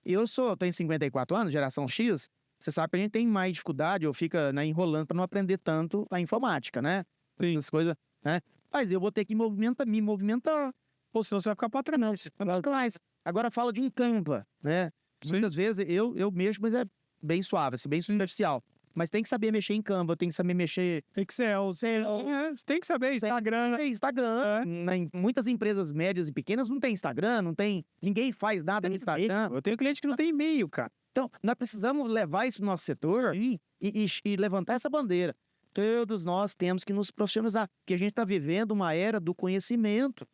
Eu tenho 54 anos, geração X. Você sabe que a gente tem mais dificuldade ou fica enrolando para não aprender tanto a informática, né? Essas coisas, né? Mas eu vou ter que me movimentar. Ou senão você vai ficar para trás. Agora fala de um Canva, né? Muitas vezes eu mexo, mas é bem suave, assim, bem superficial. Mas tem que saber mexer em Canva, tem que saber mexer... Excel, você tem que saber, Instagram. Tem Instagram. Muitas empresas médias e pequenas não tem Instagram, não tem... Ninguém faz nada no Instagram. Eu tenho cliente que não tem e-mail, cara. Então, nós precisamos levar isso no nosso setor e levantar essa bandeira. Todos nós temos que nos profissionalizar, porque a gente está vivendo uma era do conhecimento.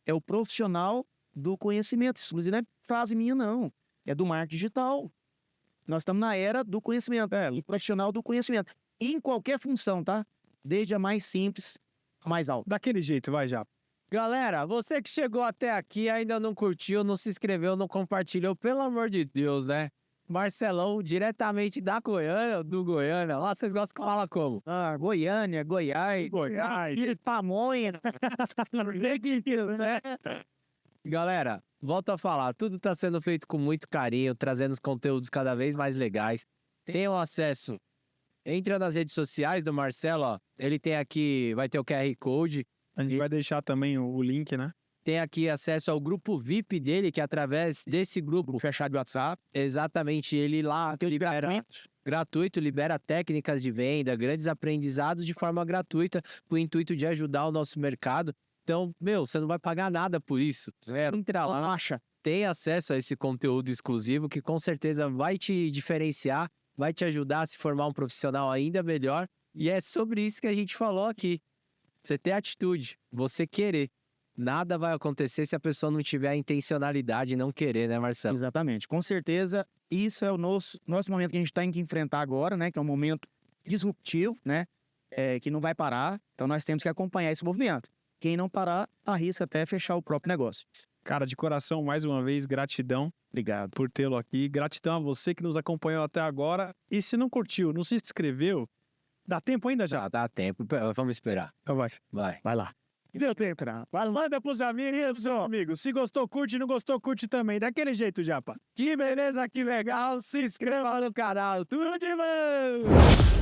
É o profissional do conhecimento. Isso, inclusive, não é frase minha, não. É do marketing digital. Nós estamos na era do conhecimento, do profissional do conhecimento. E em qualquer função, tá? Desde a mais simples a mais alta. Daquele jeito, vai já. Galera, você que chegou até aqui, ainda não curtiu, não se inscreveu, não compartilhou, pelo amor de Deus, né? Marcelão, diretamente da Goiânia, do Goiânia. Lá vocês gostam que fala como? Ah, Goiânia, Goiás, Pamonha. Galera, volto a falar, tudo está sendo feito com muito carinho, trazendo os conteúdos cada vez mais legais. Tenham acesso, entra nas redes sociais do Marcelo, ó. Ele tem aqui, vai ter o QR Code. A gente vai deixar também o link, né? Tem aqui acesso ao grupo VIP dele, que através desse grupo Fechado de WhatsApp. exatamente, ele lá libera gratuito, libera técnicas de venda, grandes aprendizados de forma gratuita, com o intuito de ajudar o nosso mercado. Então, você não vai pagar nada por isso. Zero. Entra lá, tem acesso a esse conteúdo exclusivo que com certeza vai te diferenciar, vai te ajudar a se formar um profissional ainda melhor. E é sobre isso que a gente falou aqui. Você ter atitude, você querer. Nada vai acontecer se a pessoa não tiver a intencionalidade e não querer, né, Marcelo? Exatamente. Com certeza, isso é o nosso momento que a gente tem que enfrentar agora, né? Que é um momento disruptivo, né? Que não vai parar. Então, nós temos que acompanhar esse movimento. Quem não parar, arrisca até fechar o próprio negócio. Cara, de coração, mais uma vez, gratidão. Obrigado. Por tê-lo aqui. Gratidão a você que nos acompanhou até agora. E se não curtiu, não se inscreveu, dá tempo ainda já? Dá tempo. Vamos esperar. Então vai. Vai lá. Deu tempo, né? Manda pros amigos, amigos. Se gostou, curte. Não gostou, curte também. Daquele jeito, Japa. Que beleza, que legal. Se inscreva no canal. Tudo de bom!